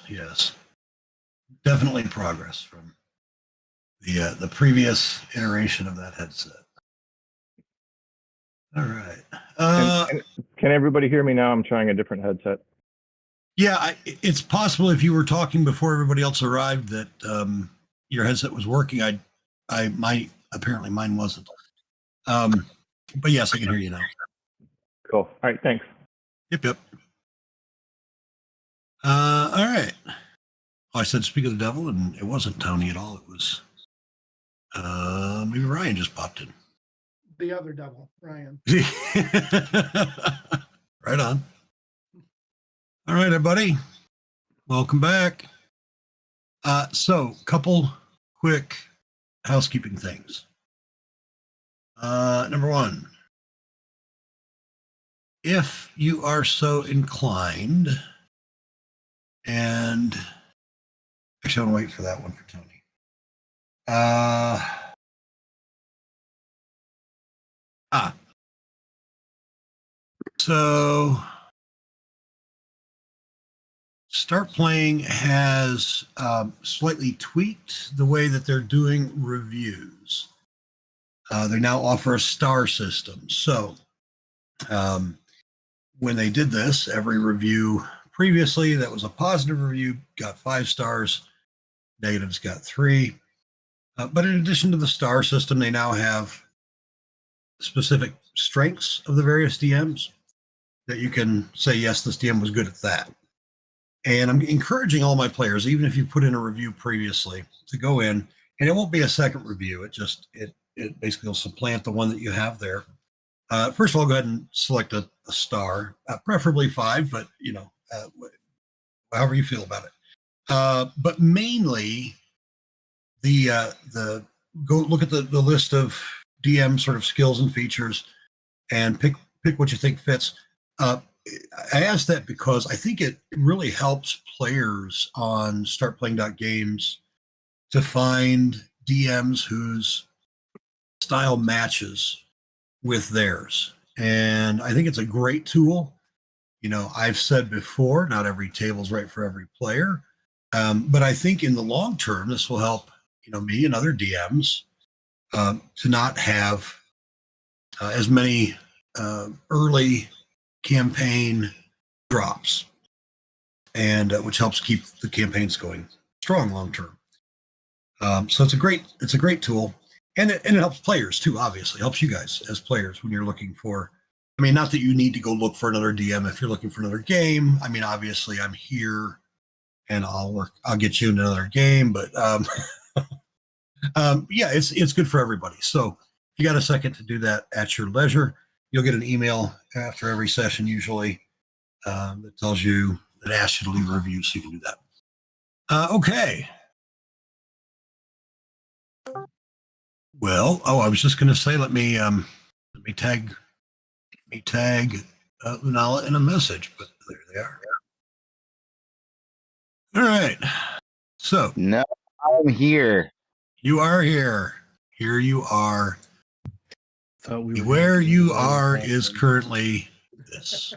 Yes. Definitely progress from the previous iteration of that headset. All right. Can everybody hear me now? I'm trying a different headset. Yeah, it's possible if you were talking before everybody else arrived that your headset was working. Apparently mine wasn't. But yes, I can hear you now. Cool. All right, thanks. Yep. All right. Oh, I said speak of the devil, and it wasn't Tony at all. It was maybe Ryan just popped in. The other devil, Ryan. Right on. All right, everybody. Welcome back. So, couple quick housekeeping things. Number one, if you are so inclined, and actually, I want to wait for that one for Tony. So Start Playing has slightly tweaked the way that they're doing reviews. They now offer a star system. So when they did this, every review previously that was a positive review got 5 stars, negatives got 3. But in addition to the star system, they now have specific strengths of the various DMs that you can say, yes, this DM was good at that. And I'm encouraging all my players, even if you put in a review previously, to go in, and it won't be a second review. It basically will supplant the one that you have there. First of all, go ahead and select a star, preferably 5, but however you feel about it. But mainly, go look at the list of DM sort of skills and features, and pick what you think fits. I asked that because I think it really helps players on startplaying.games to find DMs whose style matches with theirs. And I think it's a great tool. I've said before, not every table's right for every player. But I think in the long term, this will help, me and other DMs to not have as many early campaign drops, and which helps keep the campaigns going strong long term. So it's a great tool, and it helps players too. Obviously, it helps you guys as players when you're looking for. I mean, not that you need to go look for another DM if you're looking for another game. I mean, obviously, I'm here, and I'll get you another game. But yeah, it's good for everybody. So if you got a second to do that at your leisure, you'll get an email after every session usually that tells you, that asks you to leave a review, so you can do that. Okay. Well, I was just going to say, let me tag Lunala in a message, but there they are. All right. So no, I'm here. You are here. Here you are. Where you are is currently this.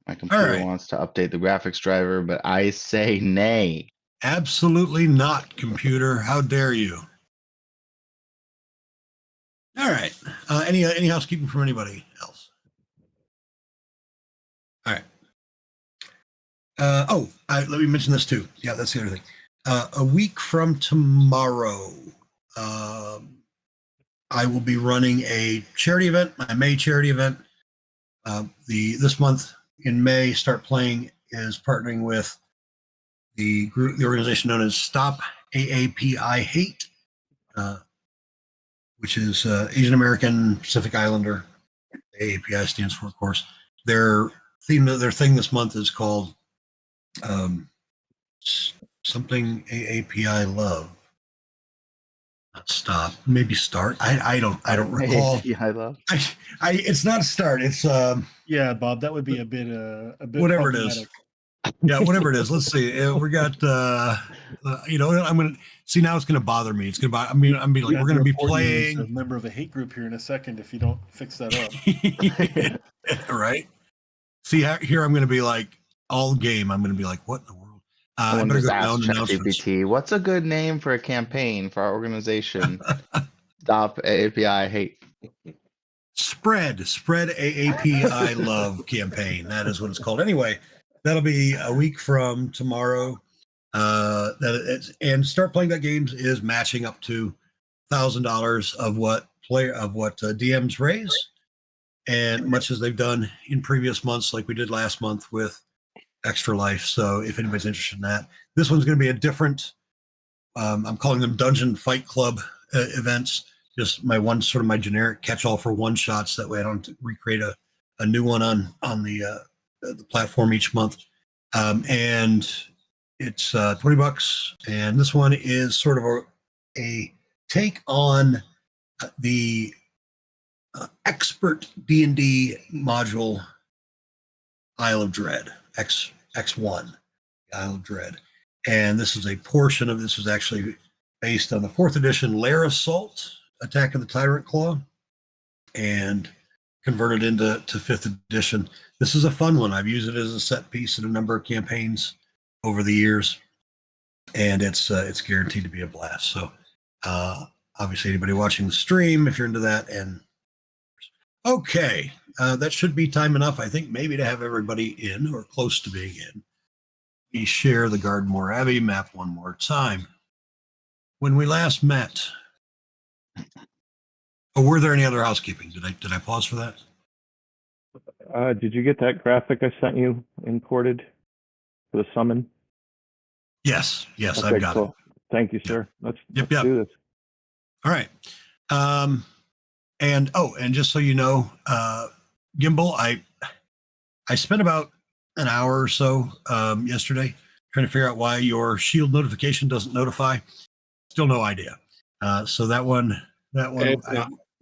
My computer wants to update the graphics driver, but I say nay. Absolutely not, computer. How dare you? All right. Any housekeeping from anybody else? All right. Let me mention this too. Yeah, that's the other thing. A week from tomorrow, I will be running a charity event, my May charity event. This month in May, Start Playing is partnering with the organization known as Stop AAPI Hate, which is Asian American Pacific Islander. AAPI stands for, of course. Their thing this month is called something AAPI Love. Not stop, maybe start. I don't recall. AAPI Love. It's not start. It's yeah, Bob. That would be a bit whatever it is. Yeah, whatever it is. Let's see. We got I'm gonna see now. It's gonna bother me. It's gonna bother. I'm be like, we're gonna be playing. A member of a hate group here in a second if you don't fix that up. Right. See, here I'm going to be like all game. I'm going to be like, what in the world? I Someone better just go asked down to announcements. ChatGPT, what's a good name for a campaign for our organization? Stop API hate. Spread AAPI love campaign. That is what it's called. Anyway, that'll be a week from tomorrow. And start playing that games is matching up to $1,000 of what DMs raise, and much as they've done in previous months, like we did last month with Extra Life. So if anybody's interested in that, this one's going to be a different. I'm calling them Dungeon Fight Club events. Just my generic catch-all for one shots. That way I don't have to recreate a new one on the platform each month. And it's $20. And this one is sort of a take on the expert D&D module Isle of Dread, X1, Isle of Dread. And this is a portion of this is actually based on the 4th edition Lair Assault, Attack of the Tyrant Claw, and converted into 5th edition. This is a fun one. I've used it as a set piece in a number of campaigns over the years, and it's guaranteed to be a blast. So obviously anybody watching the stream, if you're into that, and okay, that should be time enough, I think, maybe to have everybody in or close to being in. We share the Gardmore Abbey map one more time. When we last met, were there any other housekeeping? Did I pause for that? Did you get that graphic I sent you imported for the summon? Yes, Okay, I've got it. Thank you, sir. Let's Yep. do this. All right. And just so you know, Gimbal, I spent about an hour or so yesterday trying to figure out why your shield notification doesn't notify. Still no idea. So that one,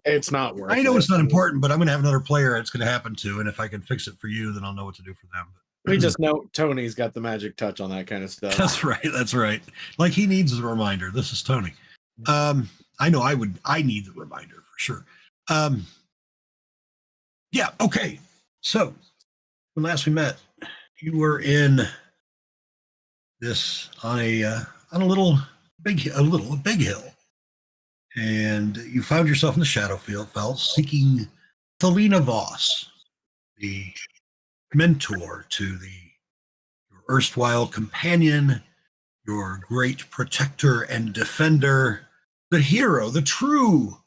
It's not worth it. I know it's not important, but I'm going to have another player it's going to happen to, and if I can fix it for you, then I'll know what to do for them. We just know Tony's got the magic touch on that kind of stuff. That's right. Like he needs a reminder. This is Tony. I know I need the reminder for sure. Yeah. Okay. So when last we met, you were in this on a big hill, and you found yourself in the Shadowfell seeking Thelina Voss, the mentor to your erstwhile companion, your great protector and defender, the hero, the true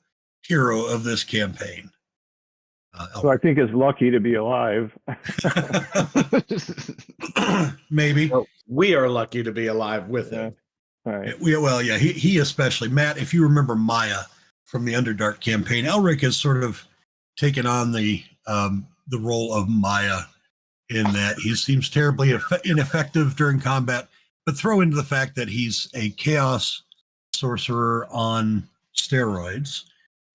hero of this campaign. So I think it's lucky to be alive. Maybe. Well, we are lucky to be alive with Yeah. him. All right. Yeah, he especially. Matt, if you remember Maya from the Underdark campaign, Elric has sort of taken on the role of Maya in that he seems terribly ineffective during combat, but throw into the fact that he's a chaos sorcerer on steroids,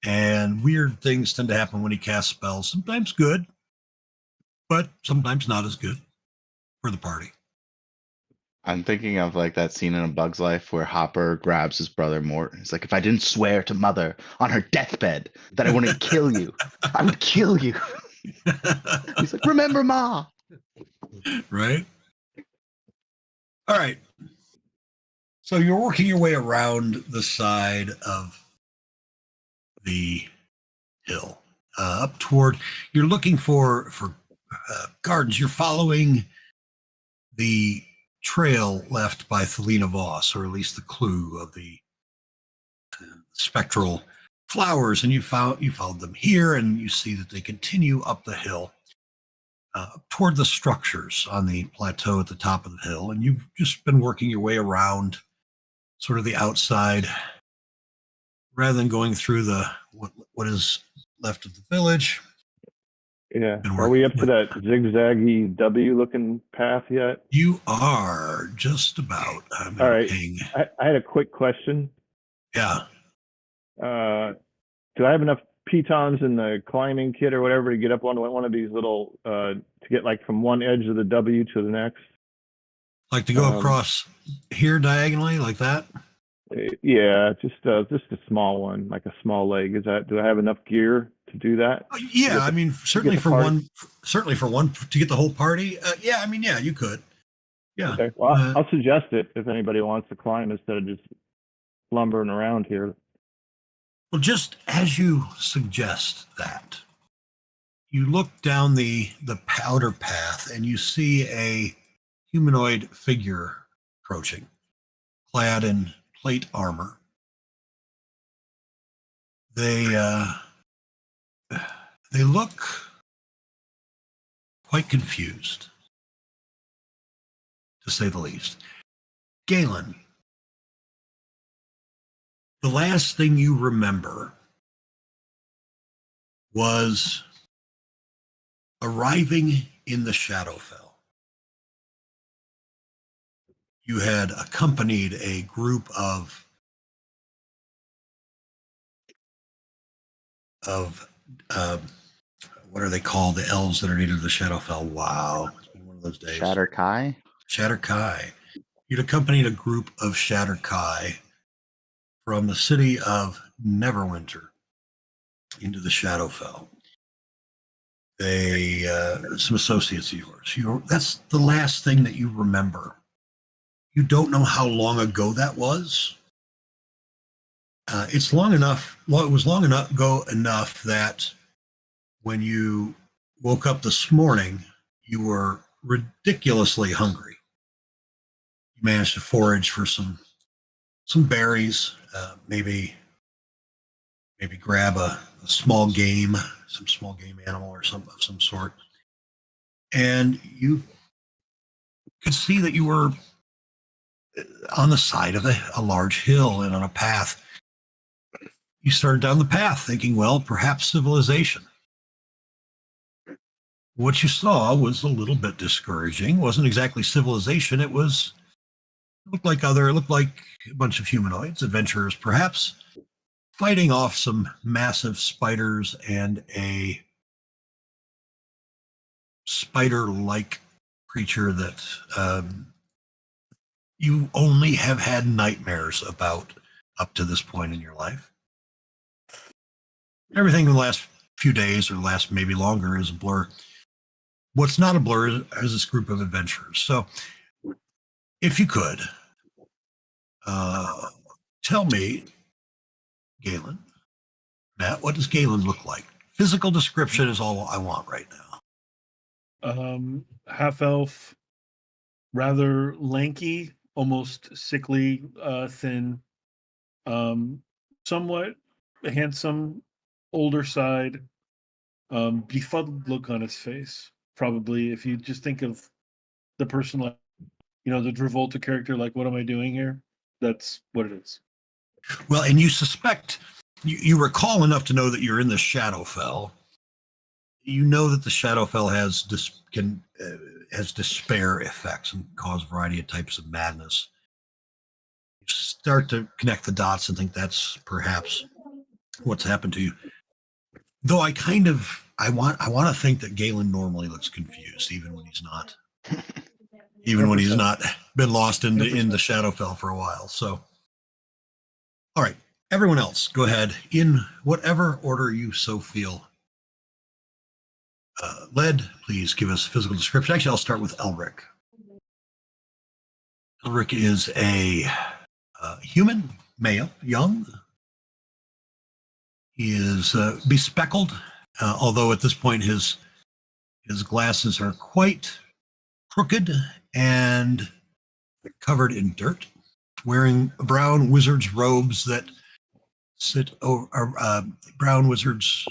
and weird things tend to happen when he casts spells. Sometimes good, but sometimes not as good for the party. I'm thinking of like that scene in A Bug's Life where Hopper grabs his brother Mort. He's like, if I didn't swear to Mother on her deathbed that I wouldn't kill you, I would kill you. He's like, remember Ma. Right? All right. So you're working your way around the side of the hill, up toward. You're looking for gardens. You're following the trail left by Thelina Voss, or at least the clue of the spectral flowers, and you followed them here, and you see that they continue up the hill toward the structures on the plateau at the top of the hill, and you've just been working your way around sort of the outside rather than going through the what is left of the village. Yeah. And Are we up to that zigzaggy W looking path yet? You are just about. I'm All right. hang. I had a quick question. Yeah. Do I have enough pitons in the climbing kit or whatever to get up on one of these little, to get like from one edge of the W to the next? Like to go across here diagonally like that? Yeah, just a small one, like a small leg. Do I have enough gear to do that? Yeah, get I the- mean, certainly the for party? one, certainly for one to get the whole party. Yeah, I mean, yeah, you could. Yeah. Okay. Well, Uh, I'll suggest it if anybody wants to climb instead of just lumbering around here. well, just as you suggest that, you look down the outer path and you see a humanoid figure approaching, clad in plate armor. They look quite confused, to say the least. Galen, the last thing you remember was arriving in the Shadowfell. You had accompanied a group of what are they called? The elves that are native to the Shadowfell. Wow, it's been one of those days. Shatter Kai. Shatterkai. You'd accompanied a group of Shatterkai from the city of Neverwinter into the Shadowfell. They, some associates of yours. That's the last thing that you remember. You don't know how long ago that was. It's long enough. Well, it was long enough ago enough that when you woke up this morning, you were ridiculously hungry. You managed to forage for some berries, maybe grab a small game, some small game animal or some of some sort, and you could see that you were on the side of a large hill and on a path. You started down the path thinking, well, perhaps civilization. What you saw was a little bit discouraging. It wasn't exactly civilization. It looked like a bunch of humanoids, adventurers perhaps, fighting off some massive spiders and a spider-like creature that you only have had nightmares about up to this point in your life. Everything in the last few days or last maybe longer is a blur. What's not a blur is this group of adventurers. So if you could, tell me, Galen, Matt, what does Galen look like? Physical description is all I want right now. Half elf, rather lanky, almost sickly, thin, somewhat handsome, older side, befuddled look on his face. Probably, if you just think of the person like, the Travolta character, like, what am I doing here? That's what it is. Well, and you suspect, you recall enough to know that you're in the Shadowfell. You know that the Shadowfell has despair effects and cause a variety of types of madness. You start to connect the dots and think that's perhaps what's happened to you. Though I want to think that Galen normally looks confused, even when he's not. Even when he's not been lost in the Shadowfell for a while. So, all right, everyone else, go ahead in whatever order you so feel led. Please give us a physical description. Actually, I'll start with Elric. Elric is a human male, young. He is bespeckled, although at this point his glasses are quite crooked and covered in dirt, wearing brown wizard's robes that sit over brown wizard's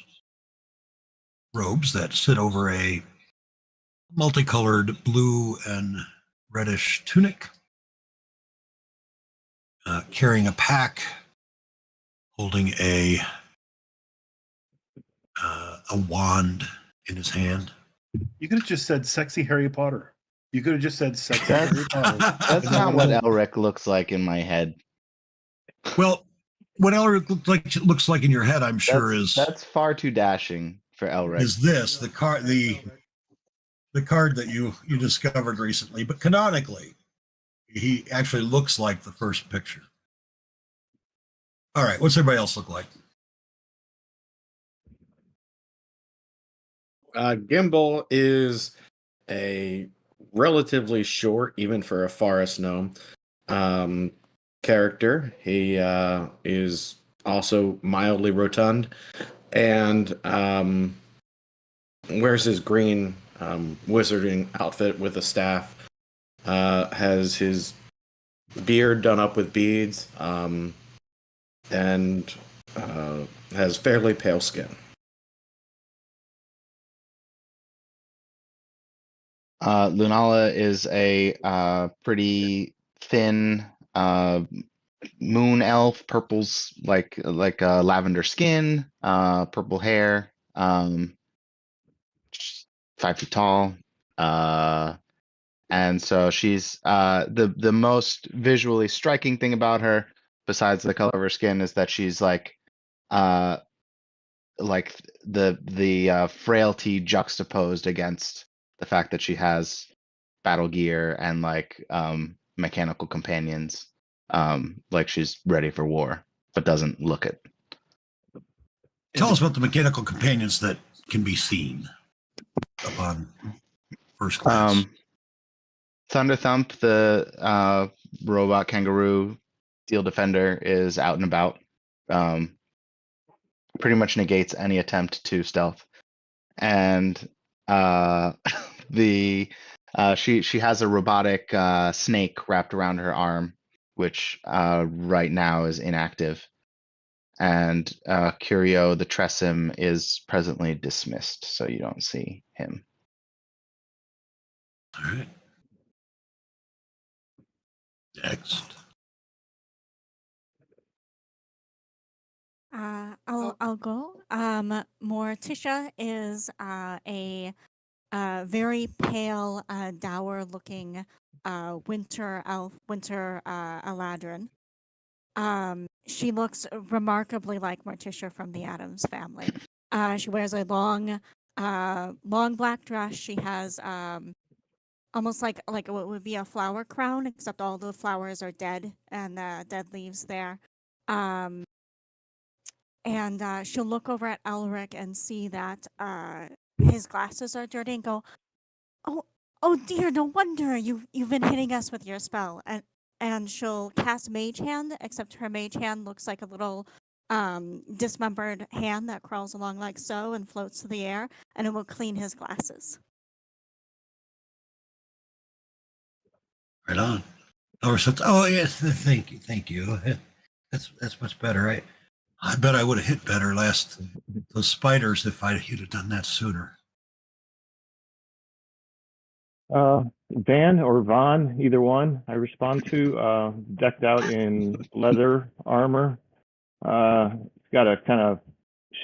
robes that sit over a multicolored blue and reddish tunic, carrying a pack, holding a wand in his hand. You could have just said sexy Harry Potter. You could have just said sexy Harry Potter. That's not what Elric looks like in my head. Well, what Elric looks like in your head, I'm sure that's far too dashing for Elric. Is this the card that you discovered recently? But canonically, he actually looks like the first picture. All right. What's everybody else look like? Gimbal is a relatively short, even for a forest gnome, character. He is also mildly rotund, and wears his green wizarding outfit with a staff. Has his beard done up with beads, and has fairly pale skin. Lunala is a pretty thin moon elf, purples like lavender skin, purple hair, 5 feet tall, and so she's the most visually striking thing about her, besides the color of her skin, is that she's like the frailty juxtaposed against the fact that she has battle gear and like mechanical companions, like she's ready for war, but doesn't look it. Tell us about the mechanical companions that can be seen upon first glance. Thunder Thump, the robot kangaroo steel defender, is out and about. Pretty much negates any attempt to stealth. And she has a robotic snake wrapped around her arm, which right now is inactive. And Curio the Tressim is presently dismissed, so you don't see him. All right. Next. I'll go. Morticia is a very pale, dour-looking winter elf, winter Eladrin. She looks remarkably like Morticia from the Addams Family. She wears a long black dress. She has almost like what would be a flower crown, except all the flowers are dead and dead leaves there. And she'll look over at Elric and see that his glasses are dirty and go, "Oh dear, no wonder you've been hitting us with your spell." And she'll cast Mage Hand, except her Mage Hand looks like a little dismembered hand that crawls along like so and floats through the air, and it will clean his glasses. Right on. Oh yes, thank you. That's much better. I bet I would have hit better those spiders if you'd have done that sooner. Van or Vaughn, either one. I respond to, decked out in leather armor. He's got a kind of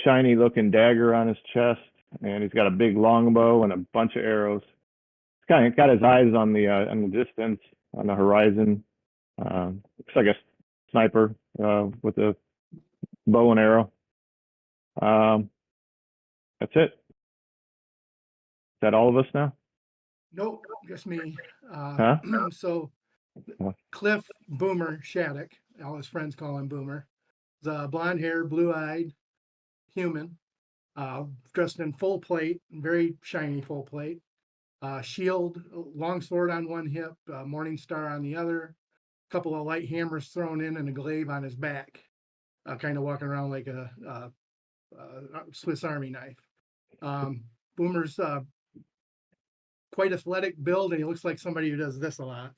shiny looking dagger on his chest, and he's got a big longbow and a bunch of arrows. He's kind of got his eyes on the distance, on the horizon. Looks like a sniper with a bow and arrow. That's it. Is that all of us now? Nope, just me. Huh? So Cliff Boomer Shattuck, all his friends call him Boomer, the blonde hair, blue-eyed human, dressed in full plate, very shiny full plate, shield, long sword on one hip, morning star on the other, a couple of light hammers thrown in and a glaive on his back, kind of walking around like a Swiss Army knife. Boomer's quite athletic build, and he looks like somebody who does this a lot.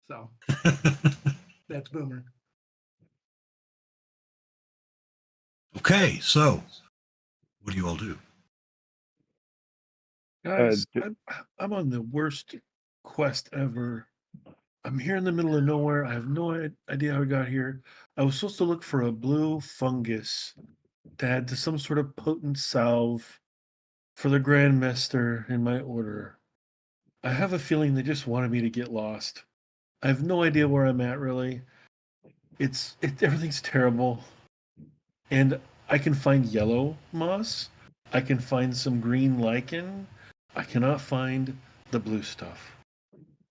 So that's Boomer. Okay, so what do you all do? Guys, I'm on the worst quest ever. I'm here in the middle of nowhere. I have no idea how I got here. I was supposed to look for a blue fungus that had some sort of potent salve for the Grandmaster in my order. I have a feeling they just wanted me to get lost. I have no idea where I'm at, really. Everything's terrible. And I can find yellow moss. I can find some green lichen. I cannot find the blue stuff.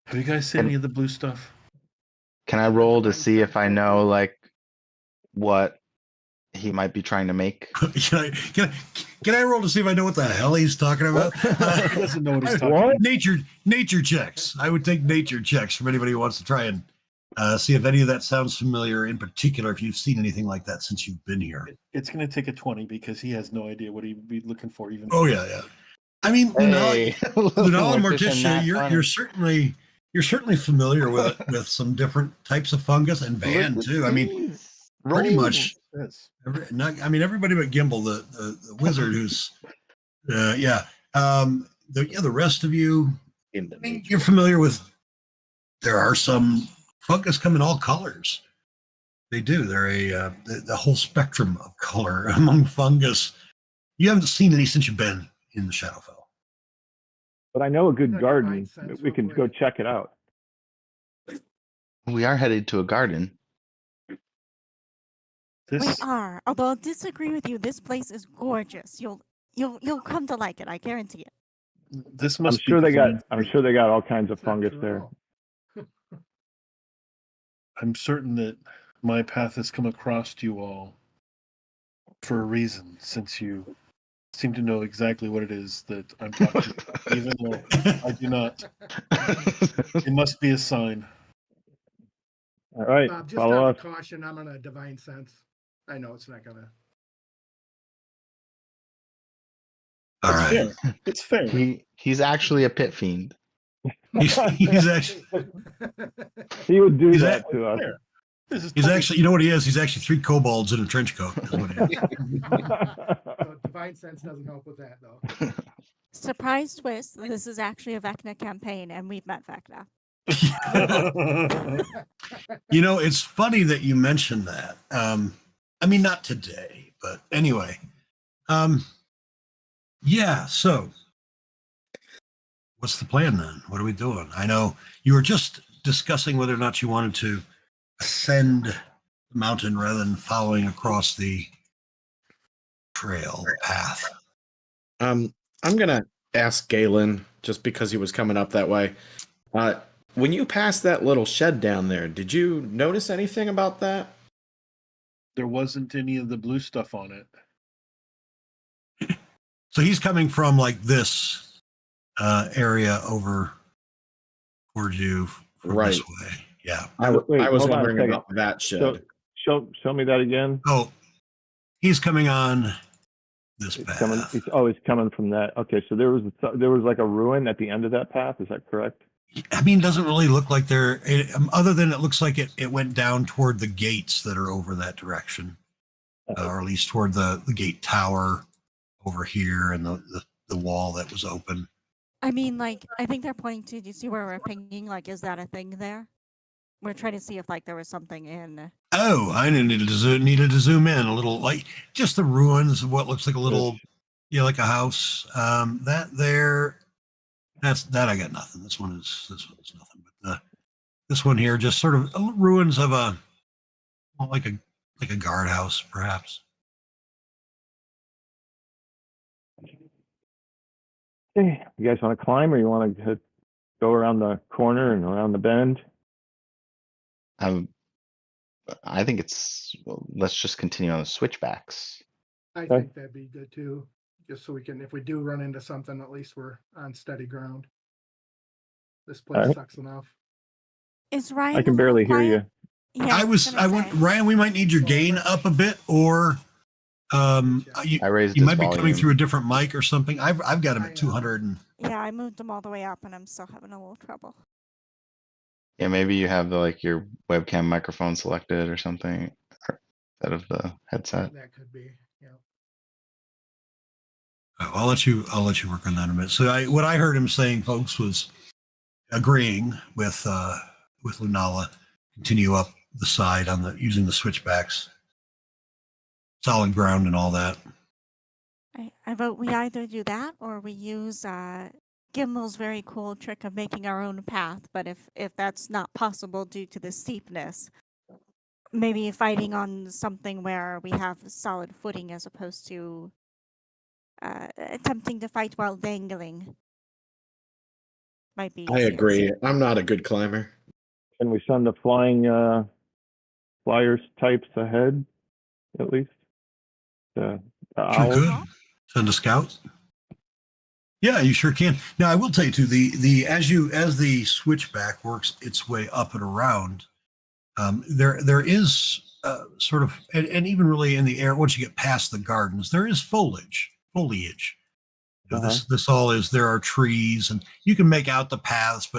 Have you guys seen any of the blue stuff? Can I roll to see if I know like what he might be trying to make? Can I roll to see if I know what the hell he's talking about? He doesn't know what he's talking about. What? Nature checks. I would take nature checks from anybody who wants to try and see if any of that sounds familiar. In particular, if you've seen anything like that since you've been here. It's going to take a 20 because he has no idea what he'd be looking for. Even Oh yeah. I mean, Hey, Lunala and Morticia, Morticia, nat you're 20. certainly familiar with some different types of fungus, and Van too. I mean, pretty much. Yes. Everybody but Gimbal, the wizard, who's the rest of you, In the nature. you're familiar with. There are some fungus come in all colors. They do. They're the whole spectrum of color among fungus. You haven't seen any since you've been in the Shadowfell. But I know a good Like garden. Divine Sense We can real go quick. check it out. We are headed to a garden. We This are. Although I'll disagree with you, this place is gorgeous. You'll come to like it. I guarantee it. this I'm must sure be they got. divine. I'm sure they got all kinds of It's not fungus true at there. all. I'm certain that my path has come across you all for a reason, since you seem to know exactly what it is that I'm talking about, even though I do not. It must be a sign. All right, Bob, just follow out us. of caution, I'm on a divine sense. I know it's not gonna. All It's right. fair. It's fair. He's actually a pit fiend. He's actually He would do He's that to us. Fair. This is he's totally- actually, you know what he is? He's actually 3 kobolds in a trench coat. Is what he is. So divine sense doesn't help with that though. Surprise twist. This is actually a Vecna campaign, and we've met Vecna. You know, it's funny that you mentioned that. I mean, not today, but anyway. Yeah, so what's the plan then? What are we doing? I know you were just discussing whether or not you wanted to ascend the mountain rather than following across the trail, the path. I'm gonna ask Galen just because he was coming up that way. When you passed that little shed down there, did you notice anything about that? There wasn't any of the blue stuff on it. So he's coming from like this area over towards you from this way. Yeah. I was Wait, hold on a wondering second. about that shed. Show me that again. Oh, he's coming on this He's path. coming. He's coming from that. Okay, so there was like a ruin at the end of that path. Is that correct? I mean, it doesn't really look like other than it looks like it went down toward the gates that are over that direction, or at least toward the gate tower over here and the wall that was open. I mean, like, I think they're pointing to. Do you see where we're pinging? Like, is that a thing there? We're trying to see if like there was something in. Oh, I needed to zoom in a little, like just the ruins of what looks like a little, like a house. That I got nothing. This one is nothing. But this one here, just sort of ruins of like a guardhouse, perhaps. Hey, you guys want to climb, or you want to go around the corner and around the bend? I think let's just continue on the switchbacks. I Okay. think that'd be good too, just so we can, if we do run into something, at least we're on steady ground. This place Alright. sucks enough. Is Ryan? I can barely hear you. Yeah, I went, Ryan, we might need your gain up a bit, or you I raised you his might be volume. coming through a different mic or something. I've got him at 200 and Yeah, I moved them all the way up, and I'm still having a little trouble. Yeah, maybe you have your webcam microphone selected or something instead of the headset. That could be, yeah. I'll let you work on that in a minute. So what I heard him saying, folks, was agreeing with Lunala, continue up the side using the switchbacks, solid ground and all that. I vote we either do that or we use Gimmel's very cool trick of making our own path. But if that's not possible due to the steepness, maybe fighting on something where we have solid footing as opposed to attempting to fight while dangling might be. I easier. agree. I'm not a good climber. Can we send the flyers types ahead? at least. The Sure owls. could. Send a scout. Yeah, you sure can. Now I will tell you too, as the switchback works its way up and around, there is sort of and even really in the air once you get past the gardens, there is foliage. You know, this all is, there are trees and you can make out the paths,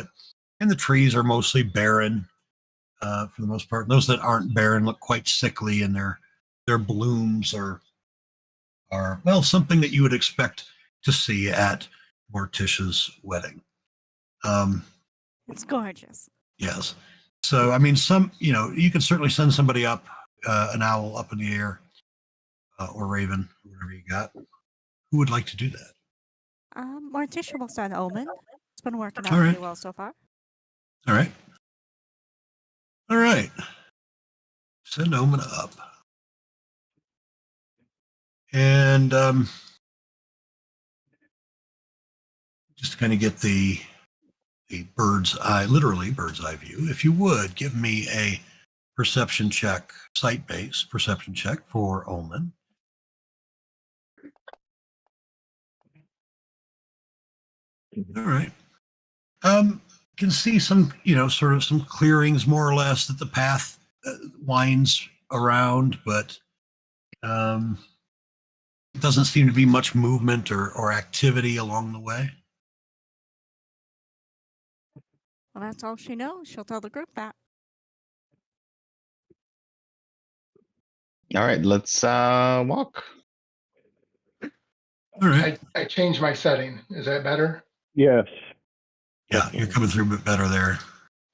and the trees are mostly barren for the most part. Those that aren't barren look quite sickly, and their blooms are well something that you would expect to see at Morticia's wedding. It's gorgeous. Yes. So I mean, you can certainly send somebody up, an owl up in the air, or raven, whatever you got. Who would like to do that? Morticia will send Omen. It's been working out All right. pretty well so far. All right. All right. Send Omen up. And just to kind of get the literally bird's eye view, if you would give me a perception check, site-based perception check for Omen. All right. Can see some, sort of some clearings more or less that the path winds around, but doesn't seem to be much movement or activity along the way. Well, that's all she knows. She'll tell the group that. All right, let's walk. All right. I changed my setting. Is that better? Yes. Yeah, you're coming through a bit better there.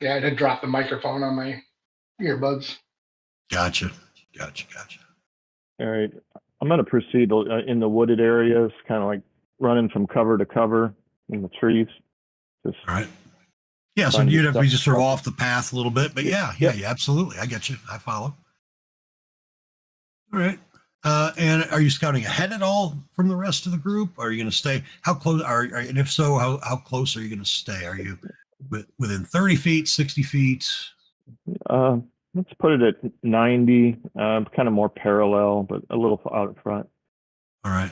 Yeah, I did drop the microphone on my earbuds. Gotcha. All right. I'm going to proceed in the wooded areas, kind of like running from cover to cover in the trees. Just All right. Yeah, so Trying to you'd get have to be stuff- just sort of off the path a little bit, but yeah, absolutely. I get you. I follow. All right. And are you scouting ahead at all from the rest of the group? Are you going to stay? How close and if so, how close are you going to stay? Are you within 30 feet, 60 feet? let's put it at 90, kind of more parallel, but a little out front. All right.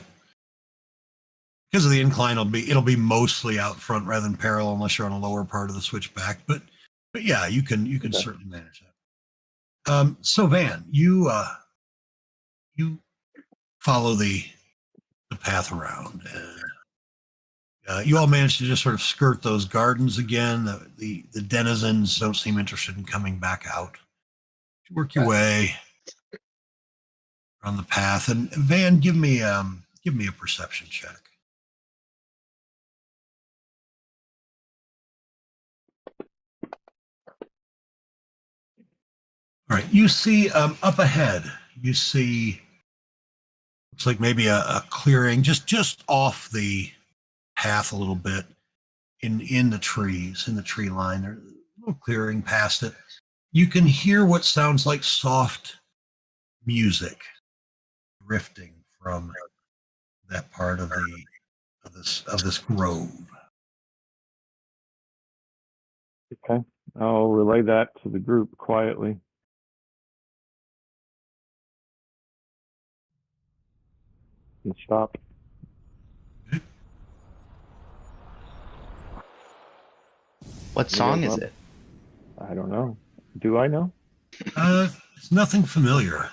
Because of the incline, it'll be mostly out front rather than parallel, unless you're on a lower part of the switchback. But yeah, you can Okay. certainly manage that. So Van, you follow the path around, and you all manage to just sort of skirt those gardens again. The denizens don't seem interested in coming back out. You work your way on the path, and Van, give me a perception check. All right, you see up ahead, you see, looks like maybe a clearing just off the path a little bit in the trees, in the tree line. There's a little clearing past it. You can hear what sounds like soft music drifting from that part of this grove. Okay. I'll relay that to the group quietly. And stop. What song is it? I don't know. Do I know? It's nothing familiar.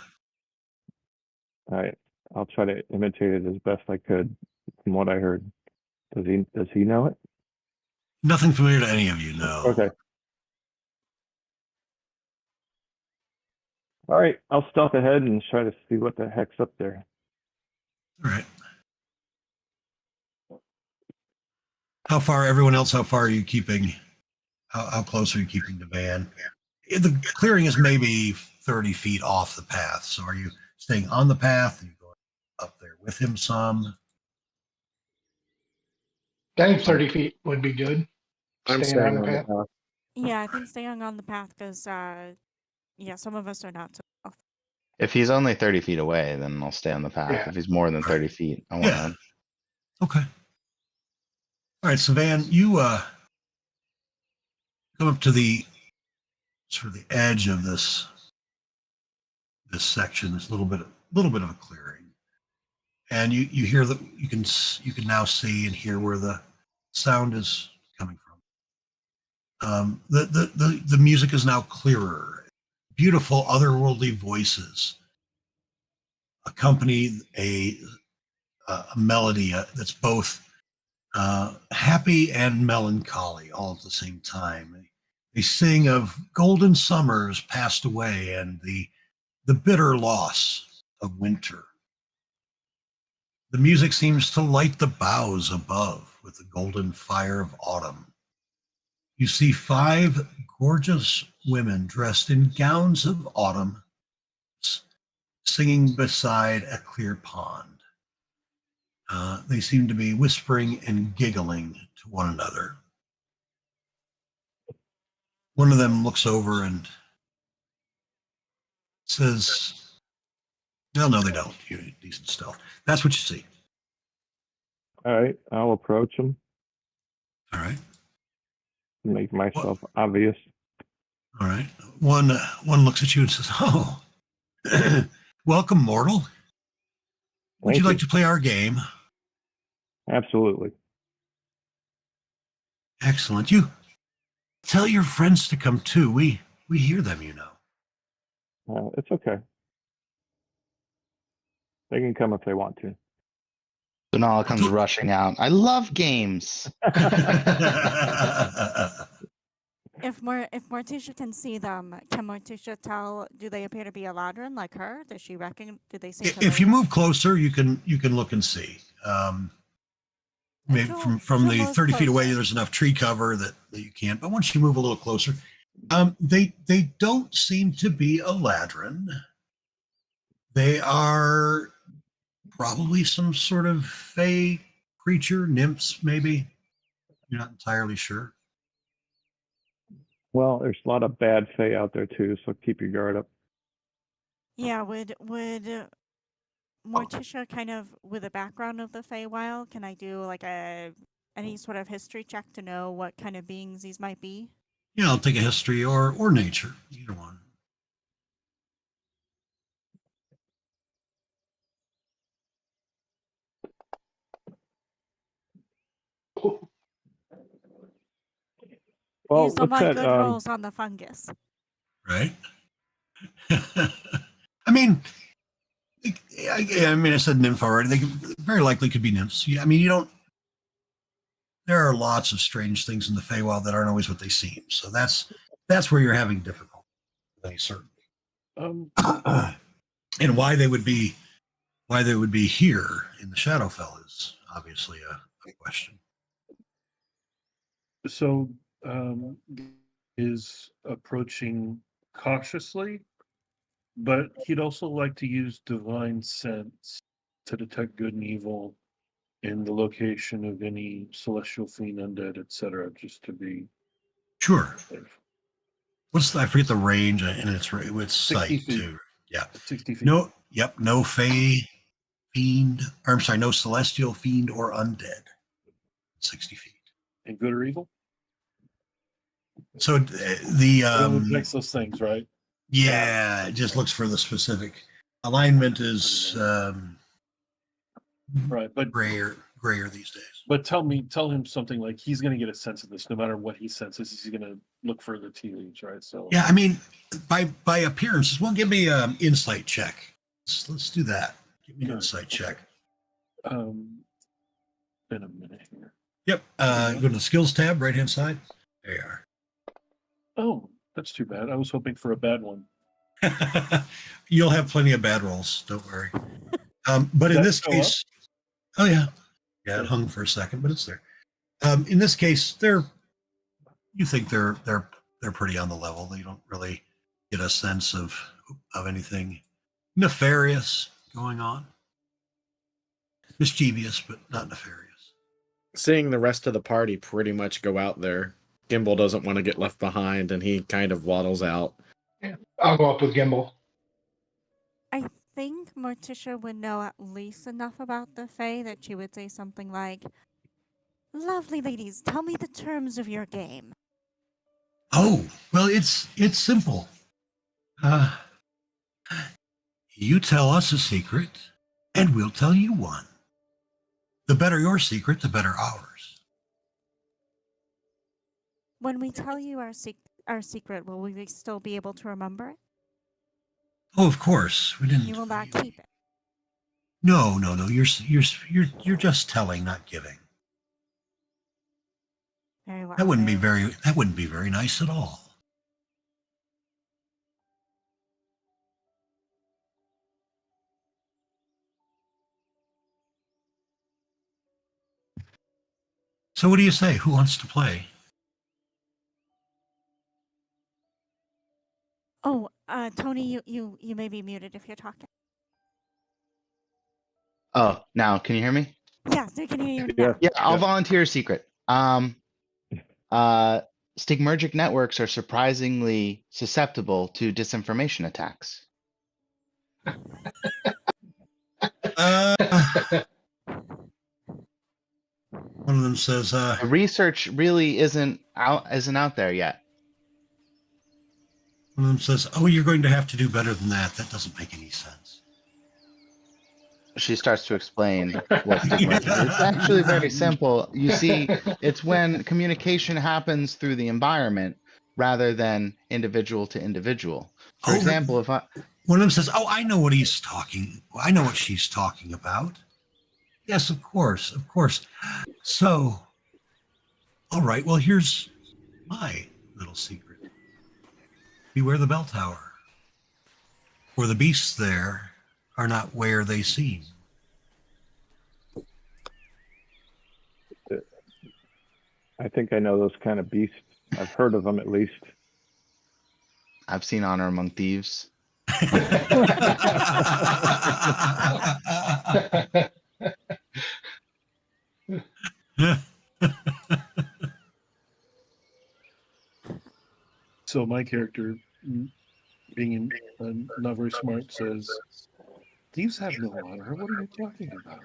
All right. I'll try to imitate it as best I could from what I heard. Does he know it? Nothing familiar to any of you, no. Okay. All right. I'll stalk ahead and try to see what the heck's up there. All right. How far are you keeping? How close are you keeping to Van? The clearing is maybe 30 feet off the path. So are you staying on the path? Are you going up there with him some? I think 30 feet would be good. I'm Staying staying on the on the path. path. Yeah, I think staying on the path because, some of us are not so. If he's only 30 feet away, then I'll stay on the path. Yeah. If he's more than 30 feet, I want Yeah. to. Okay. All right. So Van, you come up to the sort of the edge of this section, this little bit little bit of a clearing, and you hear that you can now see and hear where the sound is coming from. The music is now clearer. Beautiful otherworldly voices accompany a melody that's both happy and melancholy all at the same time. They sing of golden summers passed away and the bitter loss of winter. The music seems to light the boughs above with the golden fire of autumn. You see 5 gorgeous women dressed in gowns of autumn singing beside a clear pond. They seem to be whispering and giggling to one another. One of them looks over and says, no, they don't. You're decent stealth. That's what you see. All right, I'll approach him, All right. make myself obvious. All right. One looks at you and says, oh, welcome, mortal. Would Thank you like to play our game? Absolutely. Excellent. You tell your friends to come too. We hear them, you know. It's okay. They can come if they want to. Sonala comes rushing out. I love games. If Morticia can see them, can Morticia tell? Do they appear to be Eladrin like her? Does she reckon? Do they seem? If you familiar? move closer, you can look and see. Maybe She'll from the move 30 feet away, closer. there's enough tree cover that you can't. But once you move a little closer, they don't seem to be Eladrin. They are probably some sort of fey creature, nymphs, maybe. You're not entirely sure. Well, there's a lot of bad fae out there too, so keep your guard up. Yeah, would Morticia kind of with a background of the Feywild? Can I do like any sort of history check to know what kind of beings these might be? Yeah, I'll take a history or nature, either one. Well, These don't what's want that? good rolls on the fungus. Right? I mean, I said nymph already. They very likely could be nymphs. I mean, you don't. There are lots of strange things in the Feywild that aren't always what they seem. So that's where you're having difficulty. With any certainty. And why they would be here in the Shadowfell is obviously a question. So is approaching cautiously, but he'd also like to use divine sense to detect good and evil in the location of any celestial fiend, undead, etc., just to be Sure. safe. I forget the range, and it's 60 sight feet. too. Yeah. 60 feet. No fey fiend. Or I'm sorry, no celestial fiend or undead. 60 feet. And good or evil? So It makes those things, right? yeah, it just looks for the specific alignment is Right. But grayer these days. But tell him something like he's going to get a sense of this no matter what he senses. He's going to look for the tea leaves, right? So Yeah, I mean, by appearances, well, give me an insight check. Let's do that. Give me an Good. insight check. in a minute here. Yep. Go to the skills tab, right hand side. There you are. Oh, that's too bad. I was hoping for a bad one. You'll have plenty of bad rolls. Don't worry. But in That this show case, oh yeah, it hung for a second, but it's there. In this case, you think they're pretty on the level. They don't really get a sense of anything nefarious going on. Mischievous, but not nefarious. Seeing the rest of the party pretty much go out there, Gimbal doesn't want to get left behind, and he kind of waddles out. I'll go up with Gimbal. I think Morticia would know at least enough about the Fae that she would say something like, "Lovely ladies, tell me the terms of your game." Oh, well, it's simple. You tell us a secret, and we'll tell you one. The better your secret, the better ours. When we tell you our secret, will we still be able to remember it? Oh, of course. We didn't. You will not keep it. No. You're just telling, not giving. Very well. That wouldn't be very nice at all. So what do you say? Who wants to play? Oh, Tony, you may be muted if you're talking. Oh, now can you hear me? Yes, we can hear you Yeah. now. Yeah, I'll volunteer a secret. Stigmergic networks are surprisingly susceptible to disinformation attacks. One of them says, The research really isn't out there yet. one of them says, oh, you're going to have to do better than that. That doesn't make any sense. She starts to explain what stigmergic is. It's actually very simple. You see, it's when communication happens through the environment rather than individual to individual. For Oh, example, if I one of them says, oh, I know what I know what she's talking about. Yes, of course. So, all right, well, here's my little secret. Beware the bell tower, for the beasts there are not where they seem. I think I know those kind of beasts. I've heard of them at least. I've seen Honor Among Thieves. So my character, being not very smart, says, "Thieves have no honor. What are you talking about?"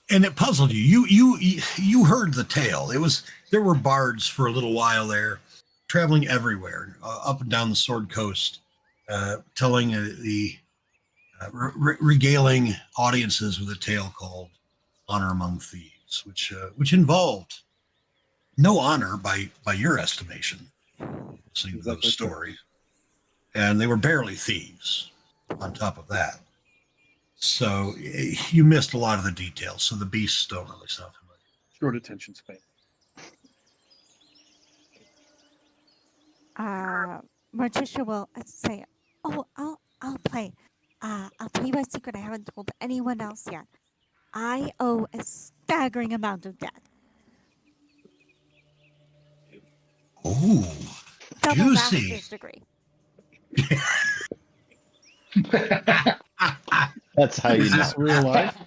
And it puzzled you. You heard the tale. There were bards for a little while there, traveling everywhere, up and down the Sword Coast, telling regaling audiences with a tale called "Honor Among Thieves," which involved no honor by your estimation. Listening to those stories, and they were barely thieves. On top of that. So you missed a lot of the details. So the beasts don't really sound familiar. Short attention span. Morticia will say, "Oh, I'll play. I'll tell you a secret I haven't told anyone else yet. I owe a staggering amount of debt. Oh, Double juicy. master's degree. That's how you Is know. this real life?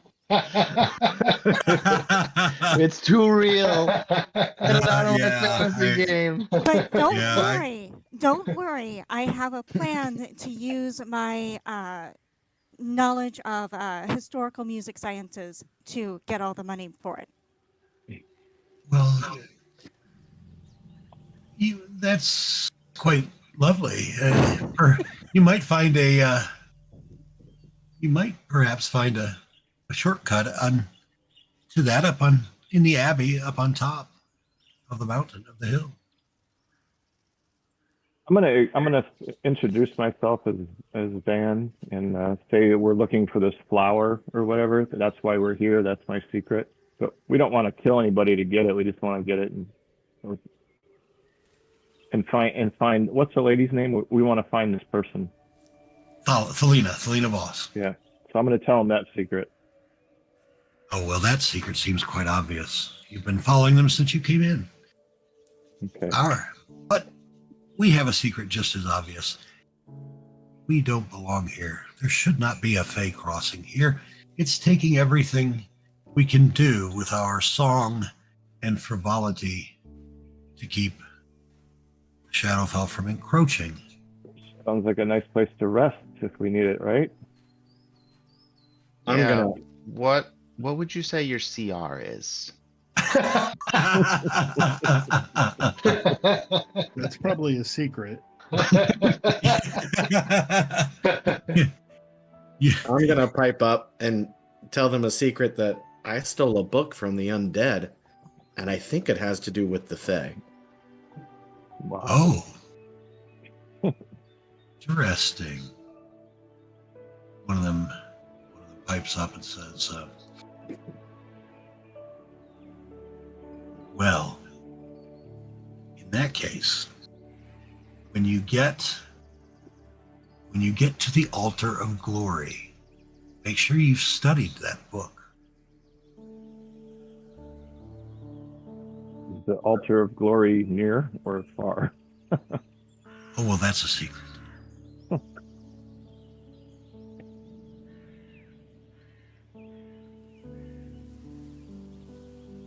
It's too real. Get it out of my Yeah, fantasy game. But don't Yeah, I- worry. Don't worry. I have a plan to use my knowledge of historical music sciences to get all the money for it. Well, that's quite lovely. You might find you might perhaps find a shortcut to that in the abbey up on top of the mountain of the hill. I'm gonna introduce myself as Van and say that we're looking for this flower or whatever. That's why we're here. That's my secret. But we don't want to kill anybody to get it. We just want to get it and find what's the lady's name? We want to find this person. Oh, Thelina Voss. Yeah. So I'm gonna tell them that secret. Oh, well, that secret seems quite obvious. You've been following them since you came in. Okay. But we have a secret just as obvious. We don't belong here. There should not be a Fey crossing here. It's taking everything we can do with our song and frivolity to keep Shadowfell from encroaching. Sounds like a nice place to rest if we need it, right? I'm Yeah. gonna. What would you say your CR is? That's probably a secret. Yeah. I'm gonna pipe up and tell them a secret that I stole a book from the undead, and I think it has to do with the Fae. Wow. Oh. Interesting. One of them pipes up and says, well, in that case, when you get to the altar of glory, make sure you've studied that book. Is the altar of glory near or far? Oh, well, that's a secret.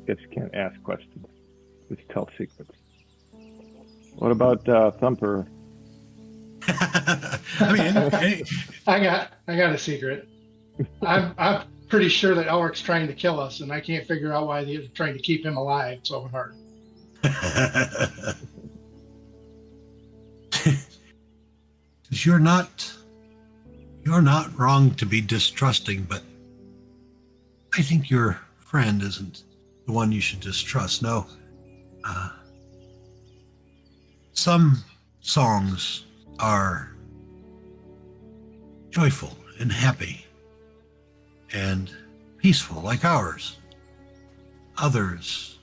Guess you can't ask questions. Just tell secrets. What about Thumper? I mean, I got a secret. I'm pretty sure that Elric's trying to kill us, and I can't figure out why they're trying to keep him alive so hard. you're not wrong to be distrusting, but I think your friend isn't the one you should distrust. No, some songs are joyful and happy and peaceful like ours. Others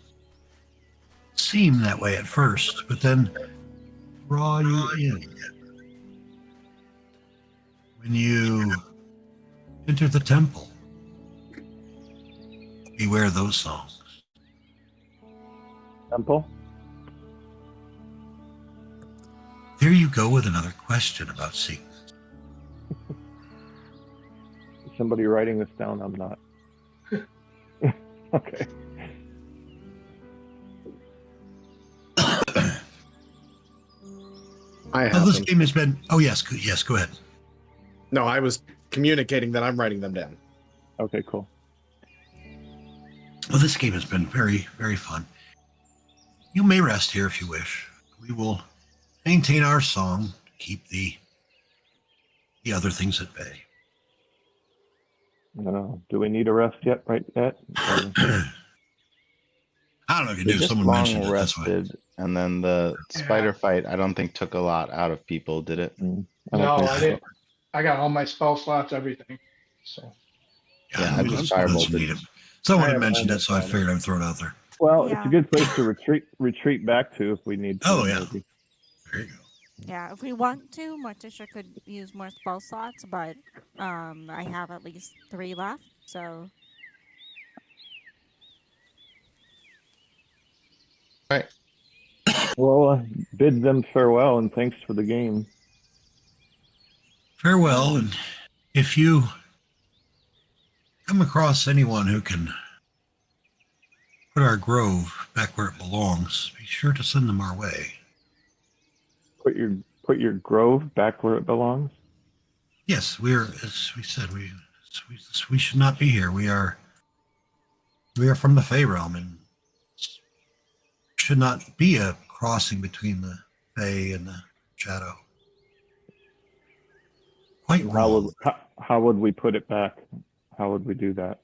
seem that way at first, but then draw you in. When you enter the temple, beware those songs. Temple? There you go with another question about secrets. Is somebody writing this down? I'm not. Okay. I Well, have this them. game has been. Oh yes, go ahead. No, I was communicating that I'm writing them down. Okay, cool. Well, this game has been very, very fun. You may rest here if you wish. We will maintain our song to keep the other things at bay. Do we need a rest yet? Right yet? Or- I don't know if you We do. just Someone mentioned it. That's why. rested, and then the spider fight, I don't think took a lot out of people, did it? I don't No, think I so. didn't. I got all my spell slots, everything. So Yeah, I we just doesn't firebolted. need it. Someone I had have mentioned it, almost so I done it. figured I'd throw it out there. Well, it's Yeah. a good place to retreat back to if we need to. Oh, yeah. maybe. There you go. Yeah, if we want to, Morticia could use more spell slots, but I have at least 3 left, so Well, bid them farewell and thanks for the game. Farewell, and if you come across anyone who can put our grove back where it belongs, be sure to send them our way. Put your grove back where it belongs. Yes, as we said, we should not be here. We are from the Fey realm, and should not be a crossing between the Fey and the Shadow. Quite wrong. How would we put it back? How would we do that?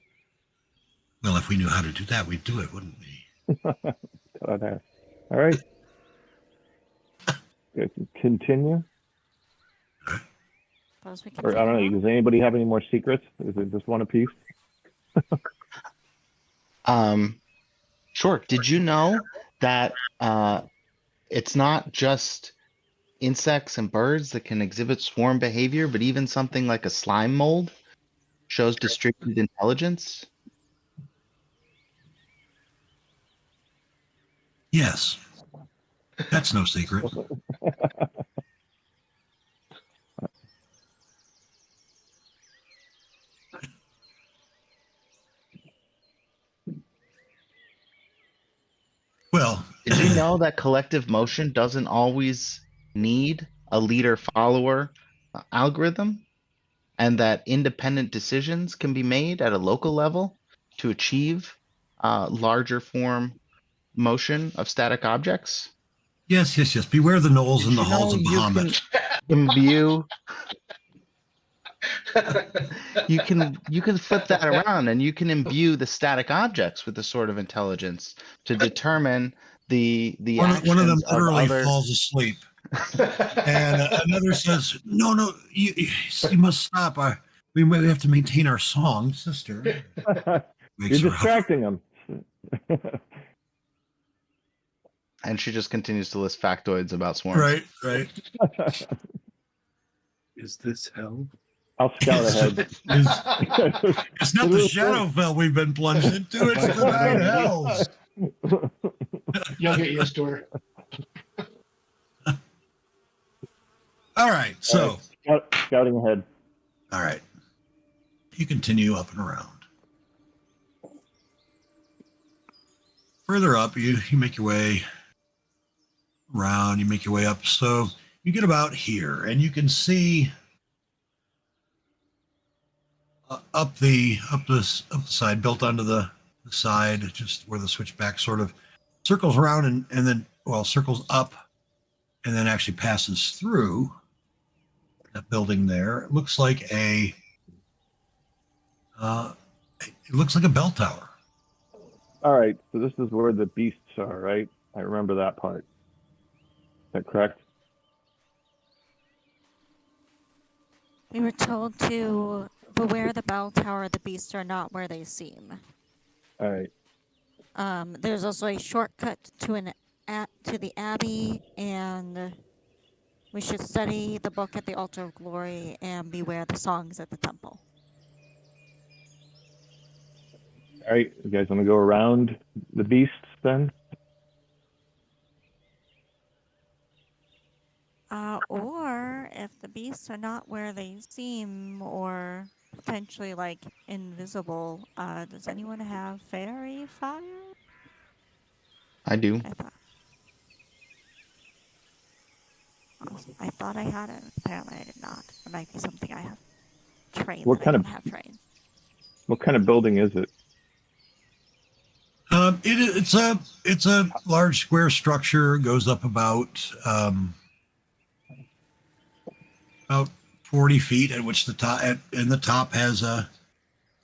Well, if we knew how to do that, we'd do it, wouldn't we? I'd ask. All right. Good. Continue. suppose we can. Or I don't take know. Does anybody have any more secrets? Is it just one apiece? Sure. Did you know that it's not just insects and birds that can exhibit swarm behavior, but even something like a slime mold shows distributed intelligence? Yes. That's no secret. Well, Did you know that collective motion doesn't always need a leader follower algorithm? And that independent decisions can be made at a local level to achieve larger form motion of static objects? Yes, yes, yes. Beware the gnolls Did in the you halls know of you Bahamut. Imbue. You can flip that around, and you can imbue the static objects with the sort of intelligence to determine the One of them actions of literally other. falls asleep, and another says, "No, no, you must stop. We have to maintain our song, sister." Wakes You're her up. distracting them. And she just continues to list factoids about swarms. Right, right. Is this hell? I'll scout ahead. It's not the Shadowfell we've been plunged into; it's the Nine Hells. You'll get used to her. All right, so Scouting ahead. all right, you continue up and around. Further up, you make your way around. You make your way up, so you get about here, and you can see up the side, built onto the side, just where the switchback sort of circles around and then circles up, and then actually passes through that building there. It looks like a bell tower. All right, so this is where the beasts are, right? I remember that part. Is that correct? We were told to beware the bell tower. The beasts are not where they seem. All right. There's also a shortcut to to the abbey, and we should study the book at the altar of glory and beware the songs at the temple. All right, you guys want to go around the beasts then? Or if the beasts are not where they seem, or potentially like invisible, does anyone have fairy fire? I do. I thought I had it. Apparently, I did not. It might be something I have trained. What kind of- have trained? What kind of building is it? It's a large square structure. Goes up about 40 feet, at which the top has a.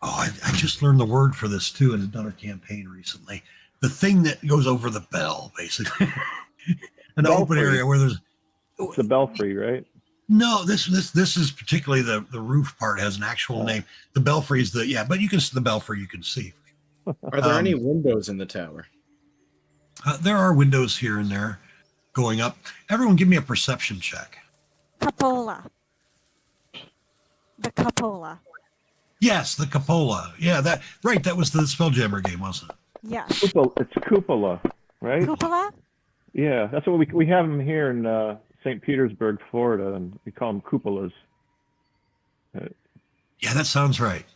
Oh, I just learned the word for this too in another campaign recently. The thing that goes over the bell, basically, an open Belfry. area where there's. It's the belfry, right? No, this is particularly the roof part has an actual name. The belfry is but you can see the belfry. You can see. Are there any windows in the tower? There are windows here and there going up. Everyone, give me a perception check. Cupola. The cupola. Yes, the cupola. Yeah, that was the Spelljammer game, wasn't it? Yes. It's cupola, right? Cupola? Yeah, that's what we have them here in St. Petersburg, Florida, and we call them cupolas. Yeah, that sounds right.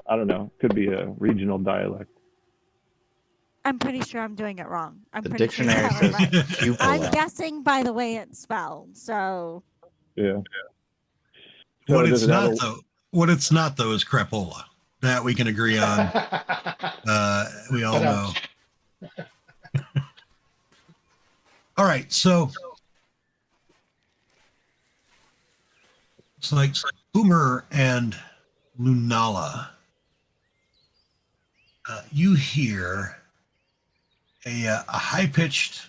I don't know. Could be a regional dialect. I'm pretty sure I'm doing it wrong. I'm The pretty dictionary sure says right. cupola. I'm guessing by the way it's spelled. So Yeah. What does it's it have not though is crapola. That we can agree on. We all know. All right, so it's like Boomer and Lunala. You hear a high-pitched,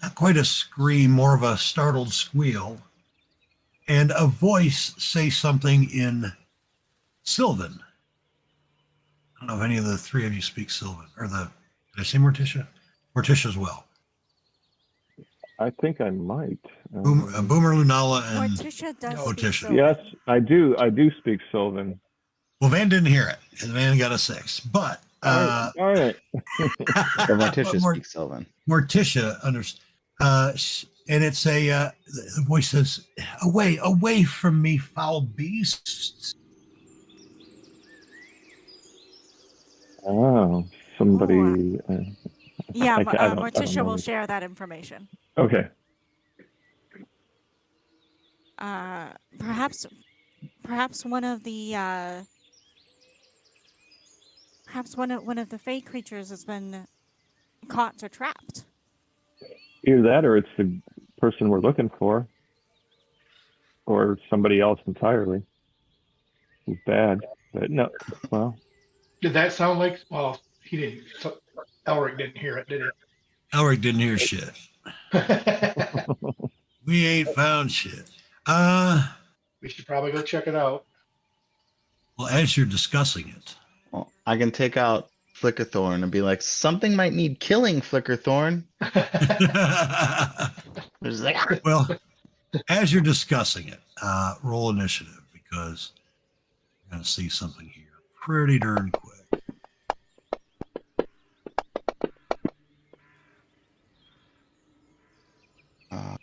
not quite a scream, more of a startled squeal, and a voice say something in Sylvan. I don't know if any of the three of you speak Sylvan, did I say Morticia? Morticia as well. I think I might. Boomer, Lunala, and Morticia does Morticia. speak Sylvan. Yes, I do. I do speak Sylvan. Well, Van didn't hear it. Van got a 6, but All right. But Morticia speaks Sylvan. Morticia understands. And it's the voice says, away from me, foul beasts. Oh, somebody. Yeah, I don't Morticia know. will share that information. Okay. Perhaps one of the Perhaps one of the fey creatures has been caught or trapped. Either that, or it's the person we're looking for, or somebody else entirely. Who's bad, but no. Well, Did that sound like? Well, he didn't. Elric didn't hear it, did Elric didn't hear shit. he? We ain't found shit. We should probably go check it out. Well, as you're discussing it, Well, I can take out Flickerthorn and be like, something might need killing, Flickerthorn. It's like, "Ah." well, as you're discussing it, roll initiative because you're going to see something here pretty darn quick. Uh,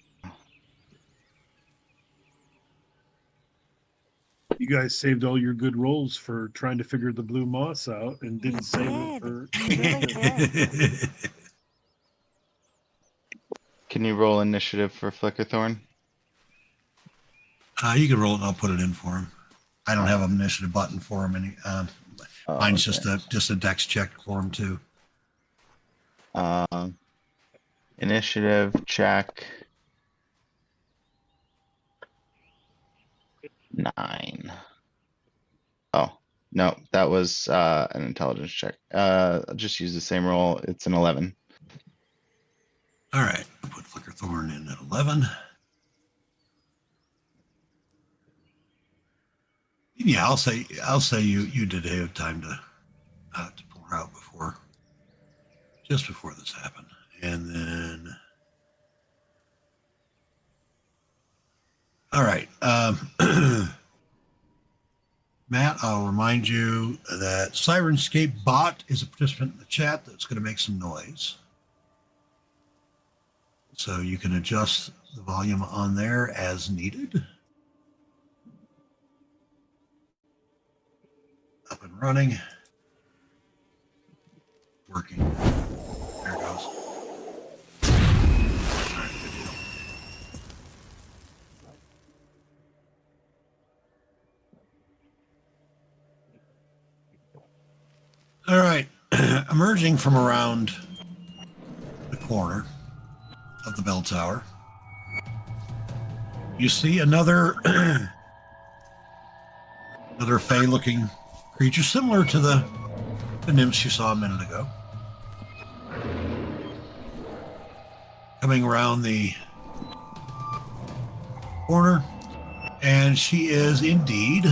You guys saved all your good rolls for trying to figure the blue moss out and didn't We save them did. for. We really did. can you roll initiative for Flickerthorn? You can roll it and I'll put it in for him. I don't have an initiative button for him. Oh, Mine's okay. just a dex check for him too. Initiative check. 9. Oh, no, that was an intelligence check. I'll just use the same roll. It's an 11. All right, I'll put Flickerthorn in at 11. Yeah, I'll say you did have time to pull her out just before this happened, and then. All right. Matt, I'll remind you that Sirenscape Bot is a participant in the chat that's going to make some noise. So you can adjust the volume on there as needed. Up and running. Working. There it goes. All right, good deal. All right, emerging from around the corner of the bell tower, you see another another fey-looking creature similar to the nymphs you saw a minute ago, coming around the corner, and she is indeed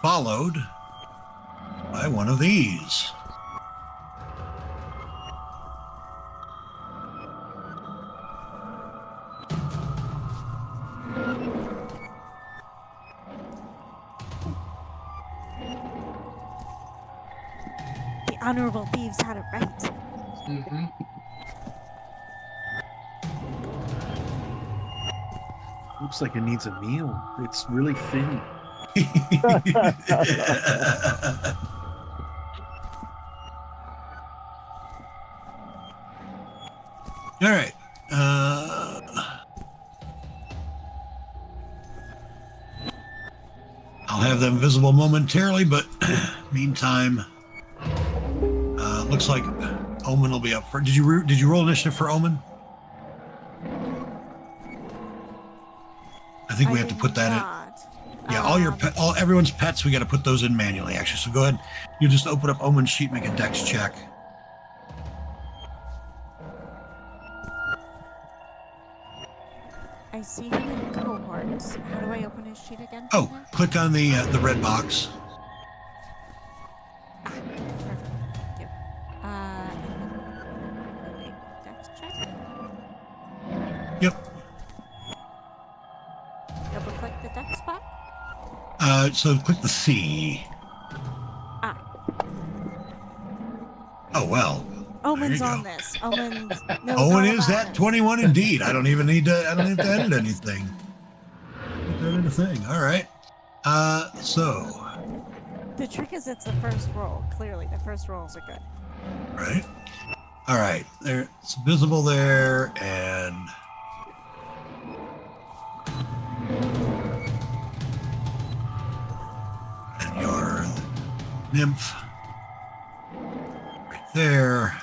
followed by one of these. The honorable thieves had it right. Mm-hmm. Looks like it needs a meal. It's really thin. All right. I'll have them visible momentarily, but meantime, looks like Omen will be up for. Did you roll initiative for Omen? I think we have to put that in. Yeah, all everyone's pets, we got to put those in manually, actually. So go ahead. You just open up Omen's sheet, make a dex check. I see him in cohorts. How do I open his sheet again? Oh, Peter? click on the red box. Perfect. Thank you. Dex check. Yep. Double click the dex spot. So click the C. Ah, Oh well. Omen's you on go. this. Omen knows Owen all is about that it. 21 indeed. I don't even need to. I don't have to edit anything. Put that in a thing. All right. So The trick is it's the first roll. Clearly, the first rolls are good. right. All right. There, it's visible there, and your nymph there.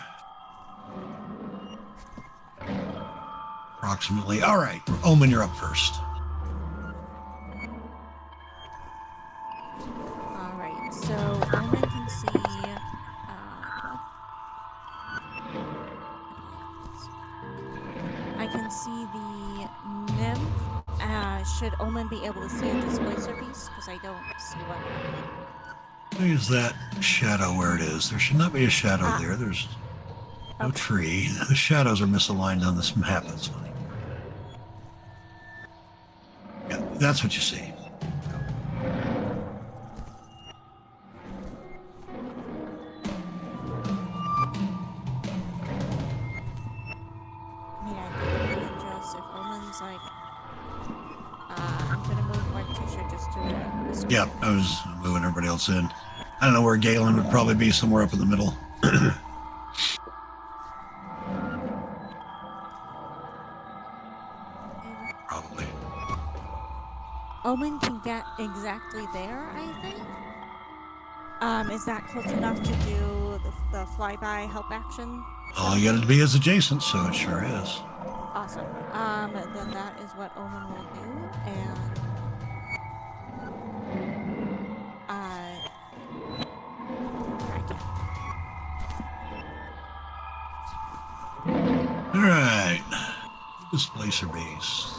Approximately. All right, Omen, you're up first. All right, so Omen can see. I can see the nymph. Should Omen be able to see a displacer piece? Because I don't see one. Use that shadow where it is. There should not be a shadow Ah. there. There's no Okay. tree. The shadows are misaligned on this map. That's funny. Yeah, that's what you see. I mean, I think just if Omen's like, I'm gonna move Morticia just to this. Yeah, I was moving everybody else in. I don't know where Galen would probably be, somewhere up in the middle. Probably. Omen can get exactly there, I think. Is that close enough to do the flyby help action? All you got to be is adjacent, so it sure is. Awesome. Then that is what Omen will do, and All right. Displacer base.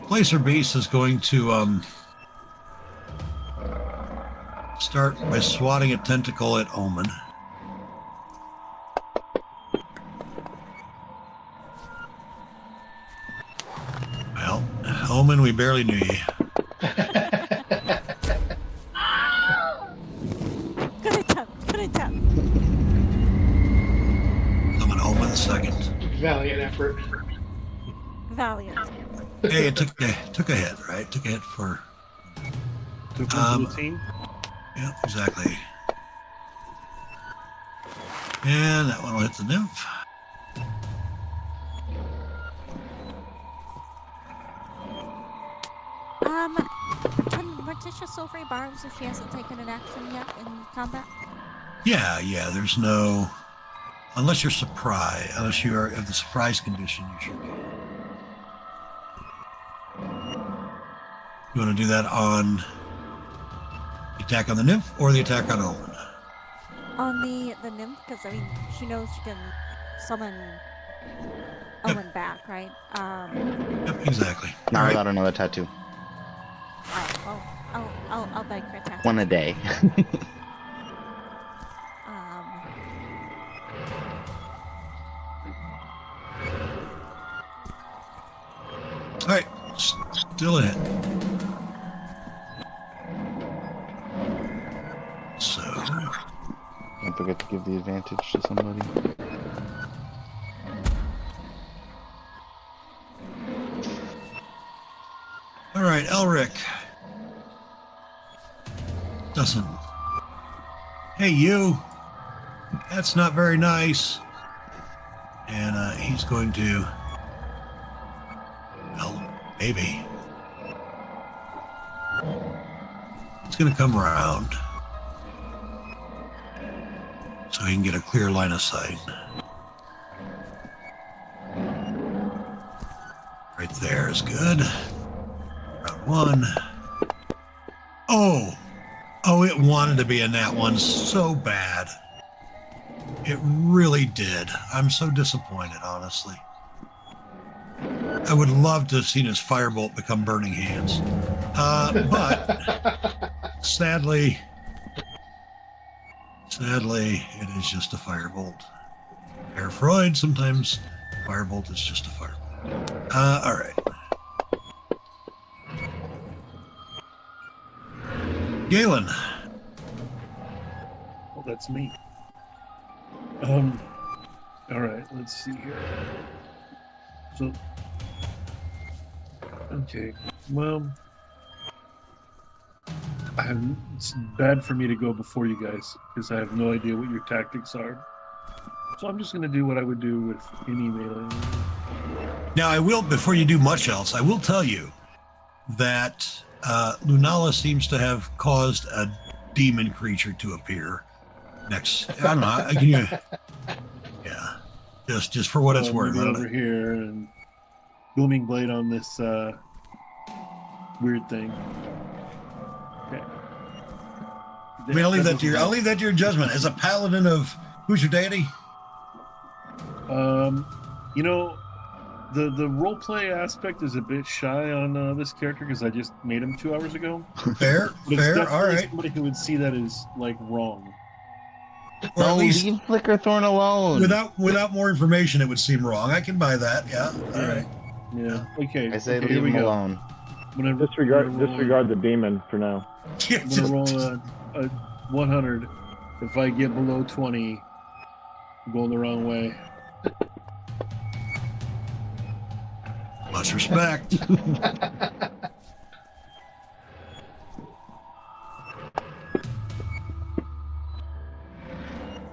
Placer base is going to start by swatting a tentacle at Omen. Well, Omen, we barely knew you. good attempt. Good attempt. I'm an Omen second. Valiant effort. Valiant. Hey, it took a hit, right? Took a hit for. Took one Um, for the team. Yeah, exactly. And that one will hit the nymph. Can Morticia Silvery Barbs if she hasn't taken an action yet in combat? Yeah. There's no, unless you're surprised, unless you are of the surprise condition, you should be. You want to do that on the attack on the nymph or the attack on Omen? On the nymph, because I mean she knows she can summon Owen back, right? Yep, exactly. Not All right. without another tattoo. I'll beg for a tattoo. One a day. All right, still a hit. So, Don't forget to give the advantage to somebody. all right, Elric. Doesn't. Hey, you. That's not very nice. And he's going to. Well, maybe. It's going to come around. So he can get a clear line of sight. Right there is good. Round one. Oh, it wanted to be a nat one so bad. It really did. I'm so disappointed, honestly. I would love to have seen his firebolt become burning hands. But sadly, it is just a firebolt. Herr Freud, sometimes firebolt is just a firebolt. All right. Galen. Oh, that's me. All right, let's see here. So, okay, well, it's bad for me to go before you guys because I have no idea what your tactics are. So I'm just going to do what I would do with any melee. Now, I will, before you do much else, I will tell you that Lunala seems to have caused a demon creature to appear next. I don't know. Can you? Yeah, just for what it's worth. I Maybe don't over know. here and booming blade on this weird thing. Okay. I mean, I'll leave that to your. I'll leave that to your judgment. As a paladin of who's your deity? You know, the role play aspect is a bit shy on this character because I just made him 2 hours ago. Fair, But it's fair. All definitely right. somebody who would see that as like wrong. Or at least leave Flickerthorn alone. without more information, it would seem wrong. I can buy that. Yeah. All right. Yeah. Okay. I say okay, leave here we him go. alone. I'm gonna Disregard the demon for now. I'm gonna roll a 100. If I get below 20, I'm going the wrong way. Much respect.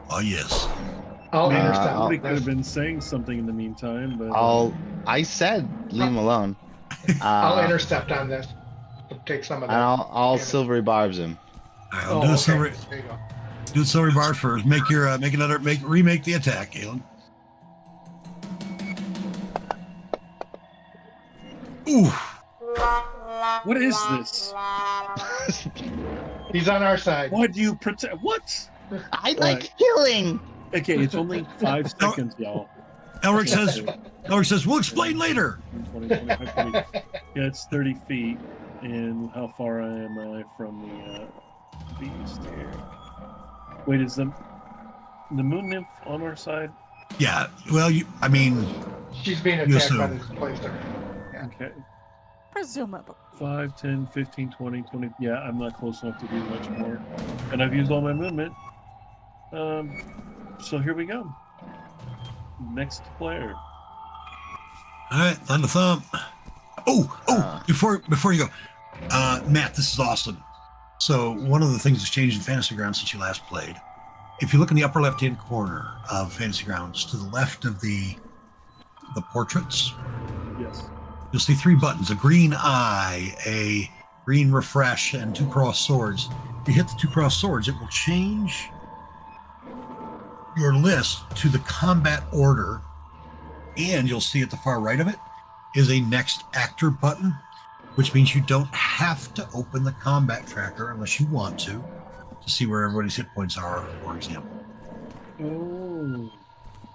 Oh yes. I'll Man, intercept somebody could this. have been saying something in the meantime, but I said leave him alone. I'll Uh, intercept on this. Take some of that. and I'll damage. silvery barbs him. I'll Oh, do a okay. silver. There you go. Do the silver bar first. Make your remake the attack, Galen. Ooh, what is this? He's on our side. Why do you protect? What? I like killing. Okay, it's only 5 seconds, y'all. Elric says we'll explain later. 20, 25, 30. Yeah, it's 30 feet. And how far am I from the beast here? Wait, is the moon nymph on our side? Yeah. Well, I mean, She's being You attacked by assume. this placer. Okay. Presumably. 5, 10, 15, 20, 20. Yeah, I'm not close enough to do much more. And I've used all my movement. So here we go. Next player. all right, Thunder Thump. Before you go, Matt, this is awesome. So one of the things that's changed in Fantasy Grounds since you last played, if you look in the upper left-hand corner of Fantasy Grounds, to the left of the portraits, Yes. you'll see 3 buttons: a green eye, a green refresh, and 2 crossed swords. If you hit the 2 crossed swords, it will change your list to the combat order, and you'll see at the far right of it is a next actor button, which means you don't have to open the combat tracker unless you want to see where everybody's hit points are, for example. Oh,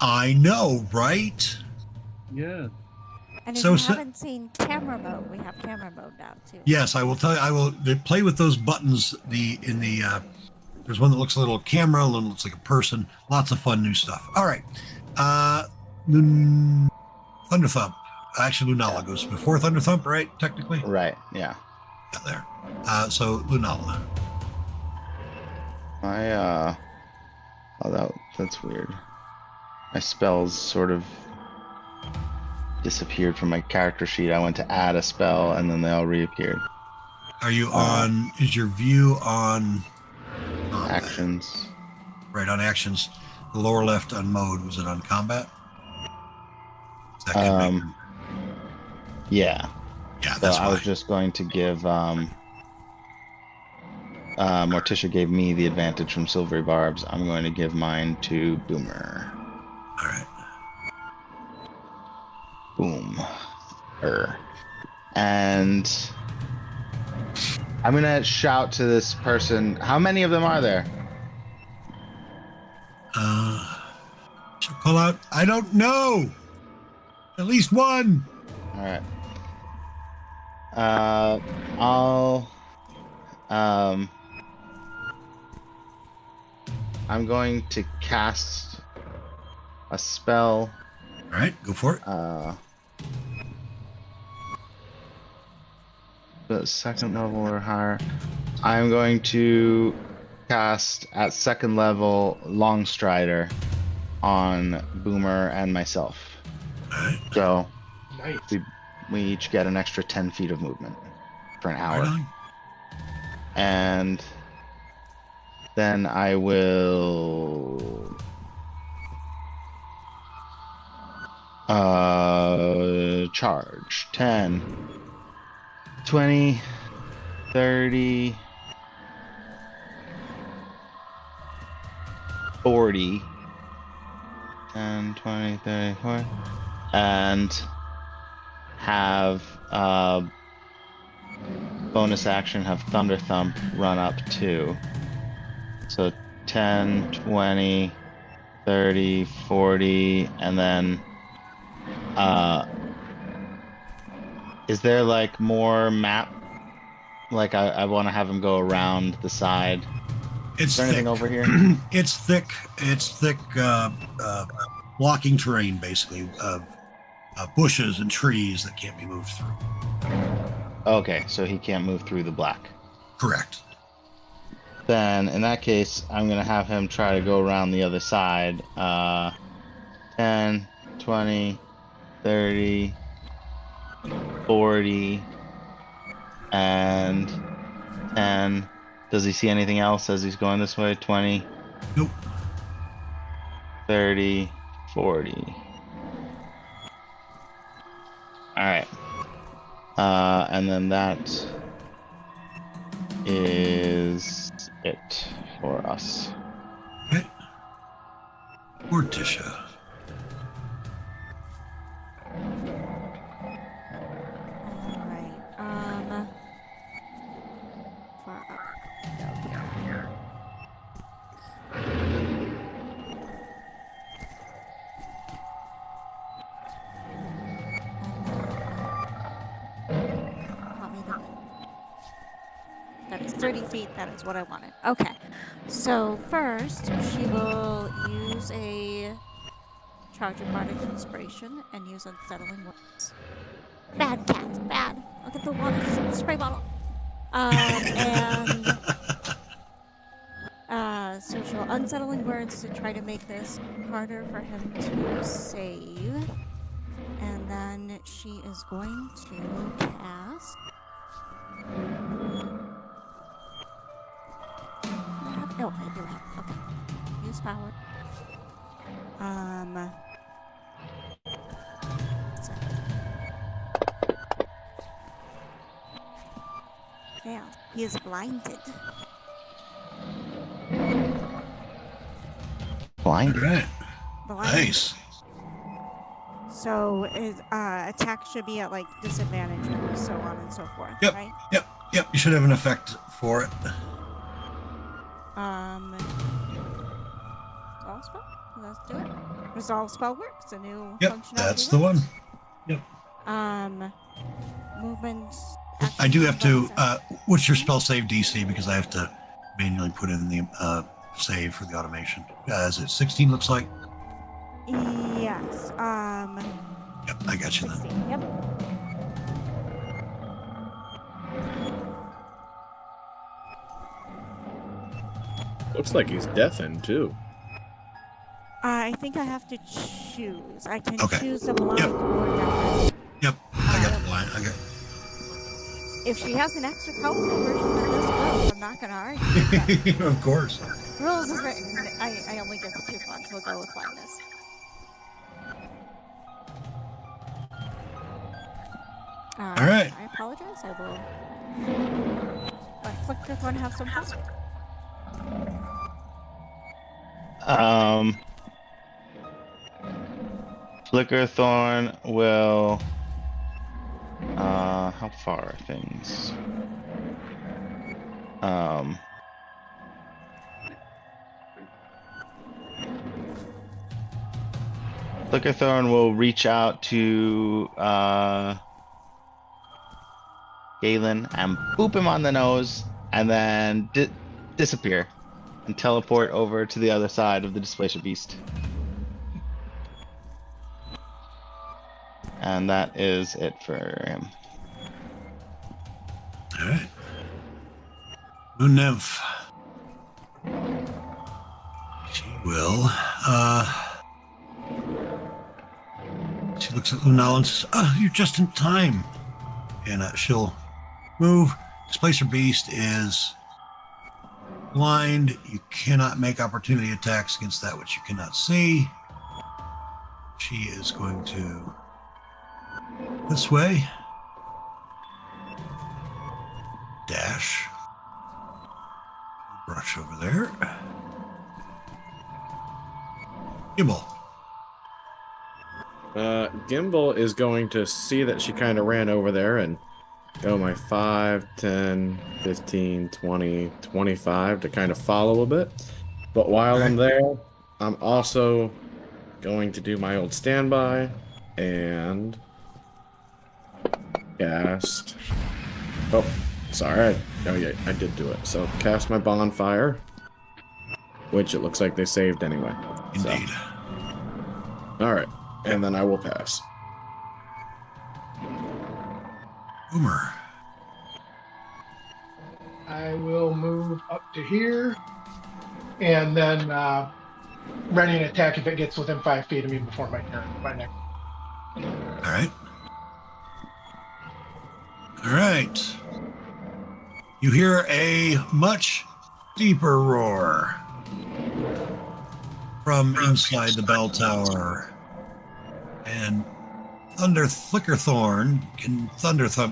I know, right? yeah. And if So you si- haven't seen camera mode, we have camera mode now too. Yes, I will tell you. I will play with those buttons. There's one that looks a little camera, one that looks like a person. Lots of fun new stuff. All right, Thunder Thump. Actually, Lunala goes before Thunder Thump, right? Technically, Right. Yeah. yeah, there. So Lunala. That's weird. My spells sort of disappeared from my character sheet. I went to add a spell and then they all reappeared. Are you on? Is your view on Actions. Right, on actions. The lower left on mode. Was it on combat? That could make- Yeah. yeah, So that's I was why. just going to give Morticia gave me the advantage from Silvery Barbs. I'm going to give mine to Boomer. All right. Boom. And I'm gonna shout to this person. How many of them are there? She'll call out. I don't know. At least one. All right. I'm going to cast a spell. All right, go for it. The second level or higher. I'm going to cast at second level Longstrider on Boomer and myself. All right. So Nice. we each get an extra 10 feet of movement for an hour. Right on. And then I will Charge. 10, 20, 30, 40, 10, 20, 30, 40, and have bonus action have Thunder Thump run up too. So 10, 20, 30, 40, and then is there like more map? Like I want to have him go around the side. It's Is there anything thick. over here? It's thick. It's thick, blocking terrain, basically, of bushes and trees that can't be moved through. Okay, so he can't move through the black. Correct. Then in that case, I'm gonna have him try to go around the other side. 10, 20, 30, 40, and 10. Does he see anything else as he's going this way? 20, Nope. 30, 40. Alright. And then that is it for us. Okay. Morticia. Alright, far up. Go here. Want me to- That is 30 feet, that is what I wanted. Okay, so first she will use a charge of bardic inspiration and use unsettling words. Bad cat, bad. Look at the water spray bottle. So she'll unsettling words to try to make this harder for him to save. And then she is going to cast. Oh, I do have. Okay. Use power. So. Fail. He is blinded. Blind. All right. Blinded. Nice. So his attack should be at like disadvantage and so on and so forth, Yep. right? Yep. You should have an effect for it. Resolve spell? Let's do it. Resolve spell works. A new Yep. functionality. That's the one. Movement. I do have to. bonus What's your spell save DC? Because I have to manually put in the save for the automation. Is it 16? Looks like. action? Yes. Yep. I got you then. 16. Yep. Looks like he's deafened too. I think I have to choose. I can Okay. choose the blind Yep. or deaf. Yep. I got the blind. I got. If she has an extra powerful version of this book, I'm not going to argue. But Of course. rules is written. I only get the 2 points. We'll go with blindness. All right. I apologize. I will. Let Flicker Thorn have some fun. Flickerthorn will. How far are things? Flickerthorn will reach out to Galen and boop him on the nose, and then disappear and teleport over to the other side of the Displacer Beast. And that is it for him. All right. Moon Nymph. She will. She looks at Lunala and says, "Oh, you're just in time." And she'll move. Displacer Beast is blind. You cannot make opportunity attacks against that which you cannot see. She is going to this way. Dash. Brush over there. Gimbal. Gimbal is going to see that she kind of ran over there and go my 5, 10, 15, 20, 25 to kind of follow a bit. But while I'm there, I'm also going to do my old standby and cast. Oh, sorry. Oh, yeah, I did do it. So cast my bonfire, which it looks like they saved anyway. Indeed. So. All right. And then I will pass. Boomer. I will move up to here, and then ready an attack if it gets within 5 feet of me before my turn. My next. All right. All right. You hear a much deeper roar from inside the bell tower. And Thunderthump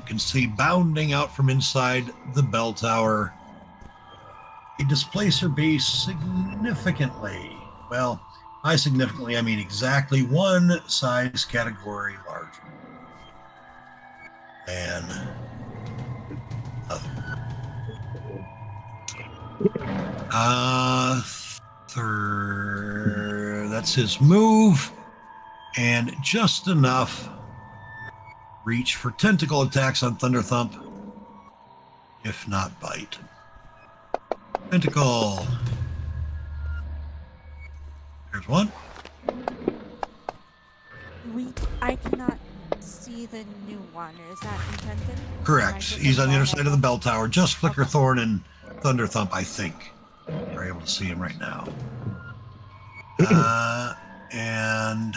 can see bounding out from inside the bell tower a displacer beast significantly. Well, by significantly, I mean exactly one size category larger than other. That's his move. And just enough reach for tentacle attacks on Thunderthump, if not bite. Tentacle. There's one. I cannot see the new one. Is that intended? Correct. He's on the other side of the bell tower. Just Flickerthorn and Thunderthump, I think. We're able to see him right now. And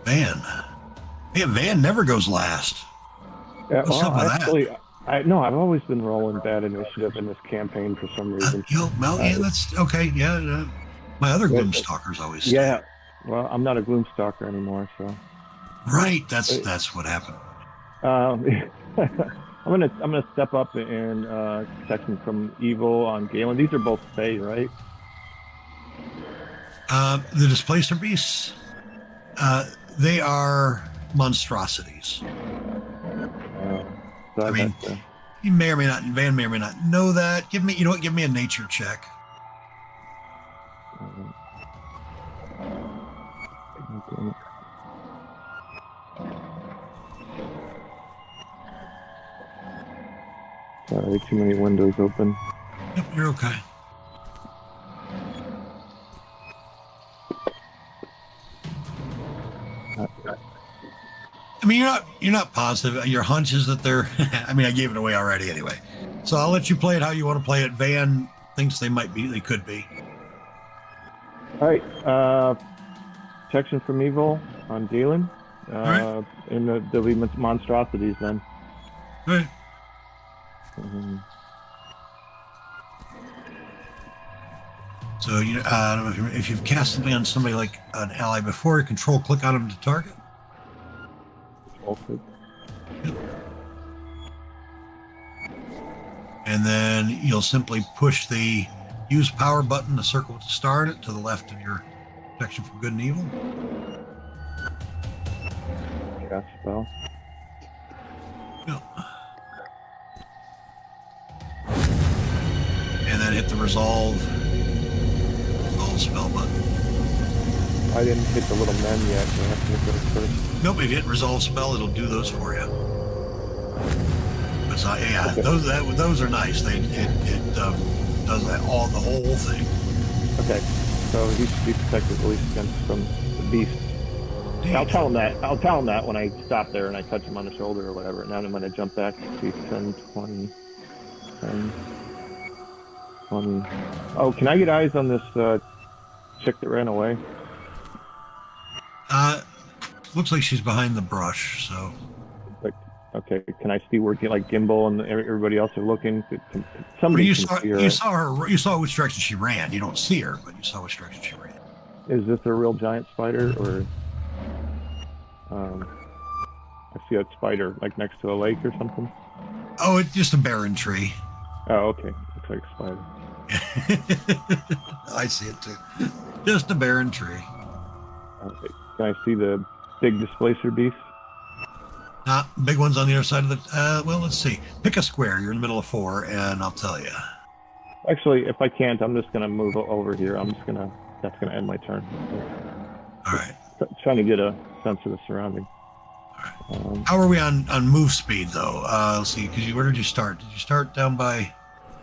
Van. Yeah, Van never goes last. Yeah, What's up with that? actually, I've always been rolling bad initiative in this campaign for some reason. Yeah, that's okay. Yeah, my other Gloomstalkers always. Stay. Yeah, well, I'm not a Gloomstalker anymore, so. Right, that's what happened. I'm gonna step up and protection from evil on Galen. These are both Fey, right? The displacer beasts, they are monstrosities. So I mean, you may or may not, Van may or may not know that. Give me a nature check. Sorry, too many windows open. Yep, you're okay. I mean, you're not positive. Your hunch is that they're. I mean, I gave it away already anyway. So I'll let you play it how you want to play it. Van thinks they could be. All right, protection from evil on Galen. right. And there'll be monstrosities then. All right. So I don't know if you've cast something on somebody like an ally before, you control click on them to target. Also. Yep. And then you'll simply push the use power button, the circle with the star in it, to the left of your protection from good and evil. Cast spell. Yep. And then hit the resolve spell button. I didn't hit the little men yet, so I have to hit those first. Nope, if you hit resolve spell, it'll do those for you. But yeah, Okay. those are nice. It does the whole thing. Okay, so he should be protected at least against from the beast. I'll tell him that when I stop there and I touch him on the shoulder or whatever. Now I'm going to jump back to 10, 20, 10, 20. Oh, can I get eyes on this chick that ran away? Looks like she's behind the brush, so. Like Okay, can I see where like Gimbal and everybody else are looking? Well, Somebody you can saw see her. you saw her. You saw which direction she ran. You don't see her, but you saw which direction she ran. Is this a real giant spider or? I see a spider like next to a lake or something. Oh, it's just a barren tree. Oh, okay. Looks like a spider. I see it too. Just a barren tree. Okay. Can I see the big displacer beast? Big one's on the other side of the. Well, let's see. Pick a square. You're in the middle of 4, and I'll tell you. Actually, if I can't, I'm just gonna move over here. That's gonna end my turn. All right. Trying to get a sense of the surrounding. How are we on move speed though? Let's see. Where did you start? Did you start down by?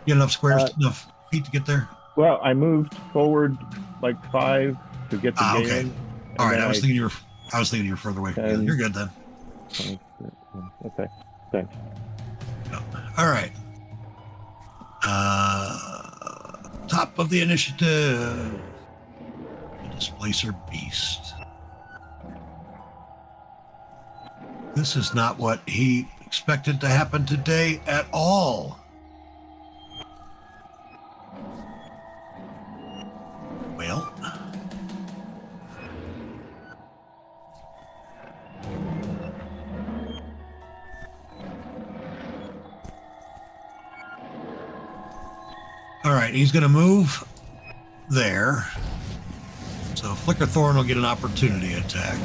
You enough squares, enough feet to get there? Well, I moved forward like 5 to get the game. Okay. All right. I was thinking you were further away from you. You're good then. Okay. Thanks. All right. Top of the initiative. Displacer beast. This is not what he expected to happen today at all. Well. All right, he's going to move there. So Flicker Thorn will get an opportunity attack.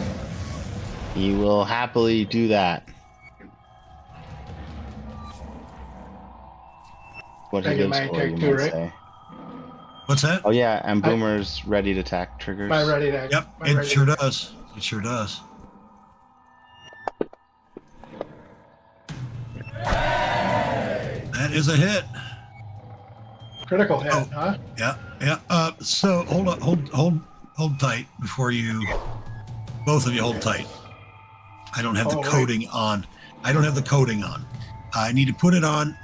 He will happily do that. What I he get lives my for, attack you too, might right? say. What's that? Oh yeah, and Boomer's ready to attack triggers. Am I ready to? Yep, am I it ready sure to- does. It sure does. That is a hit. Critical hit, Oh. huh? Yeah, yeah. So hold tight before you. Both of you hold tight. I don't have the Oh, wait. coding on. I don't have the coding on. I need to put it on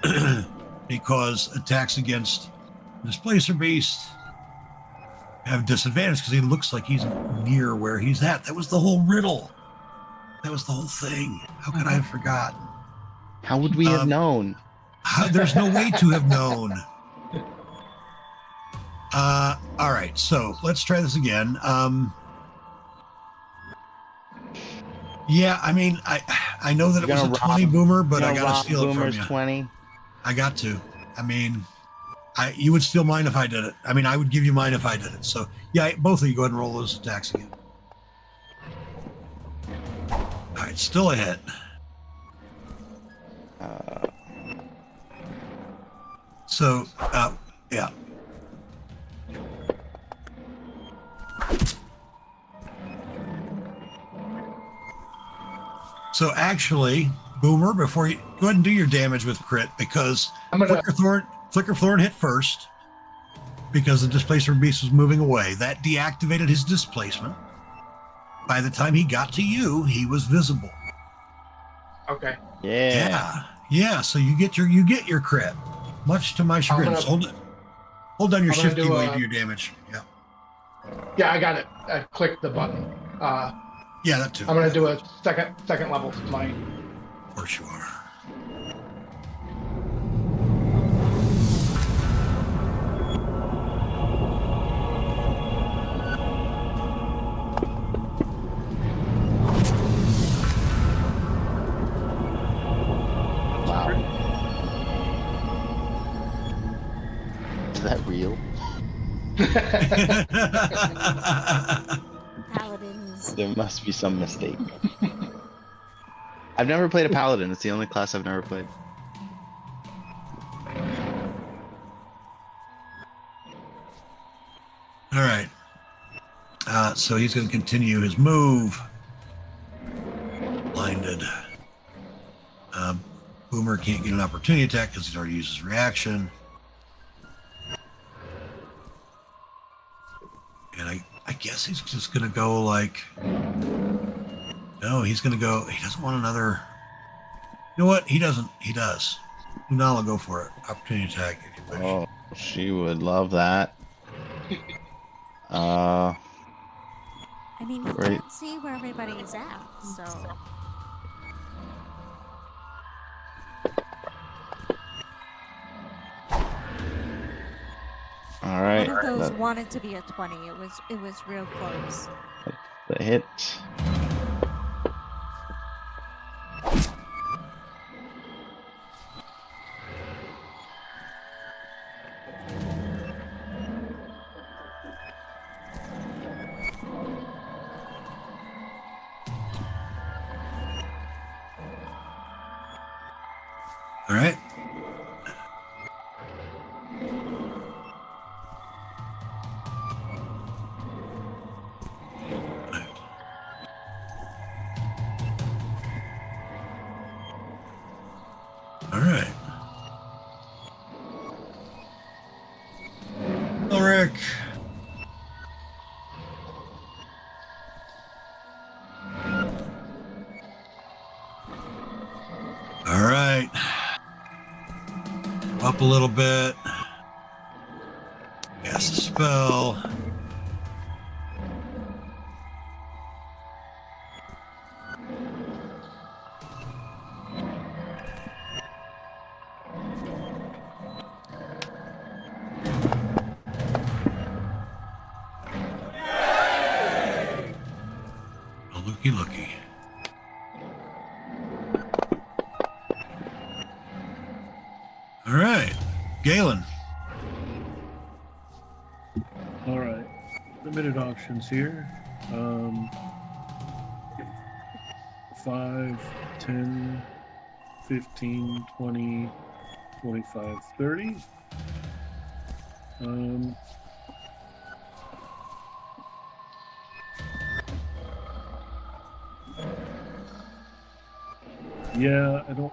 because attacks against Displacer Beast have disadvantage because he looks like he's near where he's at. That was the whole riddle. That was the whole thing. How could I have forgotten? How would we have known? There's no way to have known. All right, so let's try this again. Yeah, I mean, I know that it You're was a gonna 20 rob- Boomer, but I Gonna gotta rob steal it from Boomer's you. 20. I got to. I mean, you would steal mine if I did it. I mean, I would give you mine if I did it. So yeah, both of you go ahead and roll those attacks again. All right, still a hit. So, yeah. So actually, Boomer, before you go ahead and do your damage with crit, because I'm gonna. Flicker Thorn hit first because the Displacer Beast was moving away. That deactivated his displacement. By the time he got to you, he was visible. Okay. Yeah. Yeah. So you get your crit, much to my chagrin. gonna- Hold down your I'm gonna shift key do while a- you do your damage. Yeah. Yeah, I got it. I clicked the button. Yeah, that too. I'm gonna do a second level smite. Of course you are. Wow. Is that real? Paladins. There must be some mistake. I've never played a paladin. It's the only class I've never played. All right. So he's going to continue his move. Blinded. Boomer can't get an opportunity attack because he's already used his reaction. And I guess he's just going to go like... No, he's going to go... He doesn't want another... You know what? He doesn't. He does. Lunala will go for it. Opportunity attack if you wish. Oh, she would love that. I mean, you Right. can't see where everybody's at, so of those That- wanted to be a 20. It was real close. The hit. All right. All right. Ulrich. All right. Up a little bit. Cast a spell. Oh, looky. All right. Galen. All right. Limited options here. 5, 10, 15, 20, 25, 30. Yeah, I don't.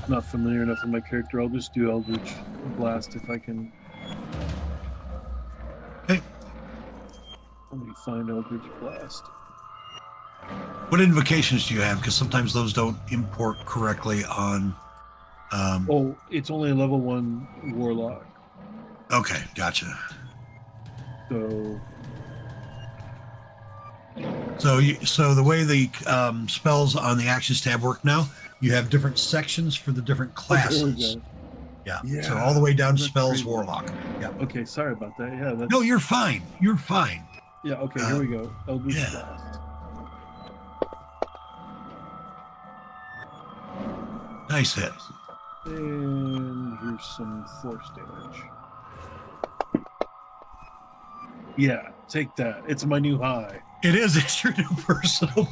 Not familiar enough with my character. I'll just do Eldritch Blast if I can. Okay. Let me find Eldritch Blast. What invocations do you have? Because sometimes those don't import correctly on. Oh, it's only a level 1 Warlock. Okay, gotcha. So So the way the spells on the actions tab work now, you have different sections for the different oh, there we classes. go. Yeah. So all the way down to That's spells crazy. warlock. Yeah. Okay, sorry about that. Yeah, that's, No, you're fine. You're fine. yeah. Okay, here we go. Eldritch yeah. Blast. Nice hit. And here's some force damage. Yeah, take that. It's my new high. It is. It's your new personal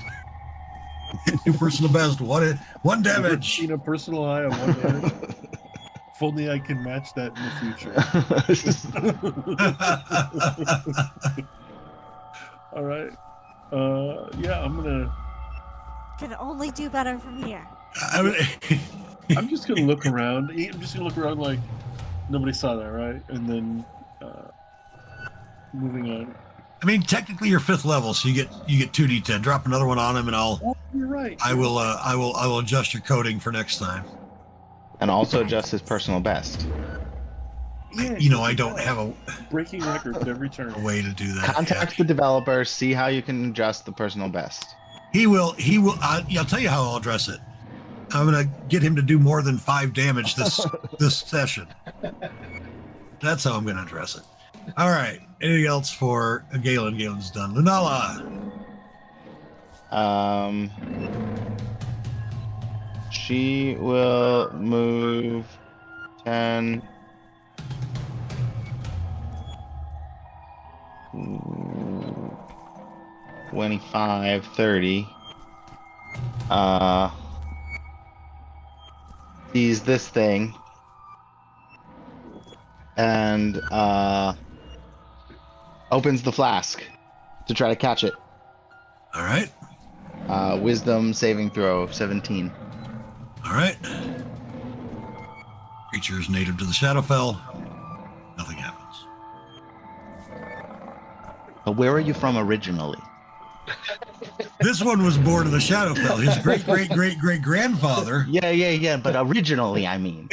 best. One damage. Seen a personal high of 1 damage. If only I can match that in the future. All right. Yeah, I'm gonna. Can only do better from here. I'm just gonna look around. I'm just gonna look around like nobody saw that, right? And then moving on. I mean, technically you're 5th level, so you get 2d10. Drop another one on him, and Oh, you're right. I will adjust your coding for next time. And also adjust his personal best. Yeah, I don't have a breaking records every turn. way to do that. Contact the developer, see how you can adjust the personal best. He will. I'll tell you how I'll address it. I'm gonna get him to do more than 5 damage this session. That's how I'm gonna address it. All right. Anything else for Galen? Galen's done. Lunala. She will move 10. 25, 30. Sees this thing and opens the flask to try to catch it. All right. Wisdom saving throw of 17. All right. Creature is native to the Shadowfell. Nothing happens. But where are you from originally? This one was born in the Shadowfell. His great grandfather. Yeah. But originally, I mean.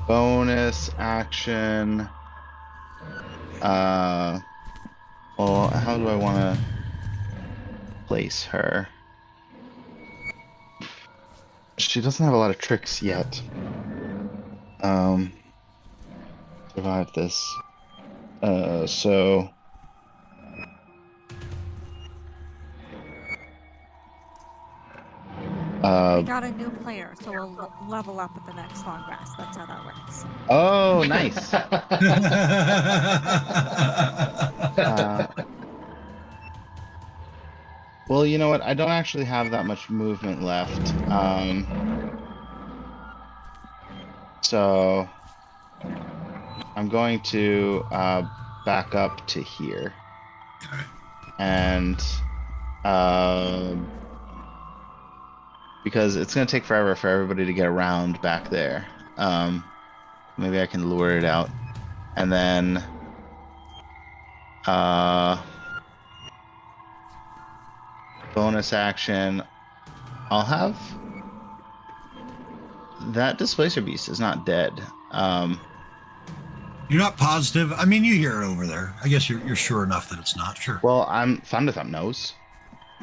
Bonus action. Well, how do I want to place her? She doesn't have a lot of tricks yet. Survive this. So. I got a new player, so we'll level up at the next long rest. That's how that works. Oh, nice. Well, you know what? I don't actually have that much movement left. So I'm going to back up to here. And because it's going to take forever for everybody to get around back there. Maybe I can lure it out. And then bonus action, I'll have that displacer beast is not dead. You're not positive. I mean, you hear it over there. I guess you're sure enough that it's not. Sure. Well, Thunderthump knows.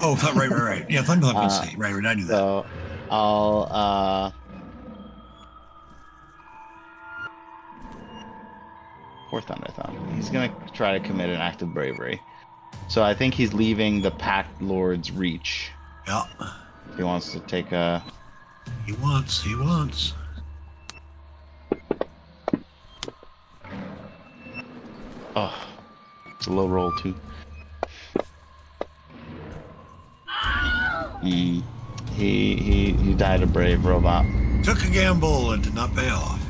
Oh, right. Yeah, Thunderthump can see. Right. I knew that. So I'll poor Thunderthump. He's gonna try to commit an act of bravery. So I think he's leaving the Pact Lord's reach. Yeah. If he wants to take a. He wants. Oh, it's a low roll too. He died a brave robot. Took a gamble and did not pay off.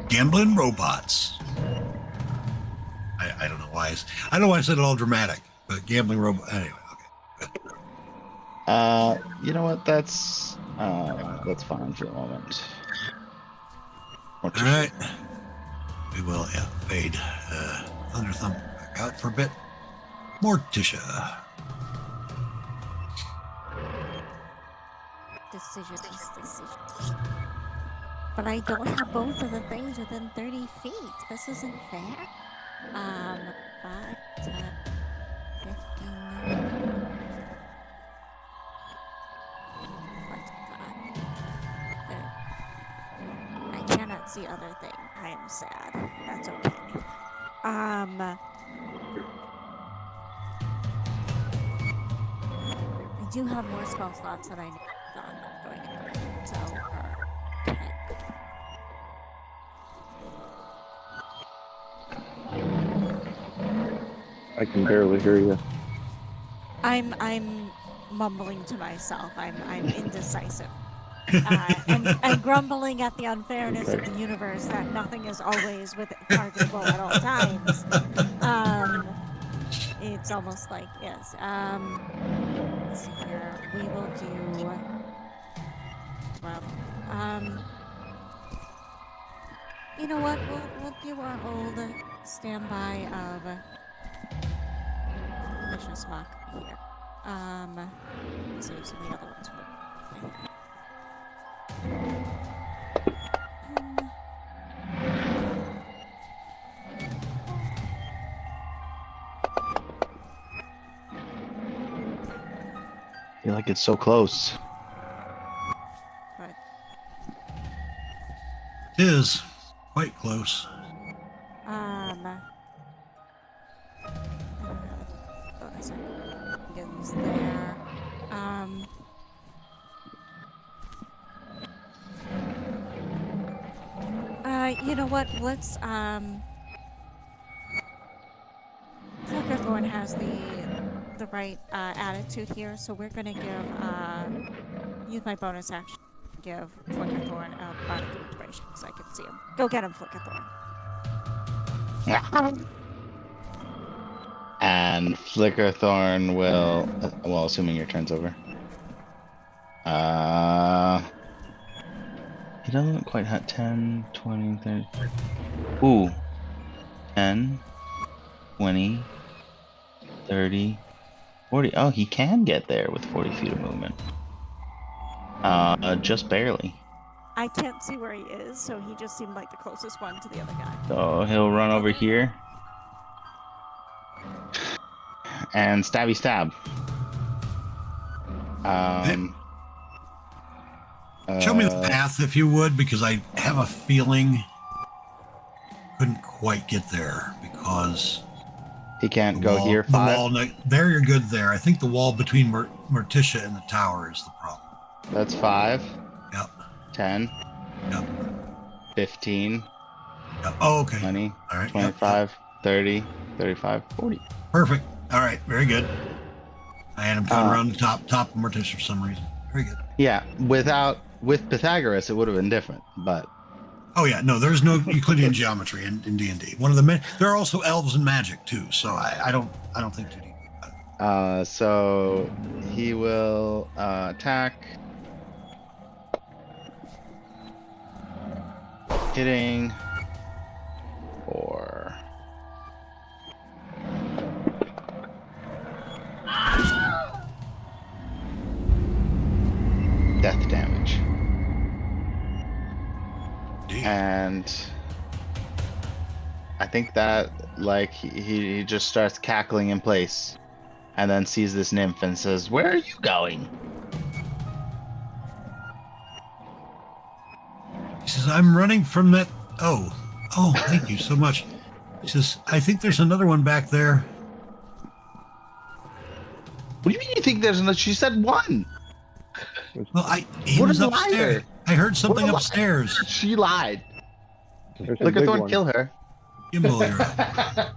Gambling robots. I don't know why. I don't know why I said it all dramatic, but gambling robot. Anyway, okay. You know what? That's fine for the moment. All right. We will fade Thunderthump back out for a bit. Morticia. Decisions. But I don't have both of the things within 30 feet. This isn't fair. 5, 10, 15. I cannot see other thing. I am sad. That's okay. I do have more spell slots that I need. So I'm not going into so I can barely hear you. I'm mumbling to myself. I'm indecisive. And grumbling at the unfairness of the universe that nothing is always targetable at all times. It's almost like, yes. Let's see here. We will do 12. You know what? We'll do our old standby of Vicious Mock here. Save some of the other ones for I feel like it's so close. But It is quite close. bonus begins there. You know what? Let's Flickerthorn has the right attitude here, so we're gonna give use my bonus action to give Flickerthorn a bardic inspiration so I can see him. Go get him, Flickerthorn. And Flickerthorn will, well, assuming your turn's over. He doesn't quite have 10, 20, 30. Ooh. 10, 20, 30, 40. Oh, he can get there with 40 feet of movement. Just barely. I can't see where he is, so he just seemed like the closest one to the other guy. So he'll run over here and stabby stab. Show me the path if you would, because I have a feeling couldn't quite get there because He can't the go wall, here. The 5. wall, there you're good there. I think the wall between Morticia and the tower is the problem. That's 5. Yep. 10. Yep. 15. Yep. Oh, okay. 20. All right. 25. 30. 35. 40. Perfect. All right. Very good. I had him coming around the top of Morticia for some reason. Very good. Yeah. With Pythagoras, it would have been different, but. Oh yeah, no, there's no Euclidean geometry in D&D. One of the there are also elves and magic too, so I don't think too deep about it. So he will attack, hitting for death damage. And I think that like he just starts cackling in place and then sees this nymph and says, "Where are you going?" He says, "I'm running from that." Oh, thank you so much. He says, "I think there's another one back there." What do you mean you think there's another? She said 1. Well, he What was a upstairs. liar. I heard something What a liar. upstairs. She lied. There's a Look at big Thorn one. kill her. Gimbal, you're up.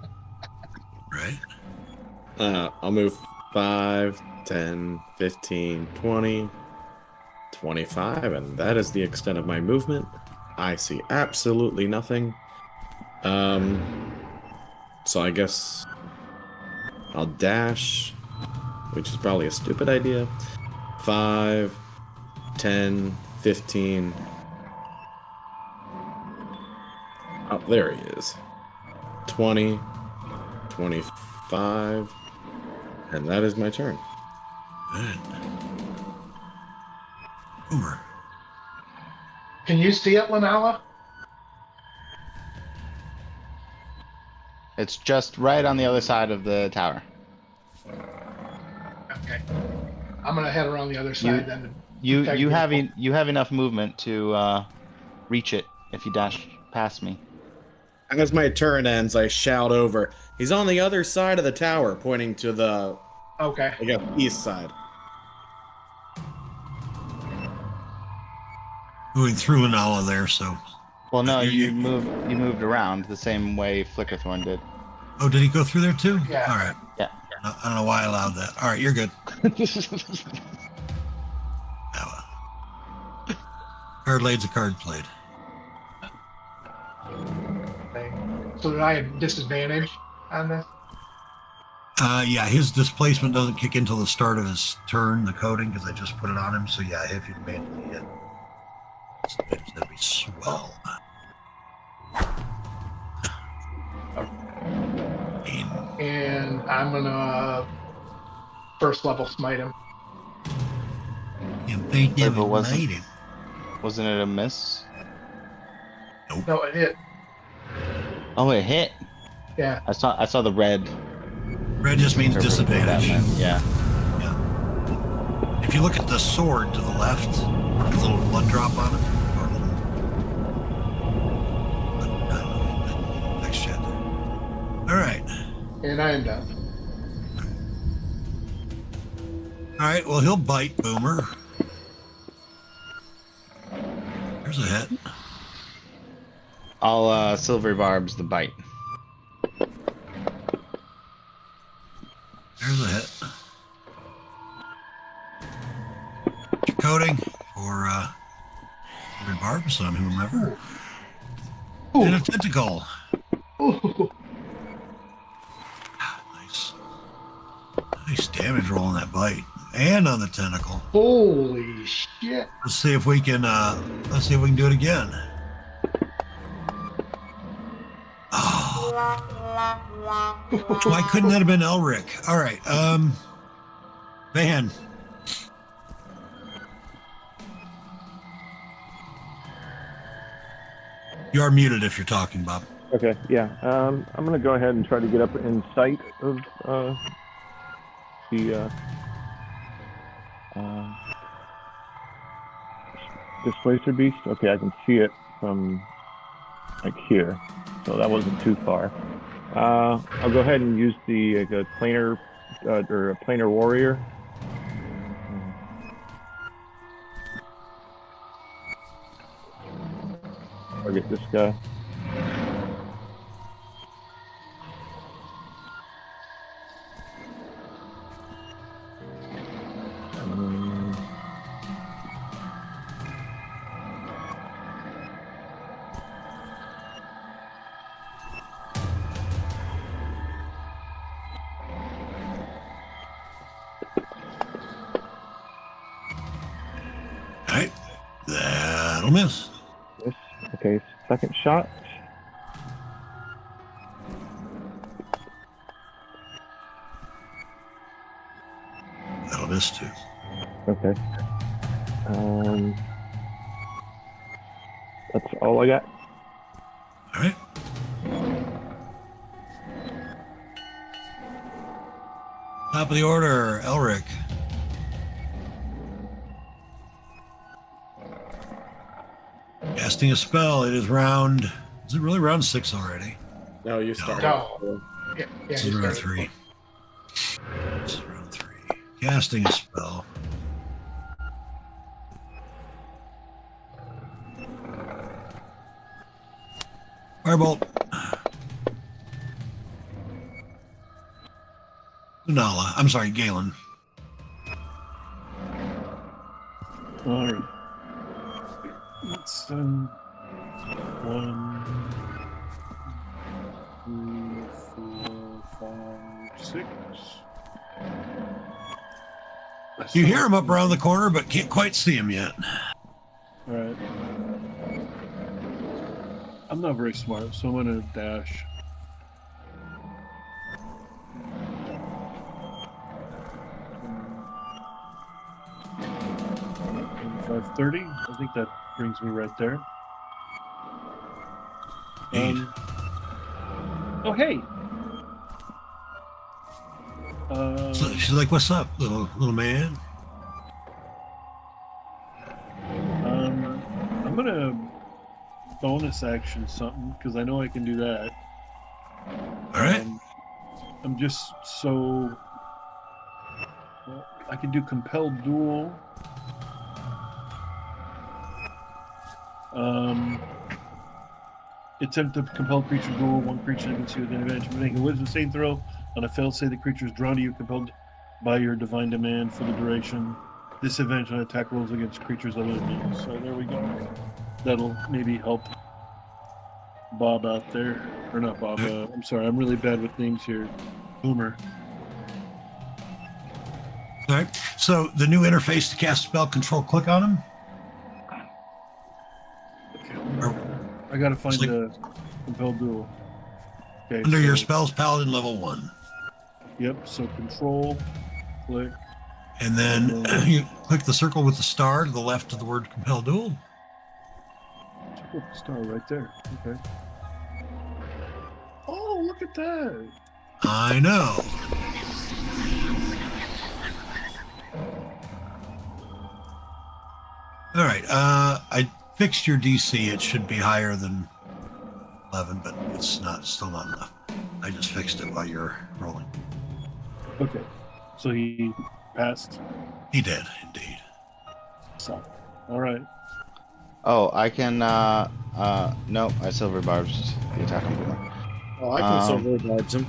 Right? I'll move 5, 10, 15, 20, 25, and that is the extent of my movement. I see absolutely nothing. So I guess I'll dash, which is probably a stupid idea. 5, 10, 15. Oh, there he is. 20, 25, and that is my turn. Good. Boomer. Can you see it, Lanala? It's just right on the other side of the tower. Okay. I'm gonna head around the other side then. You Okay, you have enough movement to reach it if you dash past me. As my turn ends, I shout over, "He's on the other side of the tower," pointing to the, Okay. I guess, east side. Moving through Anala there, so. Well, no, You- you moved around the same way Flickerthorn did. Oh, did he go through there too? Yeah. All right. Yeah. I don't know why I allowed that. All right, you're good. Now, card laid's a card played. Okay. So did I have disadvantage on this? Yeah, his displacement doesn't kick in until the start of his turn, the coding, because I just put it on him. So yeah, if you'd manually hit, that'd be swell. And I'm gonna first level smite him. Campaign Yeah, but wasn't- ignited. Wasn't it a miss? No, it hit. Oh, it hit. Yeah. I saw the red. Red just means Interpret what that disadvantage. meant. Yeah. Yeah. If you look at the sword to the left, there's a little blood drop on it. Or a little. I don't know. Next chapter. All right. And I am done. All right. Well, he'll bite Boomer. There's a hit. I'll silver barbs the bite. There's a hit. Coding for Barbus on whomever. And a tentacle. Ooh. Nice. Nice damage roll on that bite. And on the tentacle. Holy shit. Let's see if we can do it again. Oh. Why couldn't that have been Elric? All right. Van. You are muted if you're talking, Bob. Okay, yeah. I'm gonna go ahead and try to get up in sight of the displacer beast. Okay, I can see it from like here, so that wasn't too far. I'll go ahead and use the planar or a planar warrior. Target this guy. All right. That'll miss. This. Okay, second shot. That'll miss too. Okay. That's all I got. All right. Top of the order, Elric. Casting a spell. It is round. Is it really round 6 already? No, you started. No. Yeah, This he is round started. 3. This is round 3. Casting a spell. Firebolt. Nala. I'm sorry, Galen. All right. It's 1, 2, 4, 5, 6. You hear him up around the corner, but can't quite see him yet. All right. I'm not very smart, so I'm gonna dash. 530. I think that brings me right there. Oh hey. So she's like, "What's up, little man?" I'm gonna bonus action something because I know I can do that. All right. I'm just so. Well, I can do compelled duel. Attempt to compel creature duel. One creature against you with an advantage. Make a wisdom saving throw. On a failed save, the creature is drawn to you, compelled by your divine demand for the duration. Disadvantage on attack rolls against creatures other than you. So there we go. That'll maybe help Bob out there. Or not Bob. I'm sorry. I'm really bad with names here. Boomer. All right. So the new interface to cast spell, control click on him. Okay. I gotta find It's like- the compelled duel. Okay. Under your so- spells, paladin level 1. Yep. So control, click. And then you click the circle with the star to the left of the word compel duel. Oh, star right there. Okay. Oh, look at that. I know. All right. I fixed your DC. It should be higher than 11, but it's not. Still not enough. I just fixed it while you're rolling. Okay. So he passed. He did indeed. So, all right. Oh, I can. No, I silver barbs the attack on Boomer. Oh, I can silver barbs him.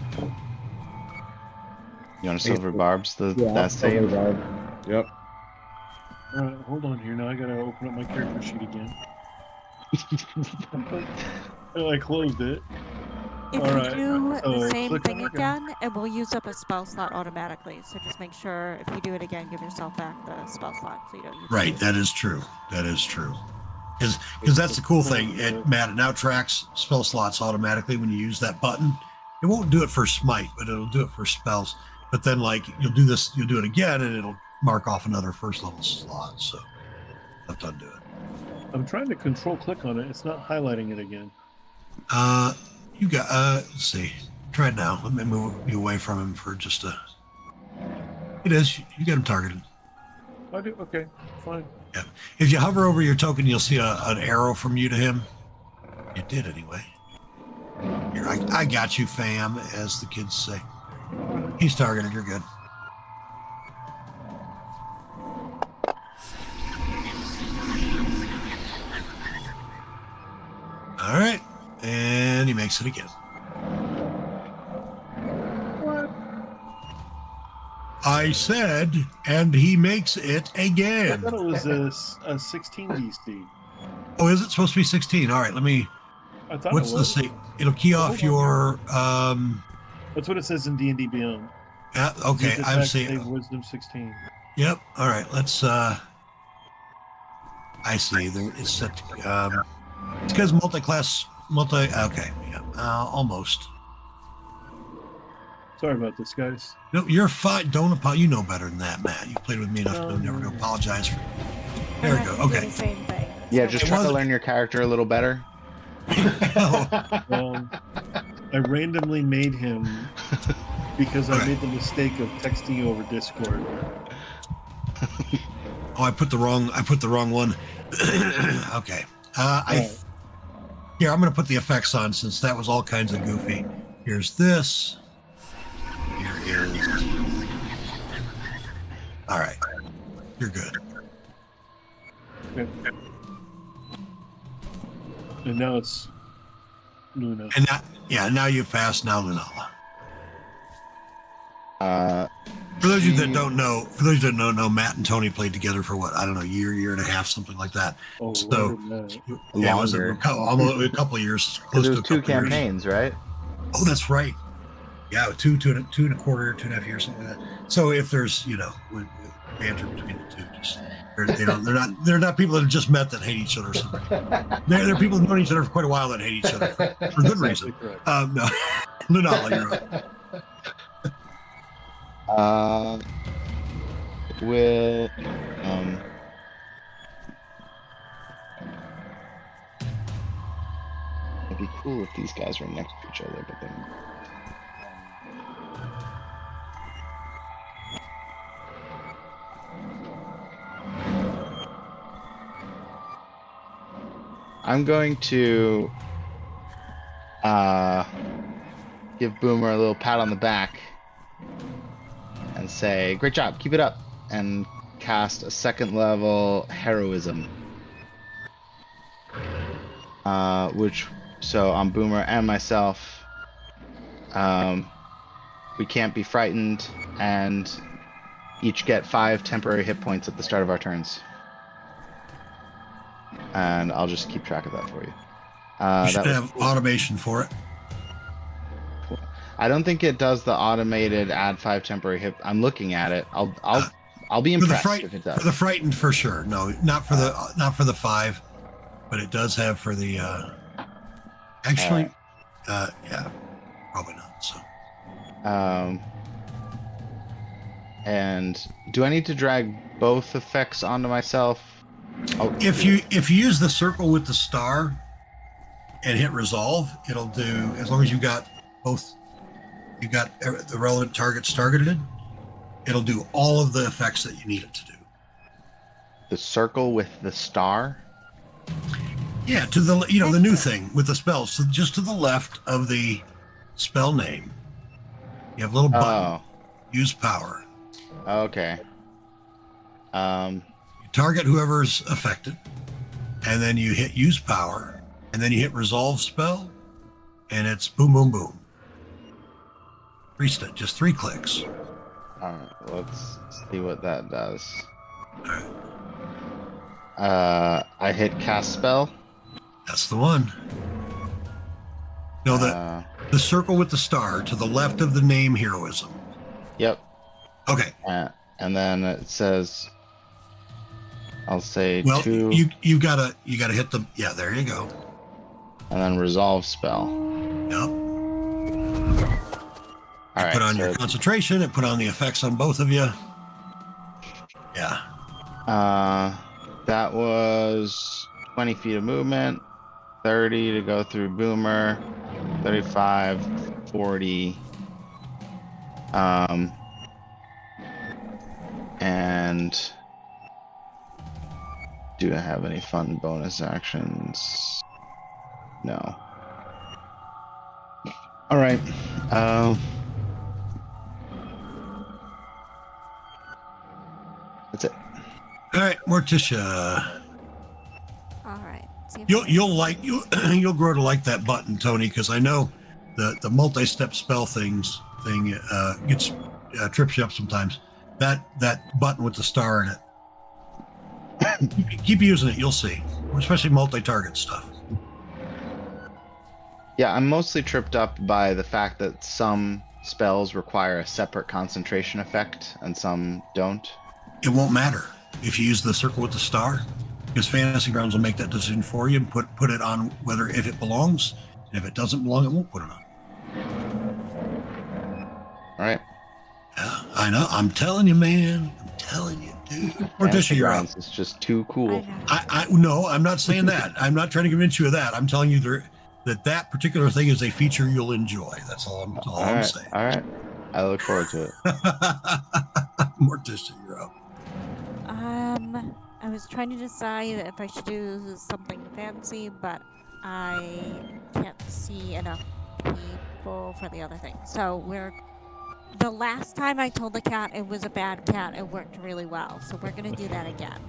You want to silver barbs the Yeah, that save? silver barb. Yep. All right. Hold on here. Now I gotta open up my character sheet again. Oh, I closed it. If All you right, do so the same click thing on it. again, it will use up a spell slot automatically. So just make sure if you do it again, give yourself back the spell slot so you don't use it. Right. That is true. That is true. Because that's the cool thing. Matt, it now tracks spell slots automatically when you use that button. It won't do it for smite, but it'll do it for spells. But then, like, you'll do this, you'll do it again, and it'll mark off another first level slot. So, have to undo it. I'm trying to control click on it. It's not highlighting it again. You got. Let's see. Try it now. Let me move you away from him for just a. It is. You got him targeted. I do. Okay, fine. Yeah. If you hover over your token, you'll see an arrow from you to him. You did anyway. Here, I got you, fam, as the kids say. He's targeted. You're good. All right, and he makes it again. I said, and he makes it I again. thought it was a 16 DC. Oh, is it supposed to be 16? All right, let me. I thought What's it the was. say? It'll key off Hold your. That's what it says in D&D Beyond. Okay, Use I'm attack, seeing. save wisdom 16. Yep. All right. Let's. I see. It's set. It's because multi-class, Okay. Yeah. Almost. Sorry about this, guys. No, you're fine. Don't apologize. You know better than that, Matt. You played with me enough to never to apologize for. There we I go. have to do Okay. the same thing. Yeah, So just It try to wasn't- learn your character a little better. I randomly made him because I Okay. made the mistake of texting you over Discord. Oh, I put the wrong one. Okay. Alright. Here, I'm going to put the effects on since that was all kinds of goofy. Here's this. Here is. All right. You're good. Okay. And now it's Luna. And now you've passed now Lunala. For those of you that don't know, Matt and Tony played together for what? I don't know, year and a half, something like that. Oh, So- longer than that. Yeah, it was Longer. almost a couple of years. Because Close there to was a two couple of years. campaigns, right? Oh, that's right. Yeah, two and a quarter, 2.5 years, something like that. So if there's, with banter between the two, just they're not people that have just met that hate each other. So they're people who've known each other for quite a while that hate each other for good reason. Exactly correct. No, Lunala, you're right. With it'd be cool if these guys were next to each other, but then I'm going to give Boomer a little pat on the back and say, "Great job, keep it up," and cast a second level heroism. So on Boomer and myself, we can't be frightened, and each get 5 temporary hit points at the start of our turns. And I'll just keep track of that for you. You should That was have automation for it. I don't think it does the automated add 5 temporary hit. I'm looking at it. I'll be For the impressed if it does. for the frightened, for sure. No, not for the 5, but it does have for the. Actually, yeah, probably not. So. And do I need to drag both effects onto myself? Oh, If you use the circle with the star and hit resolve, it'll do, as long as you got both, you got the relevant targets targeted, it'll do all of the effects that you need it to do. the circle with the star. Yeah, to the the new thing with the spells. So just to the left of the spell name, you have a little button. Oh, Use power. okay. You target whoever's affected, and then you hit use power, and then you hit resolve spell, and it's boom, boom, boom. Just 3 clicks. All right, let's see what that does. Alright. I hit cast spell. That's the one. No, the circle with the star to the left of the name heroism. Yep. Okay. And then it says, I'll say Well, 2, you gotta hit the there you go. and then resolve spell. Yep. All right. Put on so your concentration. It put on the effects on both of you. Yeah. that was 20 feet of movement, 30 to go through Boomer, 35, 40. And do I have any fun bonus actions? No. All right. That's it. All right, Morticia. All right. See if You'll grow to like that button, Tony, because I know the multi-step spell thing gets trips you up sometimes. That button with the star in it. Keep using it, you'll see. Especially multi-target stuff. Yeah, I'm mostly tripped up by the fact that some spells require a separate concentration effect and some don't. It won't matter if you use the circle with the star, because Fantasy Grounds will make that decision for you and put it on if it belongs. And if it doesn't belong, it won't put it on. All right. Yeah, I know. I'm telling you, man. I'm telling you, dude. Morticia, Fantasy you're up. Grounds is just too cool. No, I'm not saying that. I'm not trying to convince you of that. I'm telling you that particular thing is a feature you'll enjoy. That's all I'm saying. All right. I look forward to it. Morticia, you're up. I was trying to decide if I should do something fancy, but I can't see enough people for the other thing. So the last time I told the cat it was a bad cat, it worked really well. So we're gonna do that again.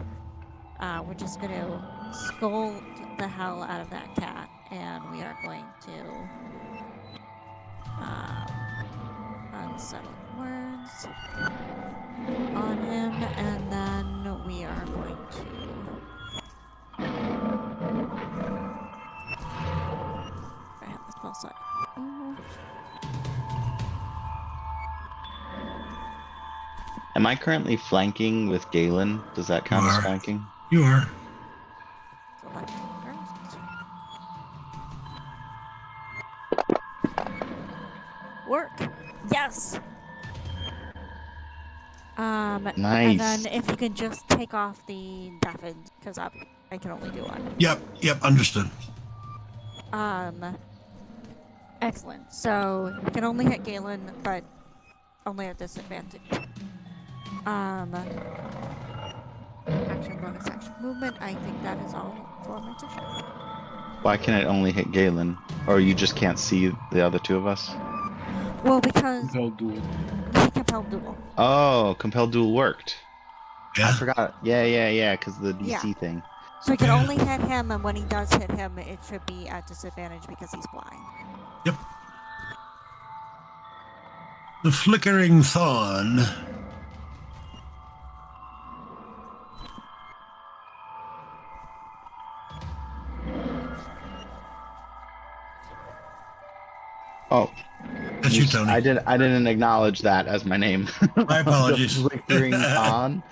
We're just gonna scold the hell out of that cat, and we are going to unsettled words on him, and then we are going to I have the spell slot. Am I currently flanking with Galen? Does that count You as are. flanking? You are. Select first. Work. Yes. And Nice. then if you can just take off the deafened, because I can only do one. Yep, understood. Excellent. So we can only hit Galen, but only at disadvantage. Action, bonus action, movement. I think that is all for Morticia. Why can it only hit Galen? Or you just can't see the other two of us? Well, because Compelled duel. he compelled duel. Oh, compelled duel worked. I Yeah. forgot. Yeah, because of the DC Yeah. thing. So he can only hit him, and when he does hit him, it should be at disadvantage because he's blind. Yep. The flickering thorn. Oh, That's you, Tony. I didn't acknowledge that as my name. My apologies. The flickering on.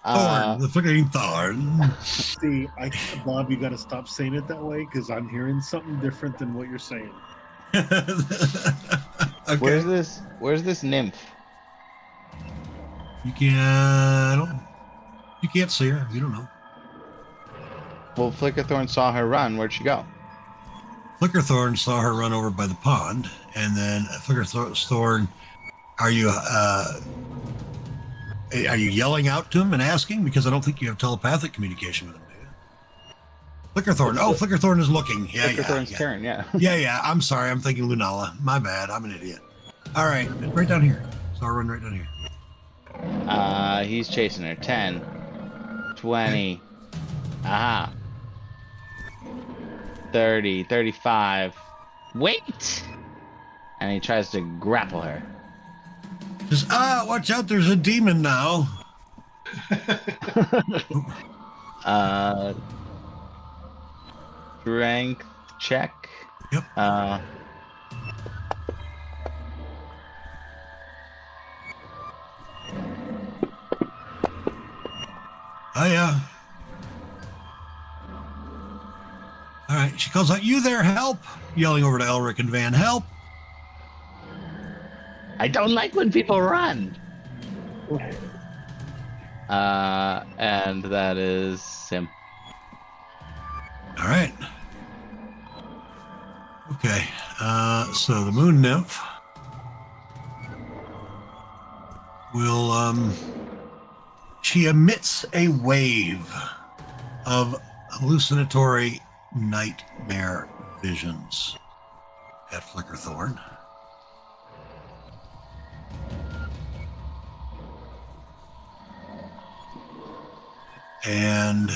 Thorn, the flickering thorn. See, Bob, you got to stop saying it that way because I'm hearing something different than what you're saying. Okay. Where's this nymph? You can't see her. You don't know. Well, Flickerthorn saw her run. Where'd she go? Flickerthorn saw her run over by the pond, and then Flickerthorn, are you yelling out to him and asking? Because I don't think you have telepathic communication with him, do you? Flickerthorn. Oh, Flickerthorn is looking. Yeah, Flickerthorn's yeah. turn, yeah. Yeah. I'm sorry. I'm thinking Lunala. My bad. I'm an idiot. All right. Right down here. So I'll run right down here. He's chasing her. 10, 20, aha, 30, 35. Wait! And he tries to grapple her. Says, watch out. There's a demon now. Strength check. Yep. Oh, yeah. All right. She calls out, "You there, help!" Yelling over to Elric and Van, "Help!" I don't like when people run. And that is him. All right. Okay. So the moon nymph will she emits a wave of hallucinatory nightmare visions at Flickerthorn. And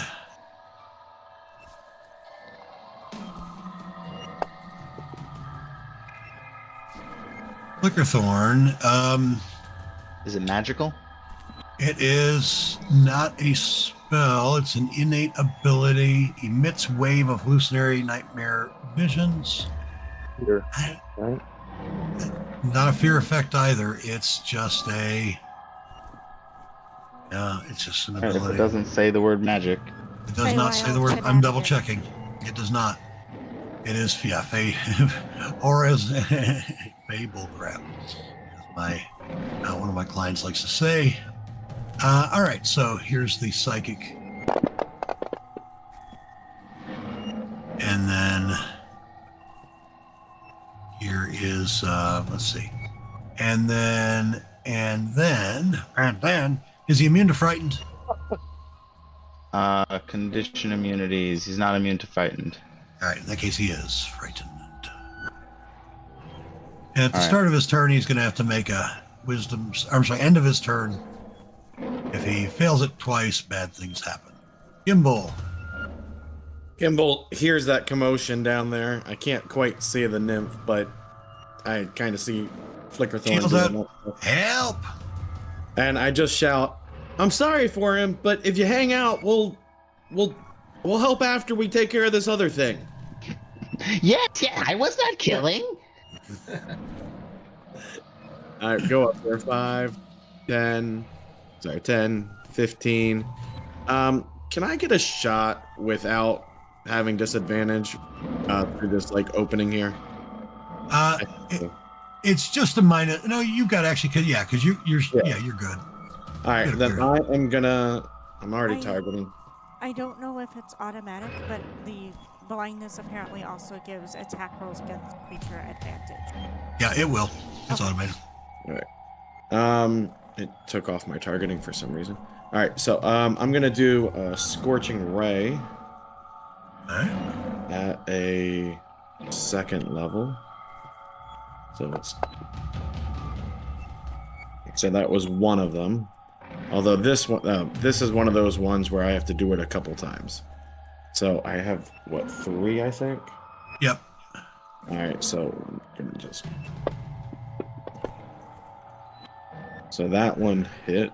Flickerthorn, Is it magical? it is not a spell, it's an innate ability, emits wave of hallucinatory nightmare visions. Here, right? Not a fear effect either, it's just it's just an All right, if ability. it doesn't say the word magic. It does not say the word. I'm double checking. It does not. It is Fey, or as Fable crap, as my one of my clients likes to say. All right, so here's the psychic, and then here is let's see, and then is he immune to frightened? Condition immunities. He's not immune to frightened. All right, in that case, he is frightened. And at the All right. start of his turn, he's going to have to make a wisdom. I'm sorry, end of his turn. If he fails it twice, bad things happen. Gimbal. Gimbal hears that commotion down there. I can't quite see the nymph, but I kind of see Flickerthorn Yells doing out, that. help! And I just shout, "I'm sorry for him, but if you hang out, we'll help after we take care of this other thing." Yes, yeah, I was not killing. All right, go up there. 5, 10, 15. Can I get a shot without having disadvantage through this like opening here? It's just a minus. No, you got actually, because you're you're good. All right, then I'm already I- targeting. I don't know if it's automatic, but the blindness apparently also gives attack rolls against creature advantage. Yeah, it will. It's Okay. automated. It took off my targeting for some reason. All right, so I'm gonna do a Scorching Ray All right. at a 2nd level. So that was one of them. Although this is one of those ones where I have to do it a couple times. So I have 3, I think. Yep. All right, so I'm gonna so that one hit,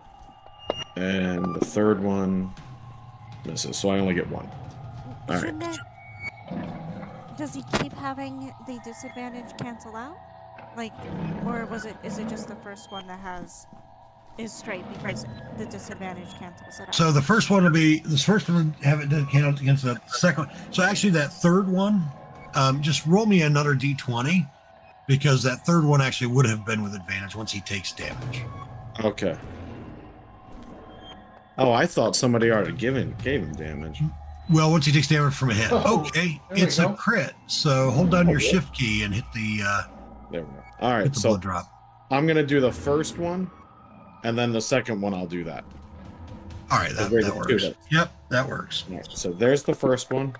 and the 3rd one misses. So I only get 1. All right. Shouldn't it- Does he keep having the disadvantage cancel out? Like, or is it just the first one that is straight because the disadvantage cancels it out? So the first one will be this first one have it count against the second one. So actually that third one, just roll me another d20 because that third one actually would have been with advantage once he takes damage. Okay. Oh, I thought somebody already gave him damage. Well, once he takes damage from a hit. Oh, Okay, there we it's a go. crit. So hold down your shift key and hit the There we go. All right, hit the so blood drop. I'm gonna do the first one, and then the second one I'll do that. All right, that Very good. works. Yep, that works. All right, so there's the first one.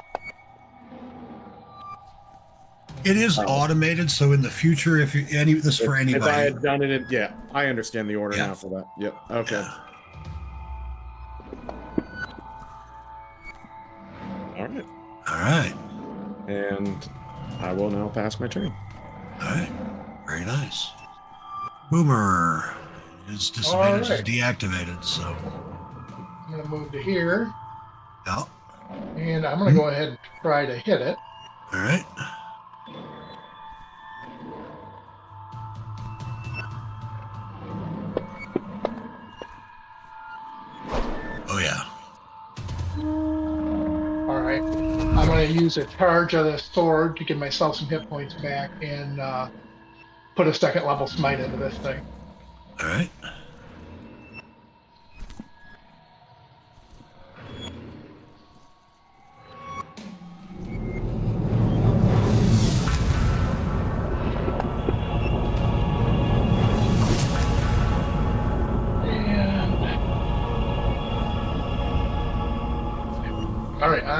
It is automated, so in the future, if you this is for If I anybody. had done it, yeah, I understand the order Yeah. now for that. Yep. Okay. Yeah. All right. All right, And I will now pass my turn. all right, very nice. Boomer, his disadvantage right. is deactivated, so I'm going to move to here, yeah. and I'm going to go ahead and try to hit it. All right. Oh yeah. All right. I'm going to use a charge of the sword to give myself some hit points back and put a 2nd level smite into this thing. All right.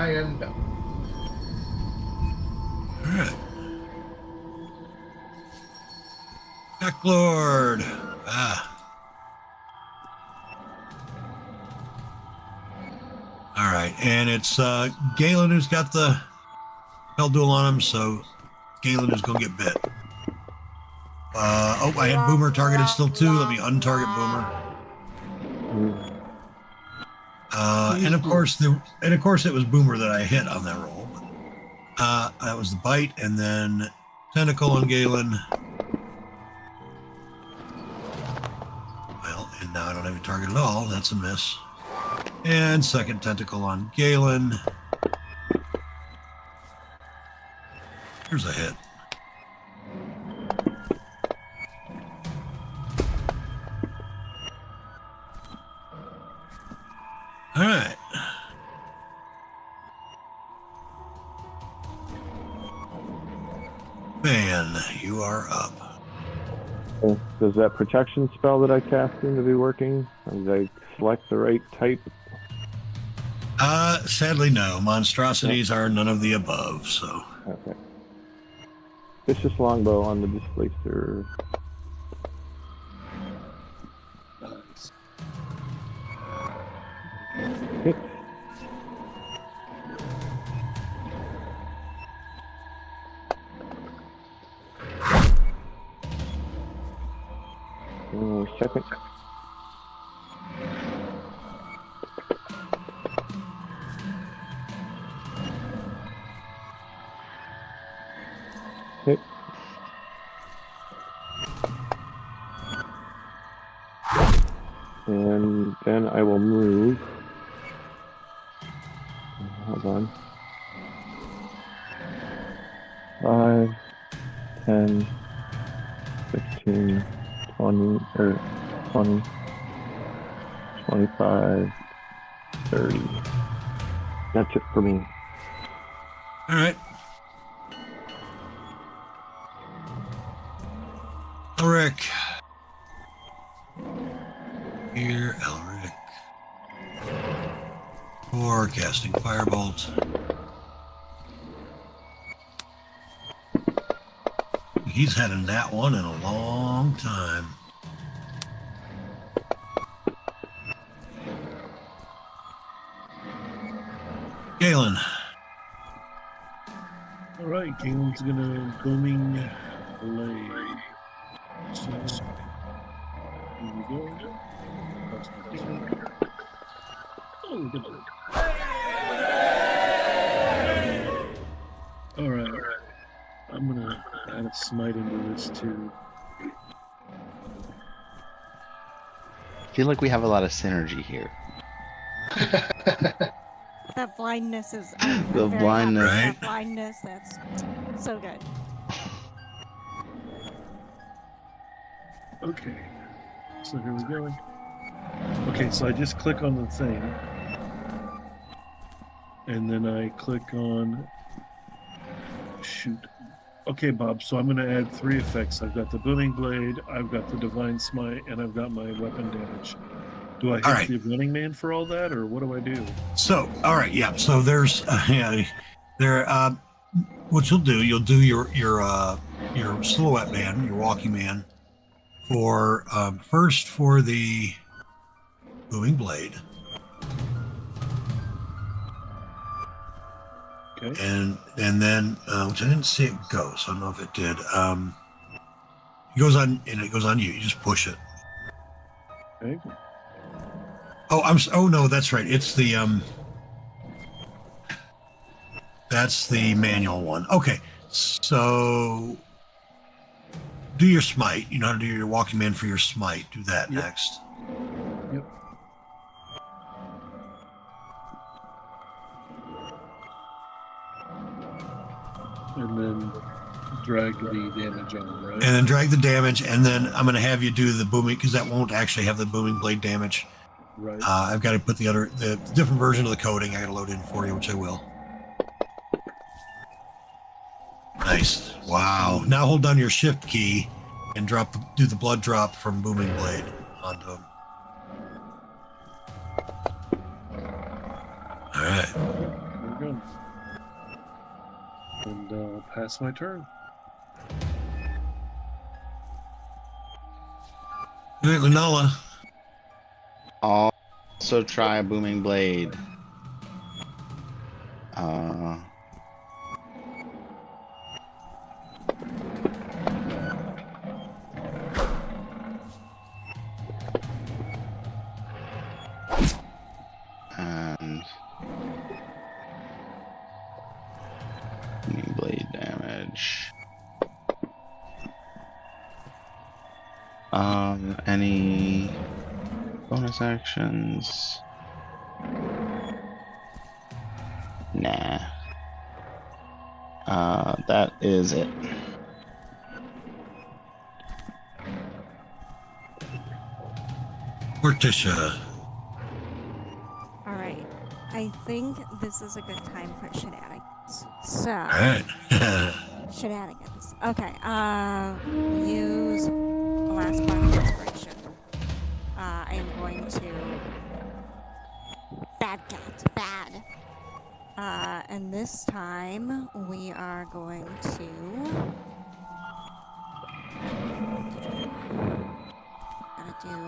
and done. All right. Jack Lord. All right, and it's Galen who's got the Hell Duel on him, so Galen is going to get bit. I had Boomer targeted still too. Let me untarget Boomer. And of course, it was Boomer that I hit on that roll. That was the bite, and then tentacle on Galen. Well, and now I don't have a target at all. That's a miss. And second tentacle on Galen. Here's a hit. All right. Man, you are up. Does that protection spell that I cast seem to be working? Did I select the right type? Sadly, no. Monstrosities are none of the above, so. Okay. Vicious longbow on the displacer. Nice. Hit. Second. Hit. And then I will move. Hold on. 5, 10, 15, 20, or 20, 25, 30. That's it for me. All right. Elric. Here, Elric. For casting Firebolt. He's had a nat one in a long time. Galen. All right, Galen's gonna booming blade. So, here we go. Oh, look at that. All right. I'm gonna add a smite into this too. I feel like we have a lot of synergy here. That blindness is The very blindness. happy with Right? that blindness. That's so good. Okay. So here we go. Okay, so I just click on the thing. And then I click on shoot. Okay, Bob, so I'm going to add 3 effects. I've got the booming blade, I've got the divine smite, and I've got my weapon damage. Do I hit All right. the running man for all that, or what do I do? So, all right, yeah. So there's, what you'll do your silhouette man, your walking man, for first for the booming blade, Okay. and then which I didn't see it go, so I don't know if it did. It goes on, and it goes on you. You just push it. Okay. Oh no, that's right. It's the that's the manual one. Okay, so do your smite. You know how to do your walking man for your smite. Do that Yep. next. Yep. And then drag the damage on, right? And then drag the damage, and then I'm going to have you do the booming, because that won't actually have the booming blade damage. Right. I've got to put the different version of the coding. I got to load in for you, which I will. Nice. Wow. Now hold down your shift key and do the blood drop from booming blade onto him. All right. There we go. And I'll pass my turn. All right, Lunala. Also try a booming blade. And booming blade damage. Any bonus actions? Nah. That is it. Morticia. All right. I think this is a good time for shenanigans. So, All right. shenanigans. Okay. Use the last part of inspiration. I am going to bad cat, bad. And this time we are going to do.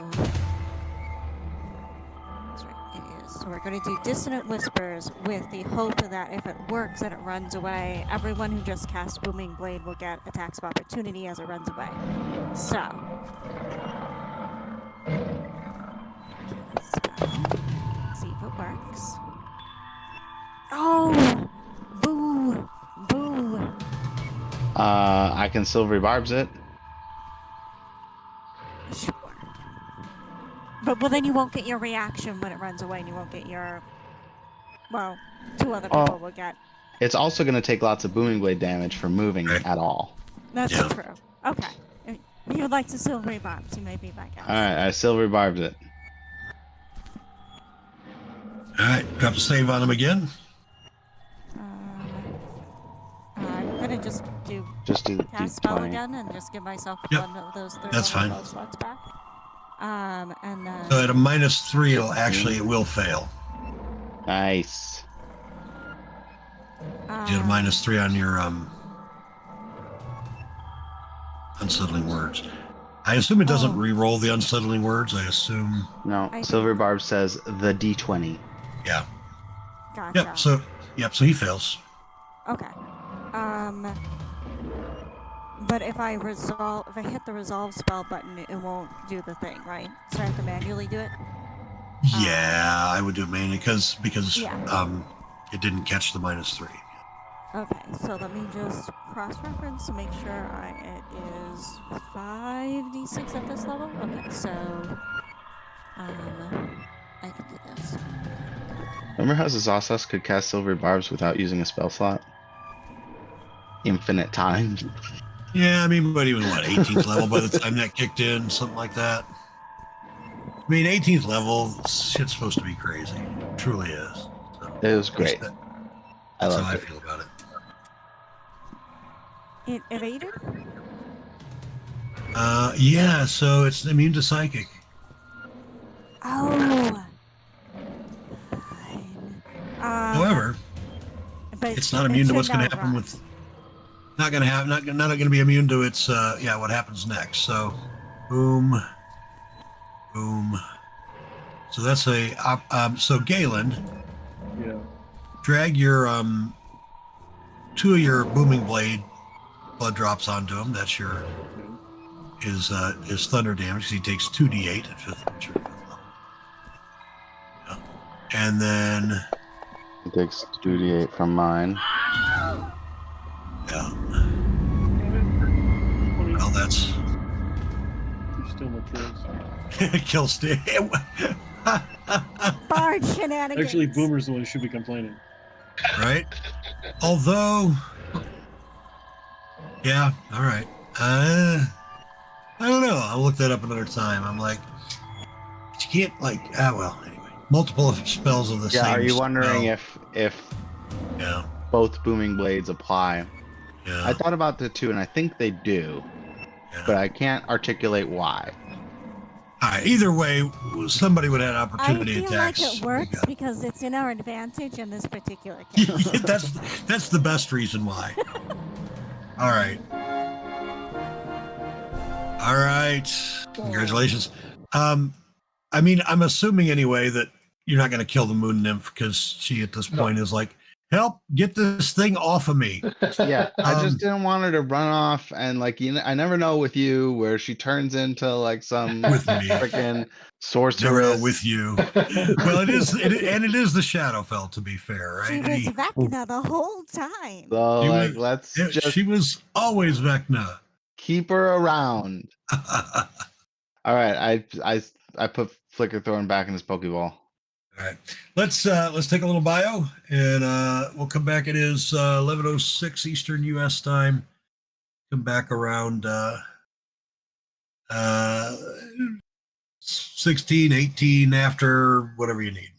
That's right, it is. So we're going to do Dissonant Whispers with the hope that if it works and it runs away, everyone who just cast Booming Blade will get attacks of opportunity as it runs away. So. See if it works. Oh! Boo! Boo! I can silvery barbs it. Sure. But well, then you won't get your reaction when it runs away, and you won't get your. Well, two other people will get. It's also going to take lots of booming blade damage for moving at all. That's Yeah. true. Okay. If you would like to silvery bombs, you may be back out. All right, I silvery barbs it. All right, drop a save on him again. I'm gonna just do Just do cast spell 20. again and just give myself Yep, one of those 3 that's fine. spell slots back. And then. So at a -3, it will fail. Nice. You get a -3 on your unsettling words. I assume it doesn't Oh. re-roll the unsettling words. I assume. No, I silvery barb says the D20. Yeah. Gotcha. So he fails. Okay. But if I hit the resolve spell button, it won't do the thing, right? So I have to manually do it. Yeah, I would do it mainly because Yeah. it didn't catch the -3. Okay, so let me just cross-reference to make sure it is 5d6 at this level. Okay, so I can do this. Remember how Zazasos could cast silvery barbs without using a spell slot? Infinite time. Yeah, I mean, but even 18th level by the time that kicked in, something like that. I mean, 18th level, shit's supposed to be crazy. It truly is. So, It was great. That's I how loved I it. feel about it. It evaded? Yeah, so it's immune to psychic. Oh. Fine. However, but it's not immune to what's going to should happen now with. Not going to be immune to its. What happens next? So, boom, boom. So that's so Galen, Yeah. drag your 2 of your booming blade blood drops onto him. That's your his thunder damage. 'Cause he takes 2d8 at 5th level. Yeah. And then It takes 2d8 from mine. yeah, Damn it. well that's You still my kills. kill Steve. Bard shenanigans. Actually, Boomer's the one who should be complaining. Right? Although, yeah, all right. I don't know. I'll look that up another time. I'm like, but you can't anyway, multiple spells of the same. Yeah, are you wondering spell. if Yeah, both booming blades apply? yeah, I thought about the two, and I think they do, yeah. but I can't articulate why. Either way, somebody would have I opportunity feel like attacks. it works We got- because it's in our advantage in this particular case. that's the best reason why. All right. All right. Congratulations. I mean, I'm assuming anyway that you're not going to kill the moon nymph because she at this No. point is like, help, get this thing off of me. Yeah, I Um, just didn't want her to run off and like I never know with you where she turns into like some With me. freaking Zero sorceress. with you. Well, it is the Shadowfell, to be fair, She right? was Vecna the whole time. So She like was- let's just she was always Vecna. keep her around. All right, I put Flicker Thorn back in his Pokeball. All right, let's take a little bio, and we'll come back. It is 11:06 Eastern U.S. time. Come back around 16, 18 after whatever you need.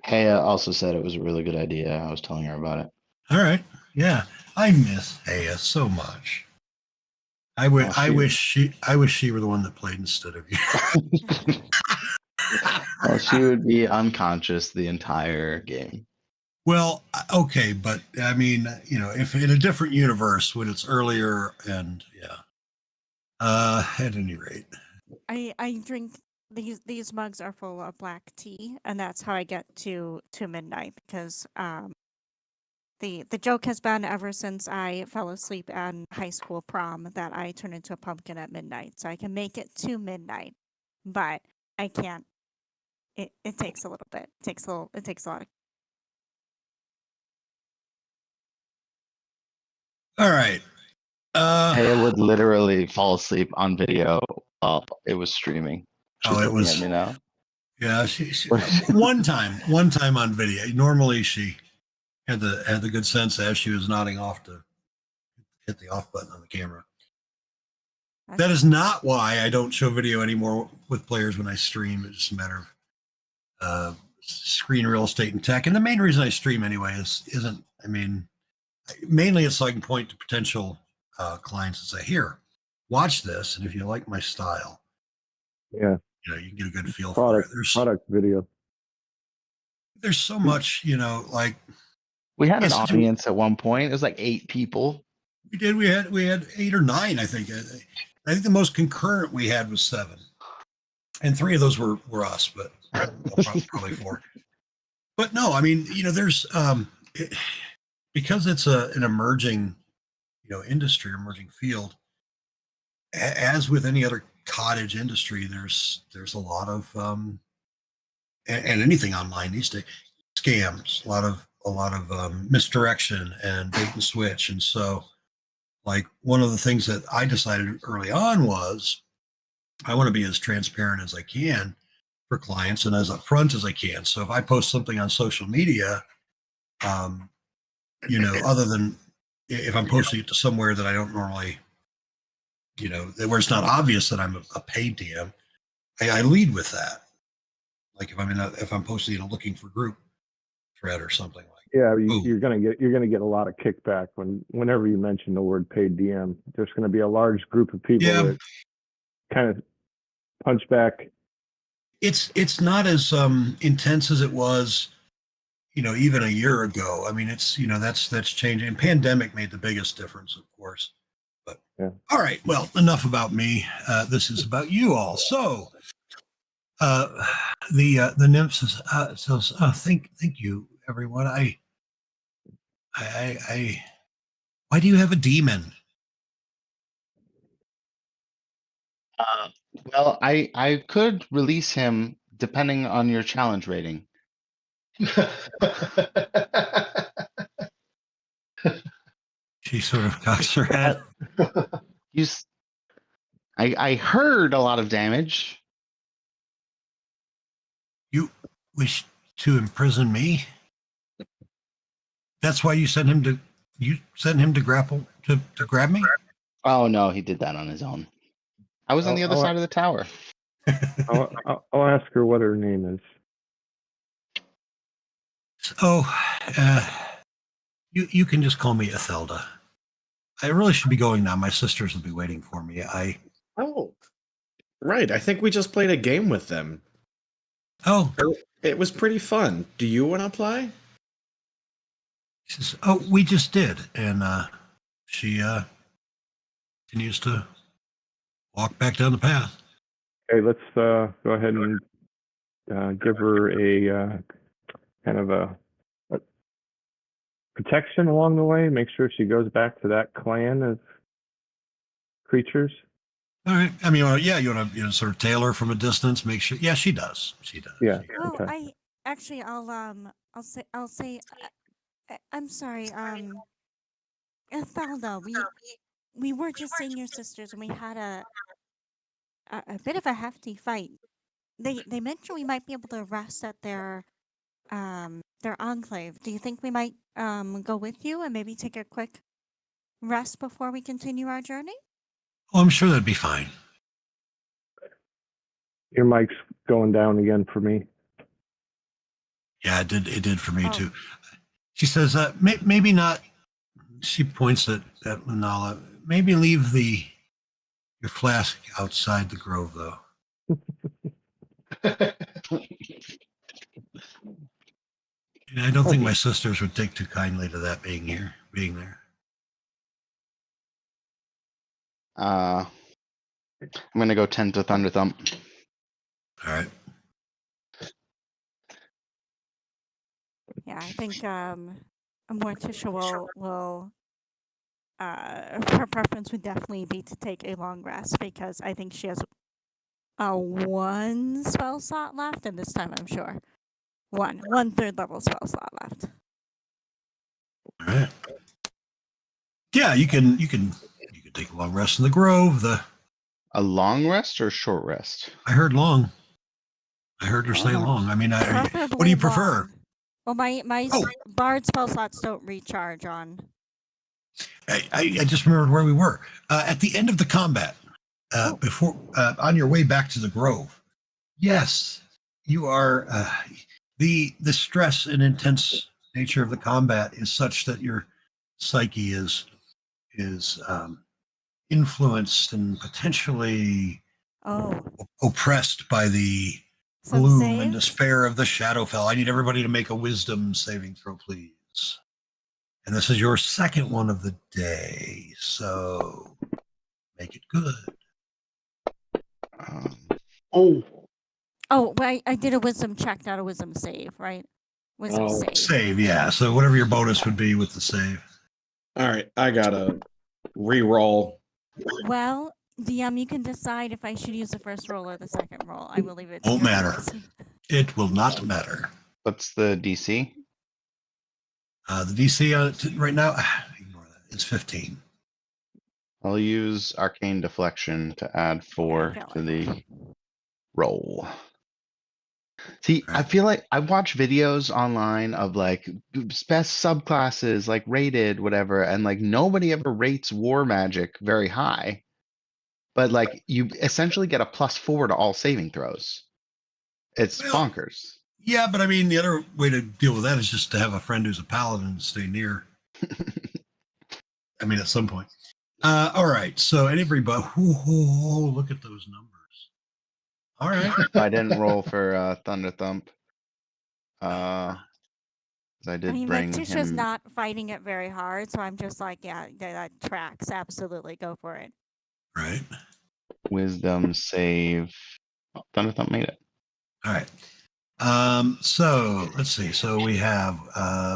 Haya also said it was a really good idea. I was telling her about it. All right. Yeah. I miss Haya so much. I Well, wish she were the one that played instead of you. Well, she would be unconscious the entire game. Well, okay, but I mean, if in a different universe when it's earlier and yeah. At any rate. I drink these mugs are full of black tea, and that's how I get to midnight because the joke has been ever since I fell asleep at high school prom that I turn into a pumpkin at midnight. So I can make it to midnight, but I can't. It takes a little bit. It takes a lot. All right. Haya would literally fall asleep on video while it was streaming. She's it looking was. at me now. Yeah, she one time on video. Normally she had the good sense as she was nodding off to hit the off button on the camera. That is not why I don't show video anymore with players when I stream. It's just a matter of screen real estate and tech. And the main reason I stream anyway isn't. I mean, mainly it's so I can point to potential clients and say, "Here, watch this, and if you like my style, Yeah. You can get a good feel for it." Product video. There's so much, like We had an Yes, audience at one point. It was like 8 people. we did. We had 8 or 9, I think. I think the most concurrent we had was 7, and 3 of those were us, but probably 4. But no, I mean, there's because it's an emerging, industry, emerging field. As with any other cottage industry, there's a lot of and anything online these days, scams, a lot of misdirection and bait and switch. And so, like, one of the things that I decided early on was I want to be as transparent as I can for clients and as upfront as I can. So if I post something on social media, other than if I'm posting it to somewhere that I don't normally, where it's not obvious that I'm a paid DM, I lead with that. Like if I'm posting in a looking for group thread or something like. Yeah, you're gonna get a lot of kickback whenever you mention the word paid DM. There's gonna be a large group of people that kind of punch back. It's not as intense as it was, even a year ago. I mean, it's that's changing. And pandemic made the biggest difference, of course. But yeah. All right, well, enough about me. This is about you all. So, the nymphs. Thank you, everyone. I why do you have a demon? Well, I could release him depending on your challenge rating. She sort of cocks her head. I heard a lot of damage. You wish to imprison me? That's why you sent him to grapple to grab me? Oh no, he did that on his own. I was on the other side of the tower. I'll ask her what her name is. You can just call me Ethelda. I really should be going now. My sisters will be waiting for me. Oh, right. I think we just played a game with them. Oh. It was pretty fun. Do you want to play? She says, we just did. And she continues to walk back down the path. Okay, let's go ahead and give her a kind of a protection along the way. Make sure she goes back to that clan of creatures. All right. I mean, you want to sort of tail her from a distance. Make sure. Yeah, she does. She does. Yeah. Okay. I'll say. I'm sorry. Ethelda, we were just seeing your sisters, and we had a bit of a hefty fight. They mentioned we might be able to rest at their enclave. Do you think we might go with you and maybe take a quick rest before we continue our journey? Oh, I'm sure that'd be fine. Your mic's going down again for me. Yeah, it did. It did for me Oh. too. She says, maybe not. She points at Lunala. Maybe leave your flask outside the grove, though. And I don't think my sisters would take too kindly to that being there. I'm gonna go 10 to Thunder Thump. All right. Yeah, I think Morticia will her preference would definitely be to take a long rest because I think she has one spell slot left, and this time I'm sure one third level spell slot left. All right. Yeah, you can take a long rest in the grove. A long rest or short rest? I heard long. I heard her say long. I mean, what do you Preferably prefer? long. Well, my Oh. bard spell slots don't recharge on. I just remembered where we were at the end of the combat. Before on your way back to the grove. Yes, you are. The stress and intense nature of the combat is such that your psyche is influenced and potentially oppressed by the Some gloom and saves? despair of the Shadowfell. I need everybody to make a wisdom saving throw, please. And this is your second one of the day, so make it good. Oh, But I did a wisdom check, not a wisdom save, right? Wisdom save. Save, yeah. So whatever your bonus would be with the save. All right, I gotta re-roll. Well, DM, you can decide if I should use the first roll or the second roll. I will leave it. to Won't your matter. choice. It will not matter. What's the DC? The DC on it right now, ignore that. It's 15. I'll use Arcane Deflection to add 4 felt to like the roll. See, I feel like I watch videos online of like best subclasses, like rated, whatever, and like nobody ever rates war magic very high. But like you essentially get a +4 to all saving throws. It's Well, bonkers. Yeah, but I mean, the other way to deal with that is just to have a friend who's a paladin and stay near. I mean, at some point. All right. So, everybody, look at those numbers. All right. I didn't roll for Thunder Thump. 'Cause I did I mean, bring Morticia's him. not fighting it very hard, so I'm just like, yeah, that tracks. Absolutely, go for it. Right. Wisdom save. Oh, Thunder Thump made it. All right. So let's see. So we have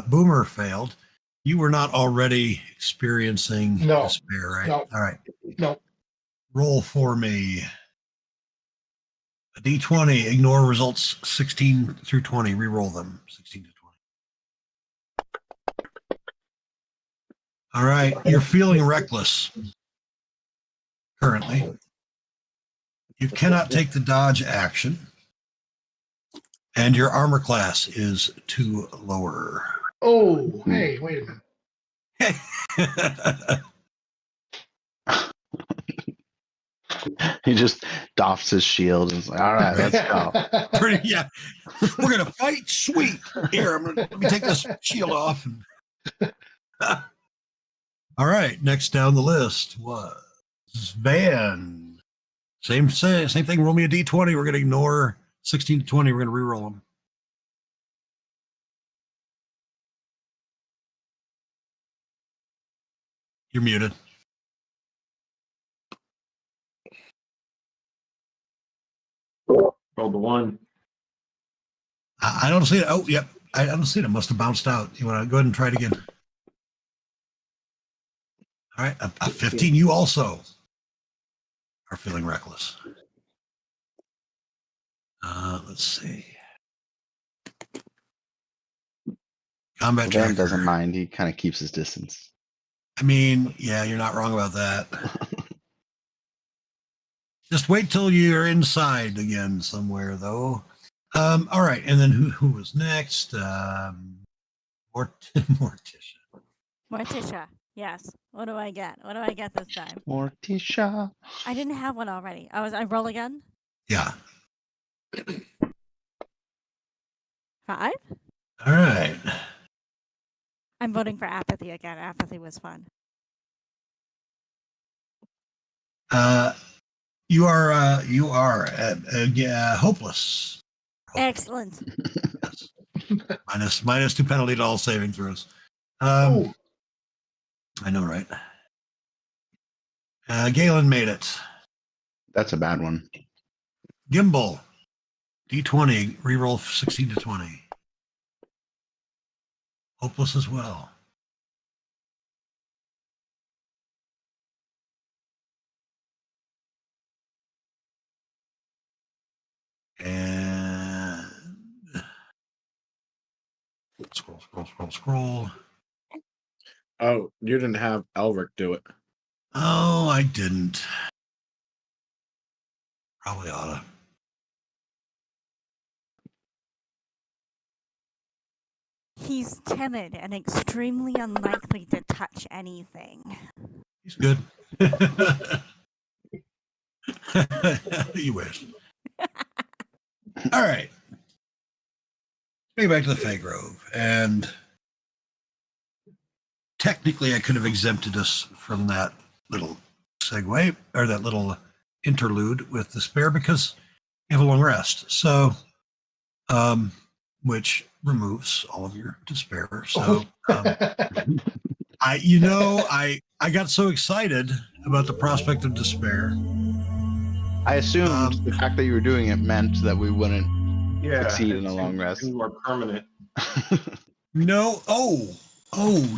Boomer failed. You were not already experiencing No. despair, right? No. All right. no. Roll for me. A D20. Ignore results 16 through 20. Reroll them. 16 to 20. All right. You're feeling reckless currently. You cannot take the dodge action. And your armor class is 2 lower. Oh, hey, wait a minute. He just doffs his shield and is like, all right, let's go. Pretty, yeah. We're gonna fight. Sweet. Here, let me take this shield off. All right. Next down the list was Van. Same thing. Roll me a D20. We're gonna ignore 16 to 20. We're gonna reroll them. You're muted. Roll the 1. I don't see it. Oh, yep. I don't see it. It must have bounced out. You want to go ahead and try it again? All right. A 15. You also are feeling reckless. Let's see. Combat Van tracker. doesn't mind. He kind of keeps his distance. I mean, yeah, you're not wrong about that. Just wait till you're inside again somewhere, though. All right, and then who was next? Morticia. Morticia, yes. What do I get? What do I get this time? Morticia. I didn't have one already. I roll again. Yeah. 5? All right. I'm voting for apathy again. Apathy was fun. You are hopeless. Excellent. Yes. minus 2 penalty to all saving throws. Oh, I know, right? Galen made it. That's a bad one. Gimbal, D20, reroll 16 to 20. Hopeless as well. And scroll. Oh, you didn't have Elric do it. Oh, I didn't. Probably oughta. He's timid and extremely unlikely to touch anything. He's good. You wish. All right. Maybe back to the Fey Grove. And technically, I could have exempted us from that little segue or that little interlude with despair because you have a long rest. So, which removes all of your despair. So, I got so excited about the prospect of despair. I assumed the fact that you were doing it meant that we wouldn't succeed in a long rest. More permanent. No. Oh,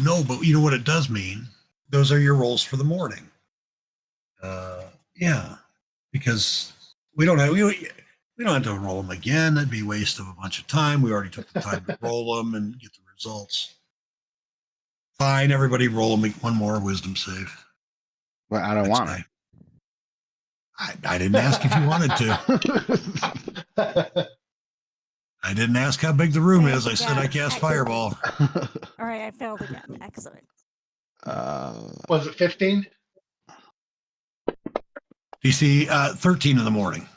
no. But you know what it does mean? Those are your rolls for the morning. Yeah, because we don't have to roll them again. That'd be a waste of a bunch of time. We already took the time to roll them and get the results. Fine, everybody roll them one more wisdom save. Well, I don't want to. I didn't ask if you wanted to. I didn't ask how big the room is. I said I cast fireball. All right, I failed again. Excellent. was it 15? DC 13 in the morning.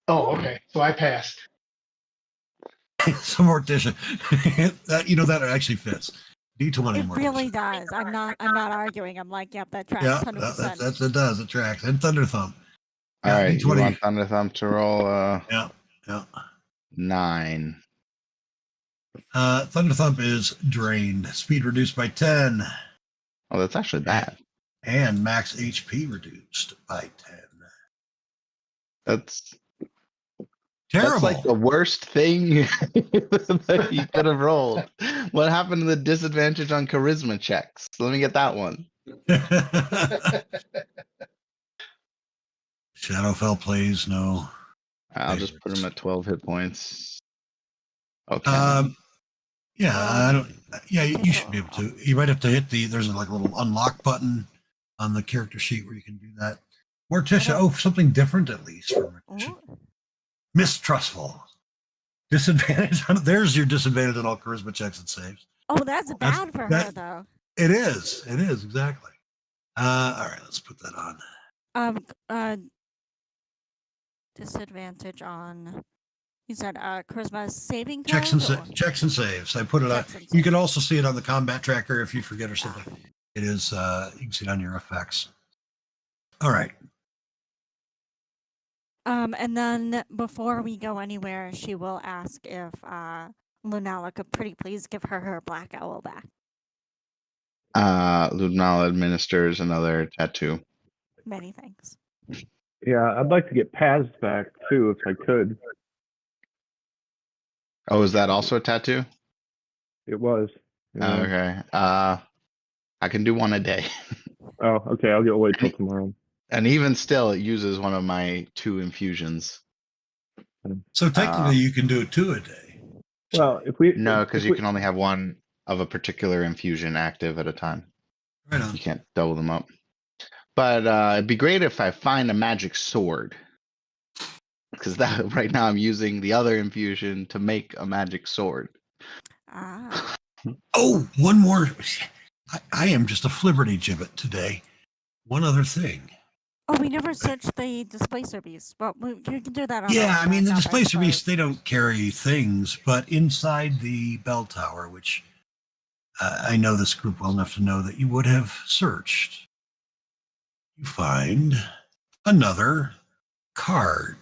Oh, okay. So I passed. Some Morticia. that actually fits. D20 It Morticia. really does. I'm not arguing. I'm like, yep, that tracks Yeah, 100%. it does. It tracks. And Thunder Thumb. All Yeah, right, you D20. want Thunder Thumb to roll Yeah. 9. Thunder Thump is drained. Speed reduced by 10. Oh, that's actually bad. And max HP reduced by 10. That's Terrible. That's like the worst thing that you could have rolled. What happened to the disadvantage on charisma checks? Let me get that one. Shadowfell plays no. I'll just put him at 12 hit points. Okay. Yeah, I don't. Yeah, you should be able to. You might have to hit there's like a little unlock button on the character sheet where you can do that. Morticia, something different at least for Morticia. Ooh. Mistrustful. Disadvantage. There's your disadvantage on all charisma checks and saves. Oh, that's bad for her though. It is. It is exactly. All right, let's put that on. Disadvantage on. You said charisma saving Checks throws, and or- checks and saves. I put it on. Checks and You saves. can also see it on the combat tracker if you forget or something. It is. You can see it on your effects. All right. And then before we go anywhere, she will ask if Lunala could pretty please give her black owl back. Lunala administers another tattoo. Many thanks. Yeah, I'd like to get Paz back too, if I could. Oh, is that also a tattoo? It was. Yeah. Okay. I can do one a day. Oh, okay. I'll get wait till tomorrow. And even still, it uses one of my 2 infusions. So technically, you can do it 2 a day. Well, if we No, because if you we- can only have one of a particular infusion active at a time. Right on. You can't double them up. But it'd be great if I find a magic sword. Because that right now I'm using the other infusion to make a magic sword. Ah, Oh, one more. I am just a flibberty gibbet today. One other thing. Oh, we never searched the displacer beast. Well, we can do that on Yeah, our I mean, the backup, displacer beasts, suppose. they don't carry things, but inside the bell tower, which I know this group well enough to know that you would have searched, you find another card.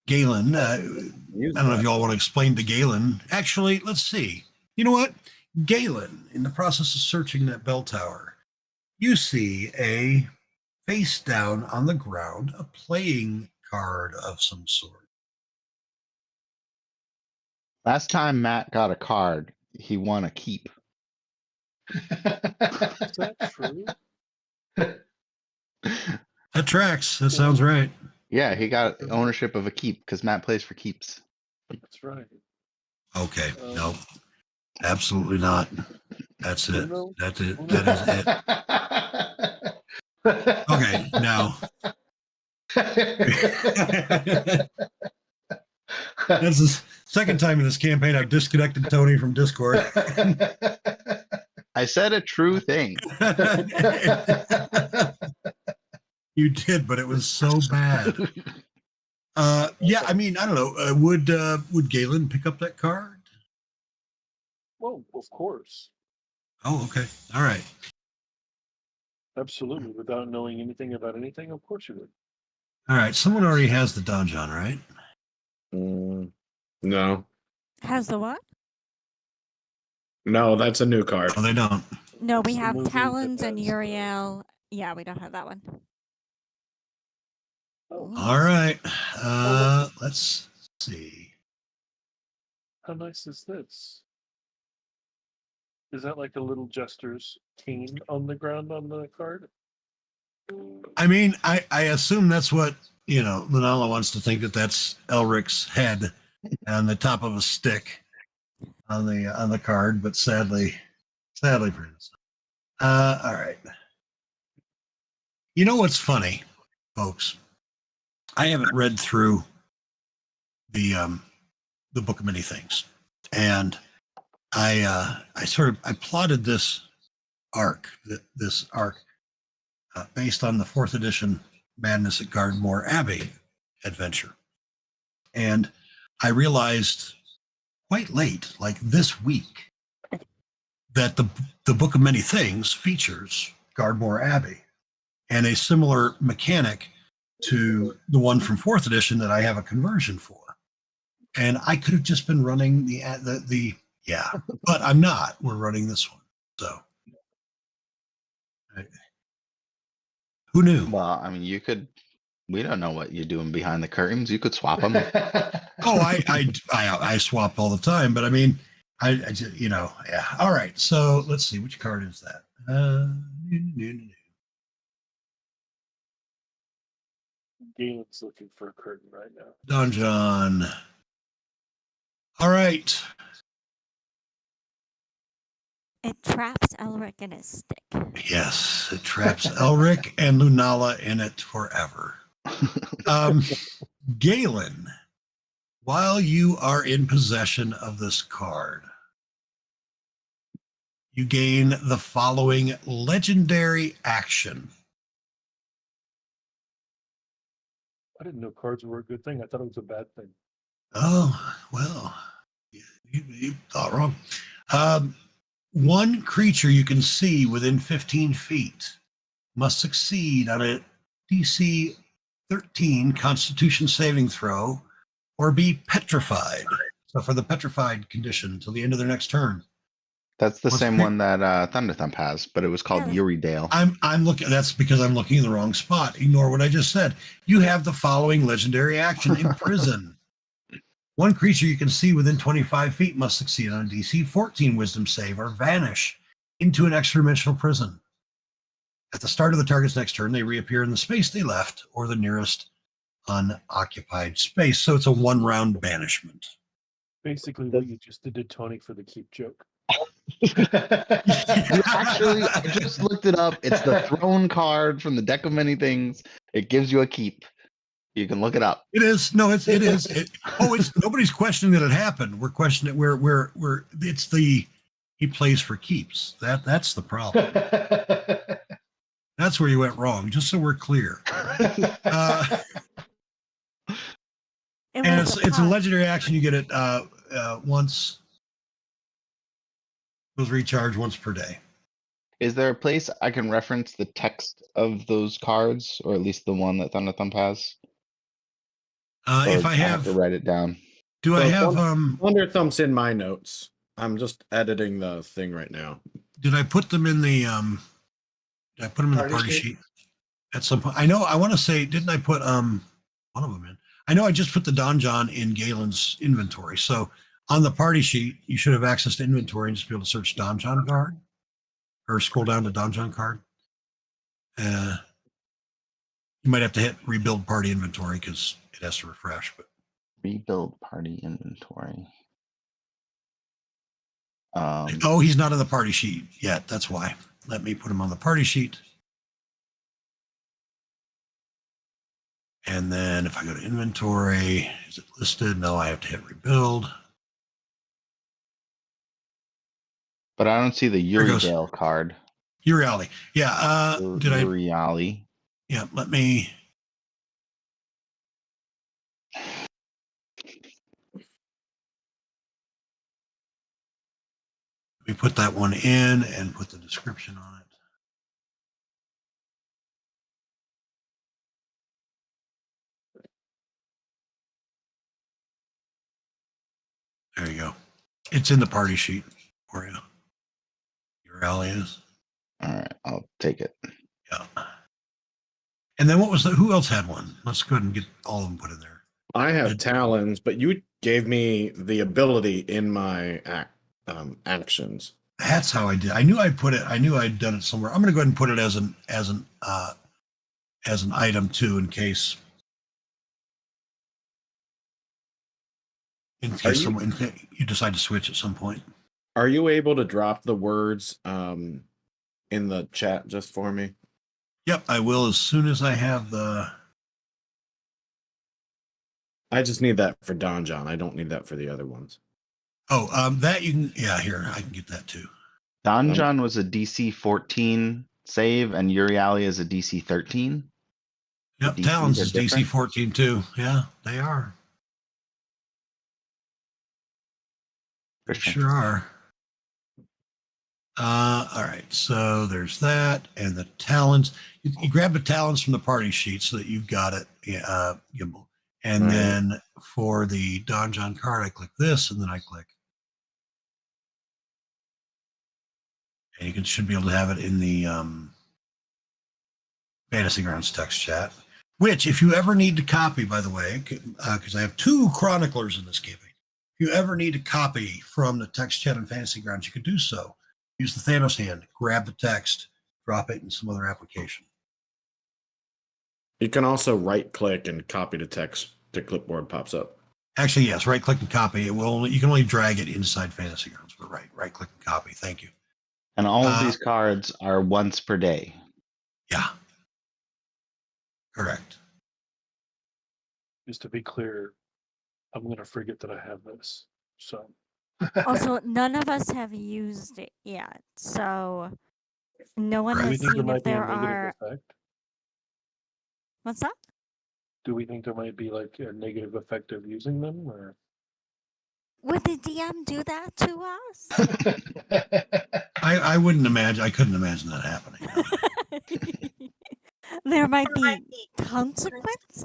Galen, I don't know if you all want to explain to Galen. Actually, let's see. You know what? Galen, in the process of searching that bell tower, you see a face down on the ground, a playing card of some sort. Last time Matt got a card, he won a keep. Is that true? That tracks. That sounds right. Yeah, he got ownership of a keep because Matt plays for keeps. That's right. Okay. No, absolutely not. That's it. No. That's it. That is it. Okay. Now, that's the second time in this campaign I've disconnected Tony from Discord. I said a true thing. You did, but it was so bad. Yeah, I mean, I don't know. Would Galen pick up that card? Well, of course. Oh, okay. All right. Absolutely. Without knowing anything about anything, of course you would. All right. Someone already has the donjon, right? No. Has the what? No, that's a new card. Oh, they don't. No, we It's the have movie that Talons and has, Uriel. Yeah, we don't have that one. Oh, All right. Let's see. how nice is this? Is that like a little jester's cane on the ground on the card? I mean, I assume that's what, Lunala wants to think that that's Elric's head on the top of a stick on the card, but sadly for him. All right. You know what's funny, folks? I haven't read through the Book of Many Things, and I plotted this arc based on the 4th edition Madness at Gardmore Abbey adventure, and I realized quite late, like this week, that the Book of Many Things features Gardmore Abbey and a similar mechanic to the one from 4th edition that I have a conversion for. And I could have just been running but I'm not. We're running this one. So who knew? Well, I mean, we don't know what you're doing behind the curtains. You could swap them. Oh, I swap all the time, but I mean, I just, yeah. All right. So let's see, which card is that? Galen's looking for a curtain right now. Donjon. All right. It traps Elric in his stick. Yes, it traps Elric and Lunala in it forever. Galen, while you are in possession of this card, you gain the following legendary action. I didn't know cards were a good thing. I thought it was a bad thing. Oh, well, you thought wrong. One creature you can see within 15 feet must succeed on a DC 13 Constitution saving throw or be petrified. So for the petrified condition until the end of their next turn. That's the What's same the- one that Thunderthump has, but it was called Yeah. Uridale. I'm looking. That's because I'm looking in the wrong spot. Ignore what I just said. You have the following legendary action: Imprison. One creature you can see within 25 feet must succeed on a DC 14 Wisdom save or vanish into an extra-dimensional prison. At the start of the target's next turn, they reappear in the space they left or the nearest unoccupied space. So it's a one-round banishment. Basically, what you just did to Tony for the keep joke. Actually, I just looked it up. It's the throne card from the Deck of Many Things. It gives you a keep. You can look it up. It is. No, it is. It's nobody's questioning that it happened. We're questioning he plays for keeps. That's the problem. That's where you went wrong, just so we're clear. It And was it's a pun. legendary action. You get it once. Those recharge once per day. Is there a place I can reference the text of those cards, or at least the one that Thunder Thump has? If Or I to have, write it down. do I So have? Thunder Thump's in my notes. I'm just editing the thing right now. Did I put them in the? Did I put them in the Party party sheet? sheet? At some point, I know. I want to say, didn't I put one of them in? I know I just put the Donjon in Galen's inventory. So on the party sheet, you should have access to inventory and just be able to search Donjon card, or scroll down to Donjon card. You might have to hit rebuild party inventory because it has to refresh. But Rebuild party inventory. oh, he's not on the party sheet yet. That's why. Let me put him on the party sheet. And then if I go to inventory, is it listed? No, I have to hit rebuild. But I don't see the There it goes. Uriel card. Uriali. Yeah. Did I? Uriali. Yeah. Let me put that one in and put the description on it. There you go. It's in the party sheet for you. Uriali is. All right, I'll take it. Yeah. And then what was the? Who else had one? Let's go ahead and get all of them put in there. I have talons, but you gave me the ability in my actions. That's how I did. I knew I put it. I knew I'd done it somewhere. I'm going to go ahead and put it as an item too, in case you decide to switch at some point. Are you able to drop the words in the chat just for me? Yep, I will as soon as I have the. I just need that for Donjon. I don't need that for the other ones. Oh, that you can. Yeah, here I can get that too. Donjon was a DC 14 save, and Uriali is a DC 13. Yep, DCs Talons are is DC different? 14 too. Yeah, they are. They Christian. sure are. All right, so there's that, and the talons. You grab the talons from the party sheet so that you've got it, Gimbal. And Right. then for the Donjon card, I click this, and then I click. And you should be able to have it in the Fantasy Grounds text chat. Which, if you ever need to copy, by the way, because I have 2 chroniclers in this campaign, if you ever need to copy from the text chat in Fantasy Grounds, you can do so. Use the Thanos hand, grab the text, drop it in some other application. You can also right click and copy the text to clipboard pops up. Actually, yes, right click and copy. It will only, you can only drag it inside Fantasy Grounds, but right click and copy. Thank you. And all of these cards are once per day. Yeah. Correct. Just to be clear, I'm gonna forget that I have this. So Also, none of us have used it yet, so no one Right. do we has think there seen if might be a there negative are. effect? What's that? Do we think there might be like a negative effect of using them, or Would the DM do that to us? I wouldn't imagine, I couldn't imagine that happening. There might be consequences.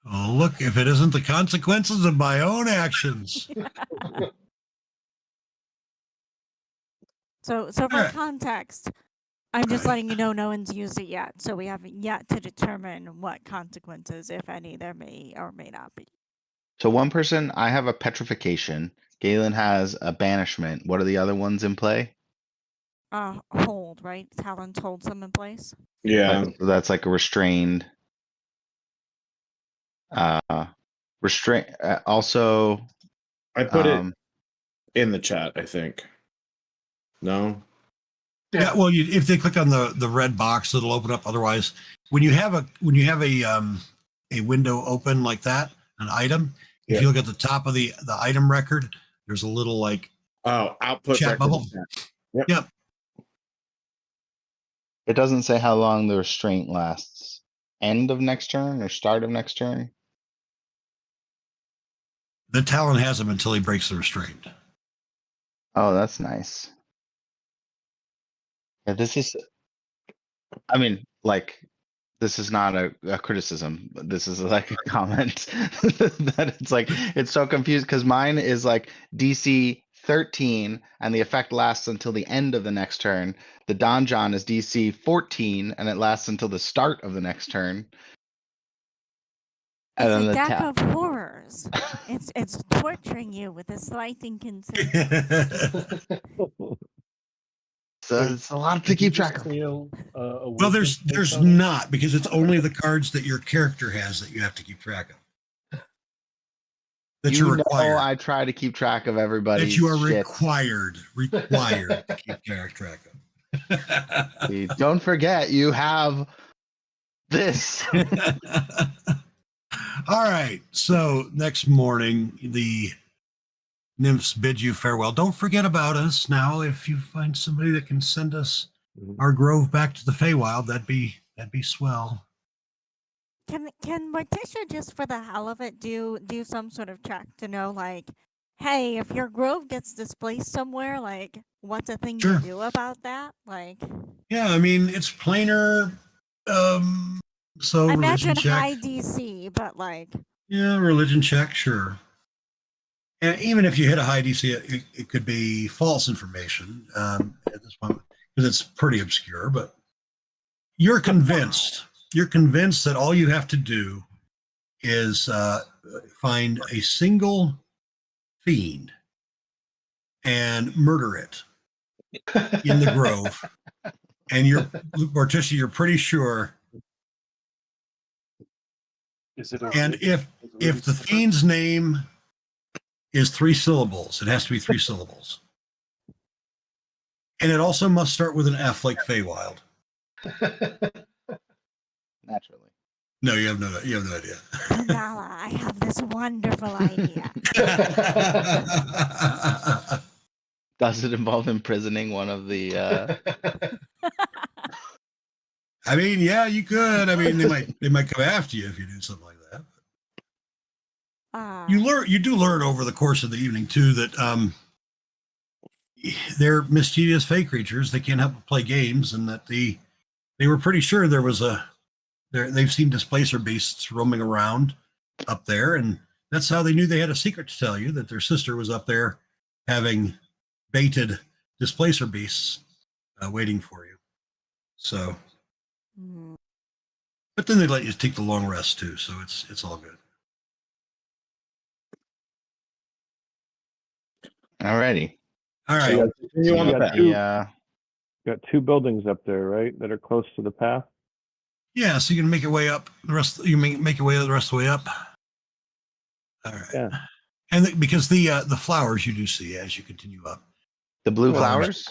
Oh, look, if it isn't the consequences of my own actions. So for Alright. context, I'm just Right. letting you know no one's used it yet, so we haven't yet to determine what consequences, if any, there may or may not be. So one person, I have a petrification. Galen has a banishment. What are the other ones in play? Hold, right? Talent holds them in place. Yeah. So that's like a restrained. Restraint. Also, I put it in the chat, I think. No? Yeah, well, if they click on the red box, it'll open up. Otherwise, when you have a window open like that, an item, if you look at the top of the item record, there's a little like Oh, output Chat record bubble. chat. Yep. Yep. It doesn't say how long the restraint lasts. End of next turn or start of next turn? The Talon has him until he breaks the restraint. Oh, that's nice. Yeah, this is, I mean, like, this is not a criticism, but this is like a comment that it's like, it's so confused because mine is like DC 13 and the effect lasts until the end of the next turn. The Donjon is DC 14 and it lasts until the start of the next turn. And It's then a the deck ta- of horrors. It's torturing you with a slicing consent. so it's a lot to keep track of. Well, there's not, because it's only the cards that your character has that you have to keep track of. That You you're know required. I try to keep track of everybody's That you are shit. required to keep track of. See, don't forget, you have this. All right. So next morning, the nymphs bid you farewell. Don't forget about us now. If you find somebody that can send us our grove back to the Feywild, that'd be swell. Can Morticia, just for the hell of it, do some sort of check to know, like, hey, if your grove gets displaced somewhere, like, what's a thing Sure. to do about that? Like, Yeah, I mean it's planar. So I religion imagine check. high DC, but like, Yeah, religion check, sure. And even if you hit a high DC, it could be false information at this point because it's pretty obscure. But you're convinced. You're convinced that all you have to do is find a single fiend and murder it in the grove. And Morticia, you're pretty sure. Is it? And if the fiend's name is 3 syllables, it has to be 3 syllables. And it also must start with an F, like Feywild. Naturally. No, you have no idea. Nala, I have this wonderful idea. Does it involve imprisoning one of the I mean, yeah, you could. I mean, they might come after you if you do something like that. You do learn over the course of the evening too that they're mischievous fey creatures. They can't help but play games, and that they were pretty sure there was they've seen displacer beasts roaming around up there, and that's how they knew they had a secret to tell you, that their sister was up there having baited displacer beasts waiting for you. So, but then they let you take the long rest too, so it's all good. Alrighty. All right. So continue on the path. Got 2 buildings up there, right, that are close to the path. Yeah, so you can make your way up. The rest you make your way the rest of the way up. All right. Yeah. And because the flowers you do see as you continue up. The blue Well, flowers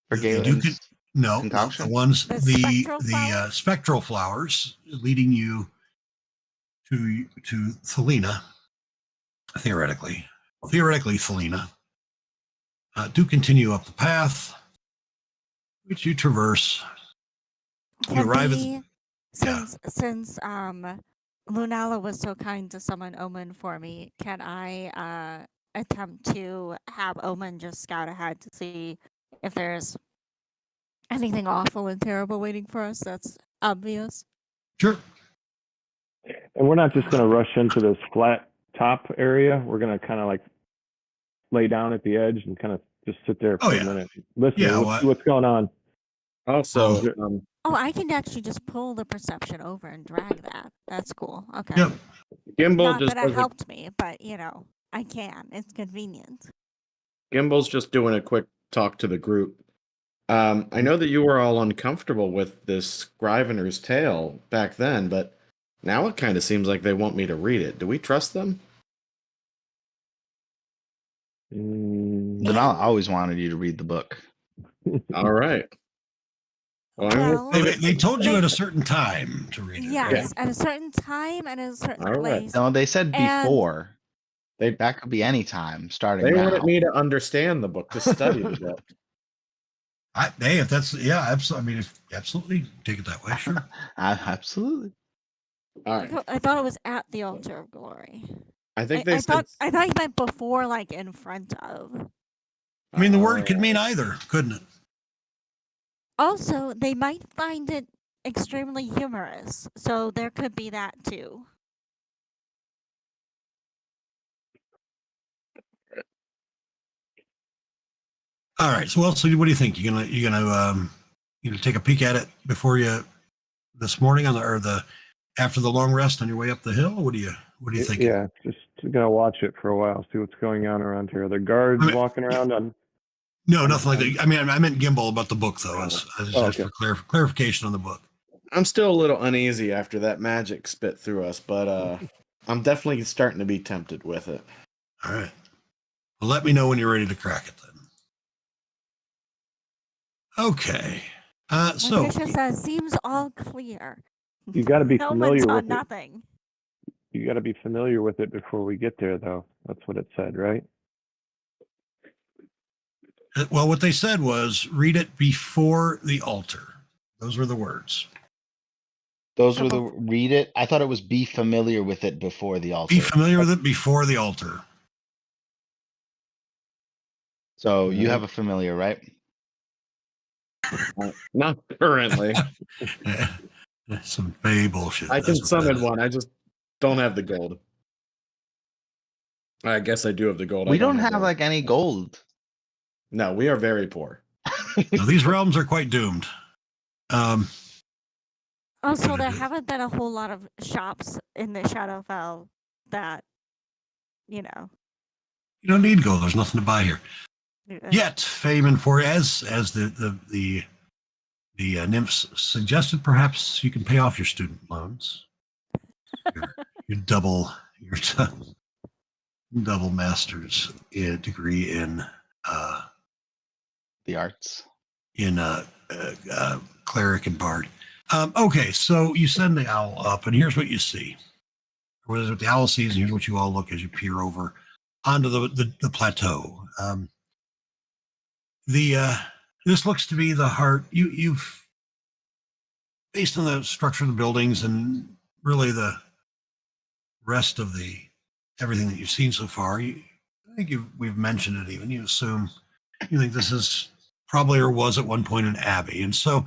for You do Galen's No, concoction? the ones The spectral the flowers? spectral flowers leading you to Thelina. Theoretically, Thelina do continue up the path, which you traverse. You Can arrive we, yeah. since Lunala was so kind to summon Omen for me, can I attempt to have Omen just scout ahead to see if there's anything awful and terrible waiting for us that's obvious? Sure. And we're not just going to rush into this flat top area. We're going to kind of like lay down at the edge and kind of just sit there for Oh, a yeah. minute. Listen, Yeah, what's going on? Also, Oh, I can actually just pull the perception over and drag that. That's cool. Okay. Yep. Gimbal Not just that it does helped me, but I can. It's convenient. Gimbal's just doing a quick talk to the group. I know that you were all uncomfortable with this Scrivener's tale back then, but now it kind of seems like they want me to read it. Do we trust them? But I always wanted you to read the book. All right. Well, I'm Well, gonna- They told you at a certain time to read it. Yes, at a certain time and at a certain All right. place. No, they said And- before. That could be any time starting they now. wanted me to understand the book, to study the book. Hey, if that's absolutely. I mean, if absolutely take it that way, sure. Absolutely. All I right. thought it was at the altar of glory. I think they said. I thought you meant before, like in front of. I mean, the word could mean either, couldn't it? Also, they might find it extremely humorous, so there could be that too. All right. So, what do you think? You gonna take a peek at it before you this morning after the long rest on your way up the hill? What do you think? Yeah, just gonna watch it for a while, see what's going on around here. Are there guards I mean- walking around on? No, nothing like that. I mean, I meant Gimbal about the book though. I just asked okay. for clarification on the book. I'm still a little uneasy after that magic spit through us, but I'm definitely starting to be tempted with it. All right. Well, let me know when you're ready to crack it then. Okay. So Patricia says, seems all clear. You got to be Helmets familiar on with it. nothing. You got to be familiar with it before we get there, though. That's what it said, right? well, what they said was read it before the altar. Those were the words. Those were the read it. I thought it was be familiar with it before the altar. Be familiar with it before the altar. So you have a familiar, right? Not currently. Some fey bullshit. I can That's what that summon is. one. I just don't have the gold. I guess I do have the gold. We I don't have gold. like any gold. No, we are very poor. Now, these realms are quite doomed. Also, there haven't been a whole lot of shops in the Shadowfell that, you know. You don't need gold. There's nothing to buy here. uh, Yet, Feynman, for as the nymphs suggested, perhaps you can pay off your student loans. Your double master's degree in The arts. Cleric and bard. Okay, so you send the owl up, and here's what you see. Or what the owl sees, and here's what you all look as you peer over onto the plateau. This looks to be the heart. You've based on the structure of the buildings and really the rest of everything that you've seen so far. I think we've mentioned it even. You think this is probably or was at one point an abbey, and so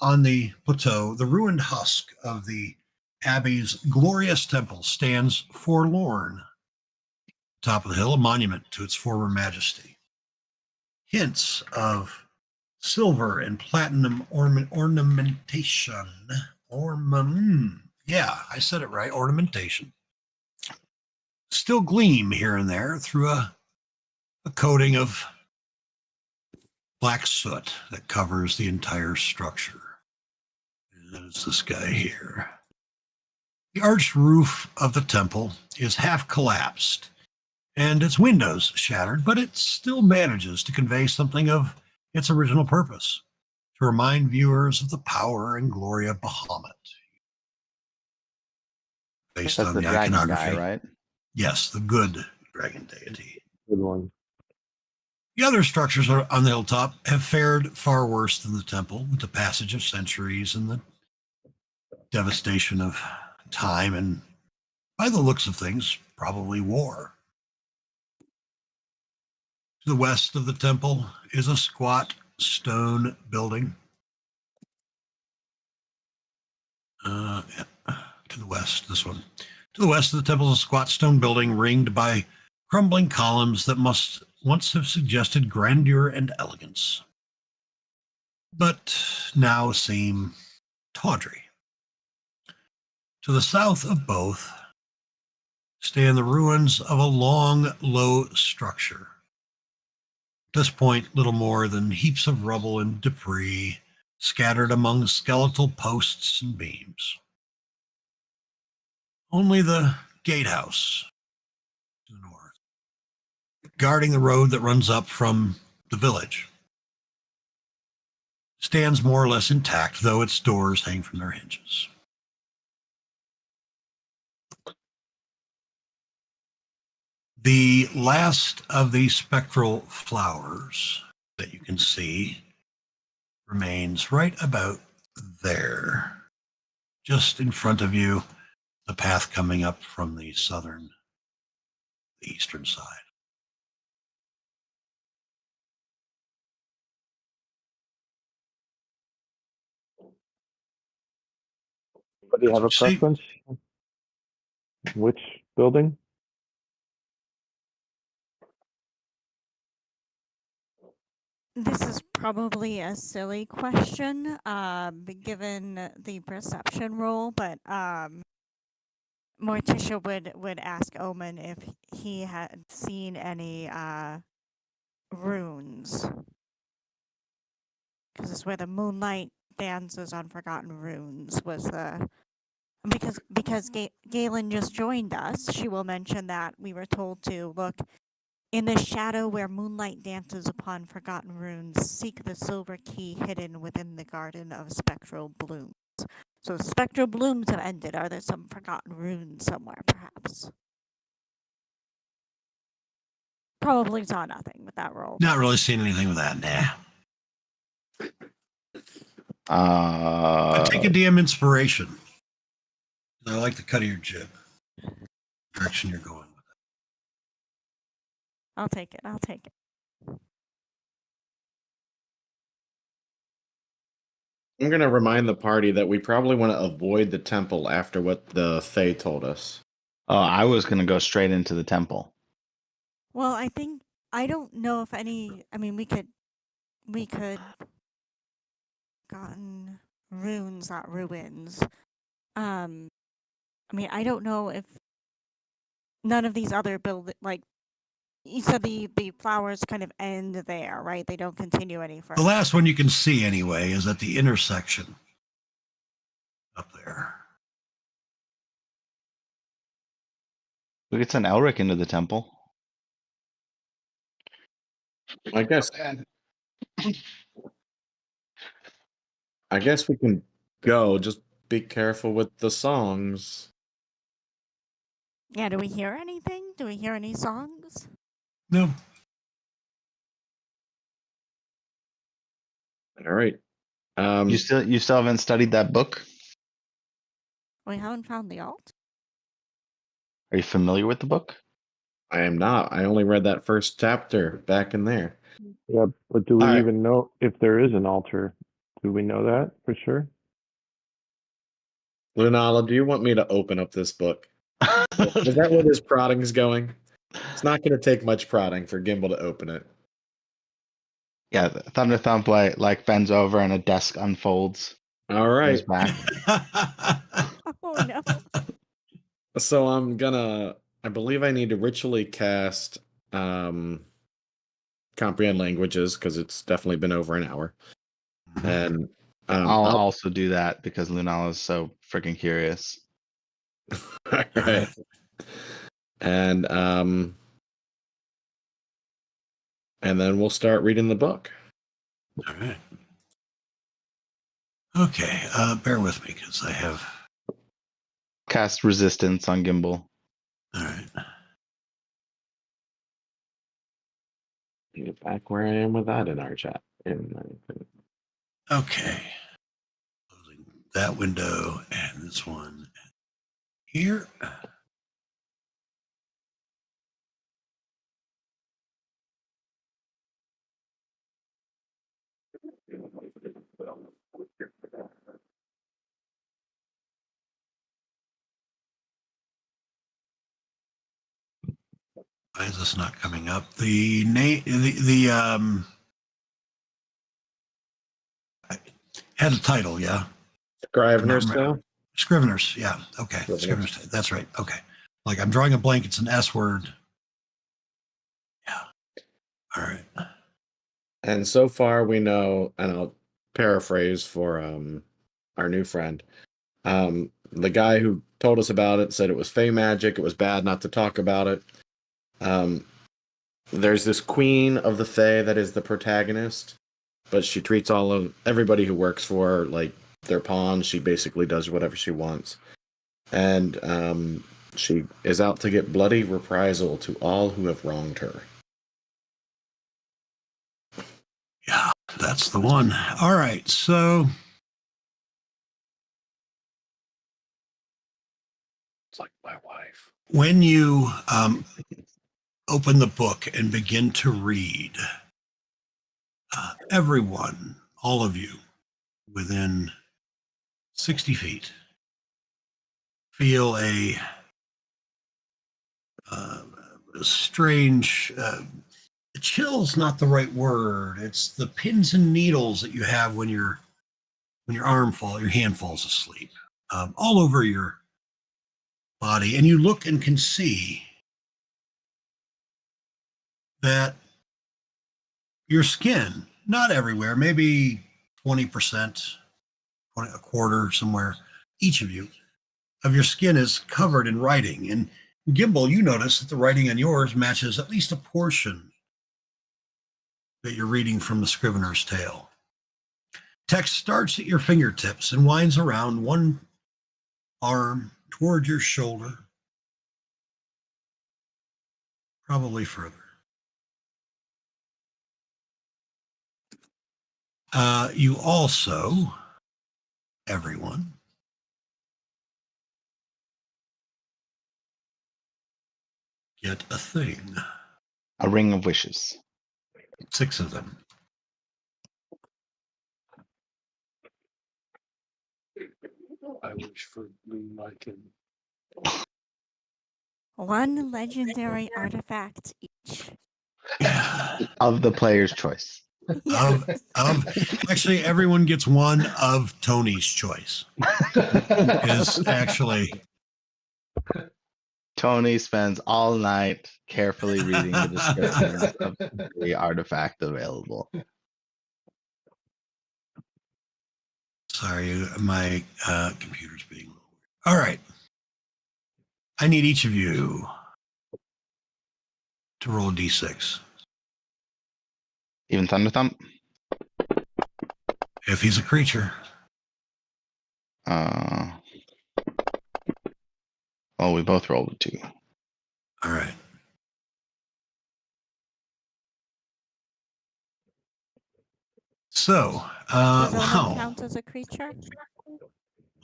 on the plateau, the ruined husk of the abbey's glorious temple stands forlorn. Top of the hill, a monument to its former majesty. Hints of silver and platinum ornamentation. Yeah, I said it right. Ornamentation. Still gleam here and there through a coating of black soot that covers the entire structure. And it's this guy here. The arched roof of the temple is half collapsed and its windows shattered, but it still manages to convey something of its original purpose, to remind viewers of the power and glory of Bahamut. Based That's on the the dragon iconography. guy, right? Yes, the good dragon deity. Good one. The other structures on the hilltop have fared far worse than the temple, with the passage of centuries and the devastation of time, and by the looks of things, probably war. To the west of the temple is a squat stone building. To the west, this one. To the west of the temple is a squat stone building ringed by crumbling columns that must once have suggested grandeur and elegance, but now seem tawdry. To the south of both stand the ruins of a long, low structure. At this point, little more than heaps of rubble and debris scattered among skeletal posts and beams. Only the gatehouse to the north, guarding the road that runs up from the village, stands more or less intact, though its doors hang from their hinges. The last of these spectral flowers that you can see remains right about there, just in front of you, the path coming up from the eastern side. But do you have a That's what you see. preference? Which building? This is probably a silly question, given the perception roll, but Morticia would ask Omen if he had seen any runes, because it's where the moonlight dances on Forgotten Runes was the. Because Galen just joined us, she will mention that we were told to look in the shadow where moonlight dances upon Forgotten Runes. Seek the silver key hidden within the garden of spectral blooms. So spectral blooms have ended. Are there some Forgotten Runes somewhere, perhaps? Probably saw nothing with that roll. Not really seeing anything with that, nah. But take a DM inspiration. I like the cut of your jib. Direction you're going with it. I'll take it. I'll take it. I'm going to remind the party that we probably want to avoid the temple after what the Fae told us. Oh, I was gonna go straight into the temple. Well, I don't know if any. I mean, we could gotten runes, not ruins. I mean, I don't know if none of these other like you said the flowers kind of end there, right? They don't continue any further. The last one you can see anyway is at the intersection up there. We could send Elric into the temple. I guess we can go. Just be careful with the songs. Yeah, do we hear anything? Do we hear any songs? No. All right. You still haven't studied that book? We haven't found the alt. Are you familiar with the book? I am not. I only read that first chapter back in there. Yeah, but do we All right. even know if there is an altar? Do we know that for sure? Lunala, do you want me to open up this book? Is that where this prodding's going? It's not going to take much prodding for Gimbal to open it. Yeah, Thunder Thump like bends over and a desk unfolds. All on right. his back. Oh no. So I believe I need to ritually cast comprehend languages because it's definitely been over an hour. And I'll also do that because Lunala is so freaking curious. all right. And then we'll start reading the book. All right. Okay, bear with me because I have. Cast resistance on Gimbal. All right. Get back where I am with that in our chat. Okay. Closing that window and this one here. Why is this not coming up? The name, had a title, yeah. Scrivener's Tale? Scrivener's, yeah. Okay, Scrivener's. That's right. Okay, like I'm drawing a blank. It's an S word. Yeah. All right. And so far we know, and I'll paraphrase for our new friend. The guy who told us about it said it was Fey magic. It was bad not to talk about it. There's this queen of the Fae that is the protagonist, but she treats everybody who works for her like they're pawns. She basically does whatever she wants. And she is out to get bloody reprisal to all who have wronged her. Yeah, that That's the one. All right. So It's like my wife. when you open the book and begin to read, everyone, all of you, within 60 feet, feel a strange chill's not the right word. It's the pins and needles that you have when your hand falls asleep, all over your body, and you look and can see that your skin, not everywhere, maybe 20%, a quarter somewhere, each of you, of your skin is covered in writing. And Gimbal, you notice that the writing on yours matches at least a portion that you're reading from the Scrivener's Tale. Text starts at your fingertips and winds around one arm toward your shoulder, probably further. You also, everyone, get a thing. A ring of wishes. 6 of them. I wish for moonlight and One legendary artifact each. Of the player's choice. Yeah. Actually, everyone gets one of Tony's choice. Is actually Tony spends all night carefully reading the descriptions of the artifact available. sorry, my computer's being a little weird. All right. I need each of you to roll a d6. Even Thunder Thump? If he's a creature. Well, we both rolled a 2. All right. So, Does Omen wow. count as a creature?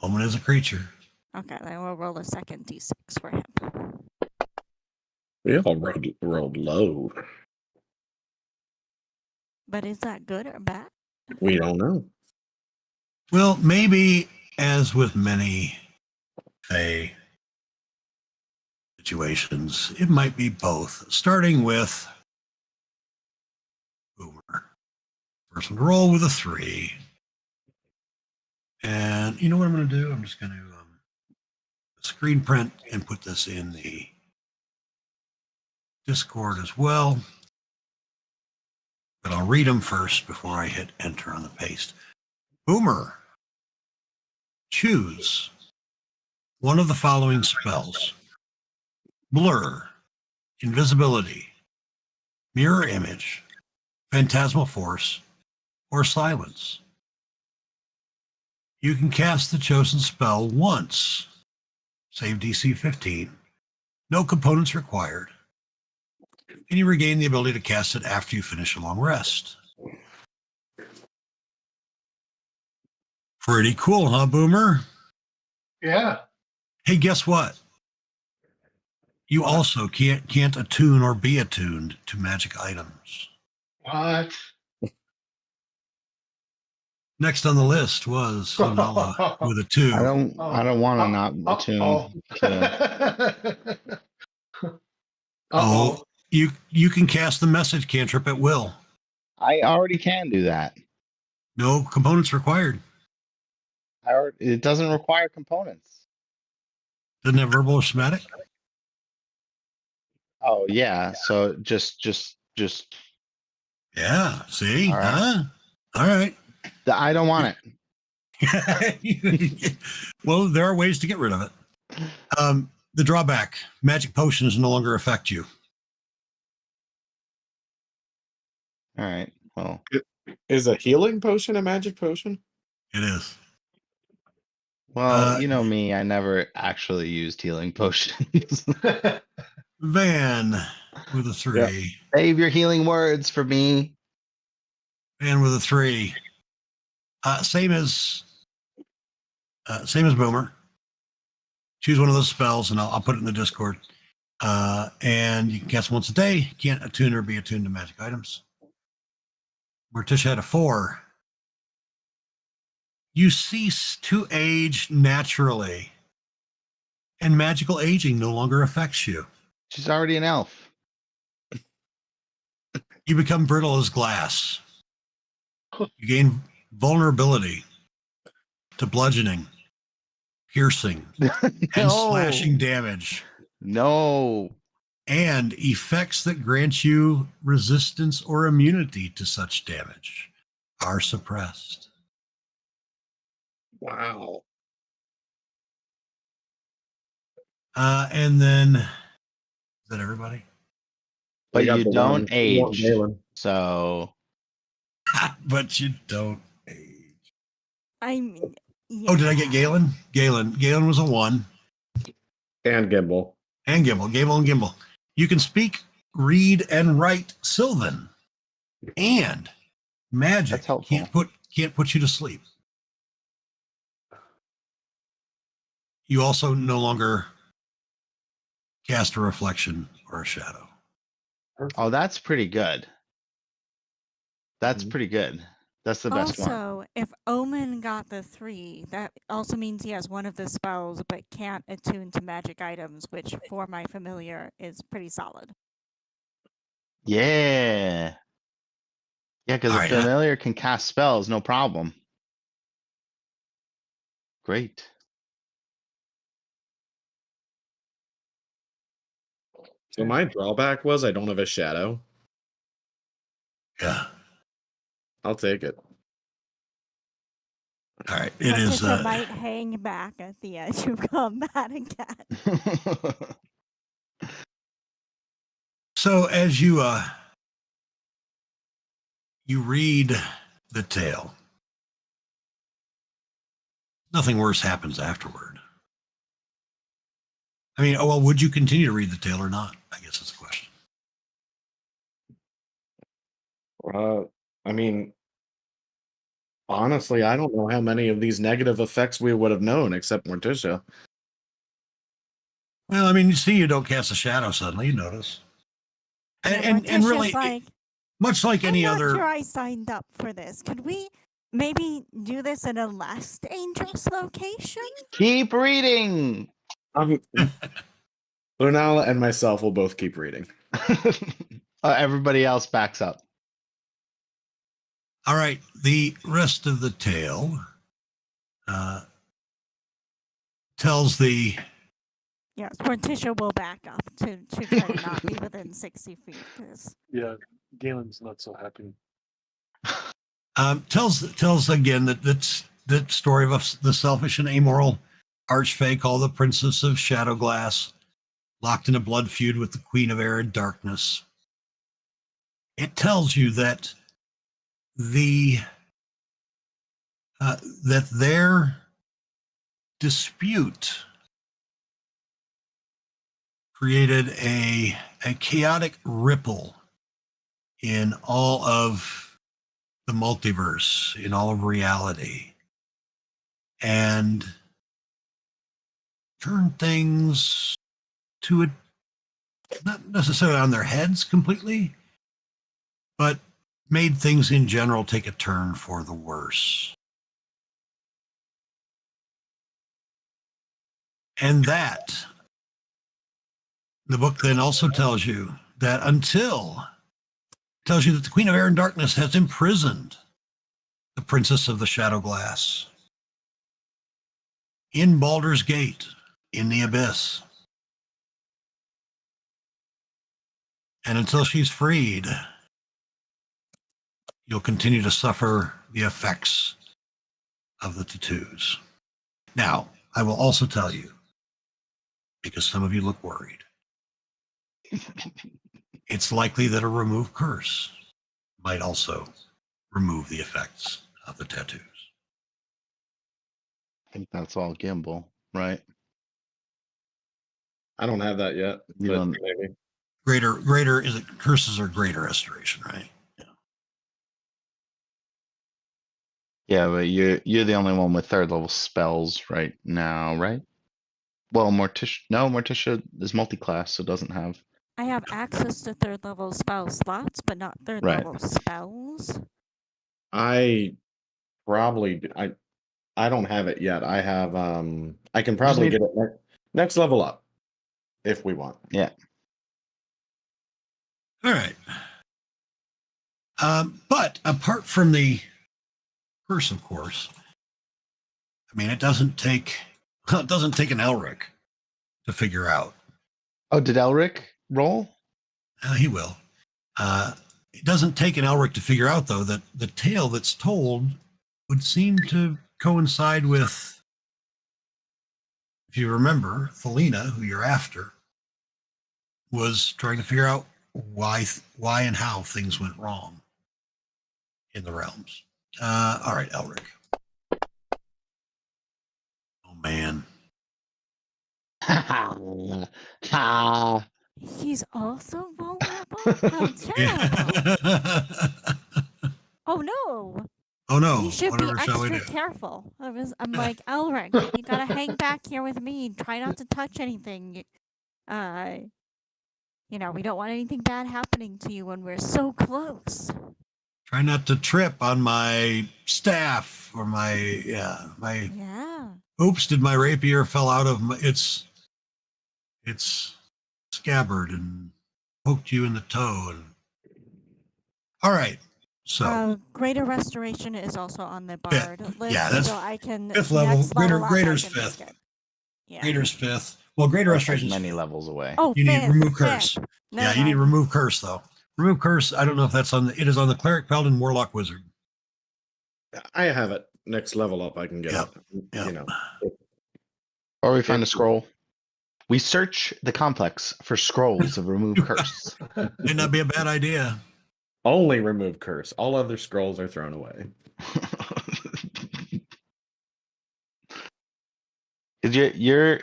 Omen is a creature. Okay, then we'll roll a second d6 for him. We all rolled low. But is that good or bad? We don't know. Well, maybe as with many Fae situations, it might be both. Starting with Boomer. First one to roll with a 3. And you know what I'm going to do? I'm just going to screen print and put this in the Discord as well. But I'll read them first before I hit enter on the paste. Boomer. Choose one of the following spells: Blur, Invisibility, Mirror Image, Phantasmal Force, or Silence. You can cast the chosen spell once. Save DC 15. No components required. And you regain the ability to cast it after you finish a long rest. Pretty cool, huh, Boomer? Yeah. Hey, guess what? You also can't attune or be attuned to magic items. What? Next on the list was Lunella with a 2. I don't want to not attune to Oh, you can cast the message cantrip at will. I already can do that. No components required. It doesn't require components. Doesn't have verbal or somatic? Oh yeah, so just Yeah, see? All right. Huh? All right. I don't want it. Well, there are ways to get rid of it. The drawback, magic potions no longer affect you. All right. Well, Is a healing potion a magic potion? It is. you know me, I never actually used healing potions. Van with a 3. Yeah. Save your healing words for me. And with a 3. Same as Boomer. Choose one of those spells, and I'll put it in the Discord. And you can cast once a day. You can't attune or be attuned to magic items. Morticia had a 4. You cease to age naturally, and magical aging no longer affects you. She's already an elf. You become brittle as glass. You gain vulnerability to bludgeoning, piercing, and slashing damage. No. And effects that grant you resistance or immunity to such damage are suppressed. Wow. And then, is that everybody? But We got you the don't one age. Galen. So But you don't age. I mean, Oh, did I get Galen? Galen was a 1. And Gimbal. And Gimble. Gable and Gimble. You can speak, read, and write Sylvan. And magic That's helpful. can't put you to sleep. You also no longer cast a reflection or a shadow. oh, that's pretty good. That's Mhm. pretty good. That's the best one. also, if Omen got the 3, that also means he has one of the spells but can't attune to magic items, which for my familiar is pretty solid. Yeah. Yeah, because All a right, familiar can cast spells, no problem. Great. So my drawback was I don't have a shadow. Yeah. I'll take it. All right. It is. Morticia might hang back at the edge of combat again. So as you read the tale, nothing worse happens afterward. I mean, oh well, would you continue to read the tale or not? I guess that's the question. I mean, honestly, I don't know how many of these negative effects we would have known except Morticia. Well, I mean, you see, you don't cast a shadow suddenly. You notice, and Morticia's really, like, much like any I'm not other. sure I signed up for this. Could we maybe do this in a less dangerous location? Keep reading. Lunala and myself will both keep reading. Everybody else backs up. All right, the rest of the tale tells the. Yes, Morticia will back up to try to not be within 60 feet. 'Cause Yeah, Galen's not so happy. Tells again that story of the selfish and amoral archfey called the Princess of Shadowglass, locked in a blood feud with the Queen of Arid Darkness. It tells you that that their dispute created a chaotic ripple in all of the multiverse, in all of reality, and turned things to a, not necessarily on their heads completely, but made things in general take a turn for the worse. And that, the book then also tells you that tells you that the Queen of Air and Darkness has imprisoned the Princess of the Shadowglass in Baldur's Gate, in the Abyss. And until she's freed, you'll continue to suffer the effects of the tattoos. Now, I will also tell you, because some of you look worried, it's likely that a remove curse might also remove the effects of the tattoos. I think that's all Gimbal, right? I don't have that yet. You But don't- maybe. Greater is it curses or greater restoration, right? Yeah. Yeah, but you're the only one with third level spells right now, right? Well, Morticia is multi-class, so doesn't have. I have access to third level spell slots, but not third Right. level spells. I probably I don't have it yet. I have I can probably need- get it next level up if we want. Yeah. All right. But apart from the curse, of course, I mean, it doesn't take an Elric to figure out. Oh, did Elric roll? He will. It doesn't take an Elric to figure out, though, that the tale that's told would seem to coincide with, if you remember, Thelina, who you're after, was trying to figure out why and how things went wrong in the realms. All right, Elric. Oh, man. Ha. He's also vulnerable? How terrible. Oh no. Oh, no. You should be Whatever shall we extra do? careful. I'm like, Elric, you gotta hang back here with me. Try not to touch anything. You know, we don't want anything bad happening to you when we're so close. Try not to trip on my staff or my Yeah. oops, did my rapier fell out of its scabbard and poked you in the toe. And all right, so Greater Restoration is also on the bard list. yeah, that's so I can fifth level. next level up, I Greater's can fifth. make it. Yeah. Greater's fifth. Well, Greater That's like Restoration. many levels away. Oh, You need fifth, remove fifth. curse. No, Yeah, you need remove curse though. Remove curse. I don't know if that's on the. It is on the cleric, paladin, warlock, wizard. I have it next level up. I can get Yep. it. Yep. You know, Or we find a scroll. We search the complex for scrolls of remove curse. May not be a bad idea. only remove curse. All other scrolls are thrown away. Doesn't your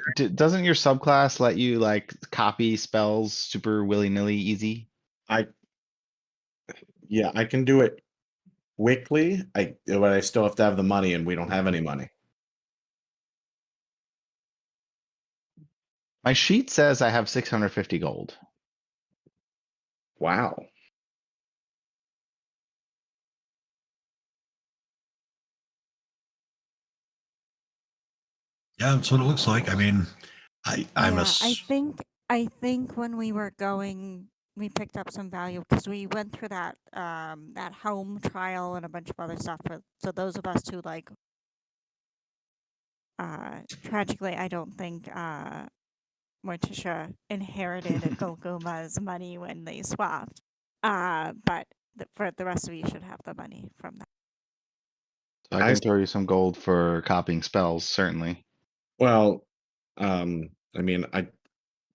subclass let you like copy spells super willy-nilly easy? Yeah, I can do it quickly. But I still have to have the money, and we don't have any money. My sheet says I have 650 gold. Wow. Yeah, that's what it looks like. I mean, I'm yeah, a. I think when we were going, we picked up some value because we went through that that home trial and a bunch of other stuff. So those of us who like, tragically, I don't think Morticia inherited Golguma's money when they swapped. But for the rest of you should have the money from that. So I can throw you some gold for copying spells, certainly. Well, I mean,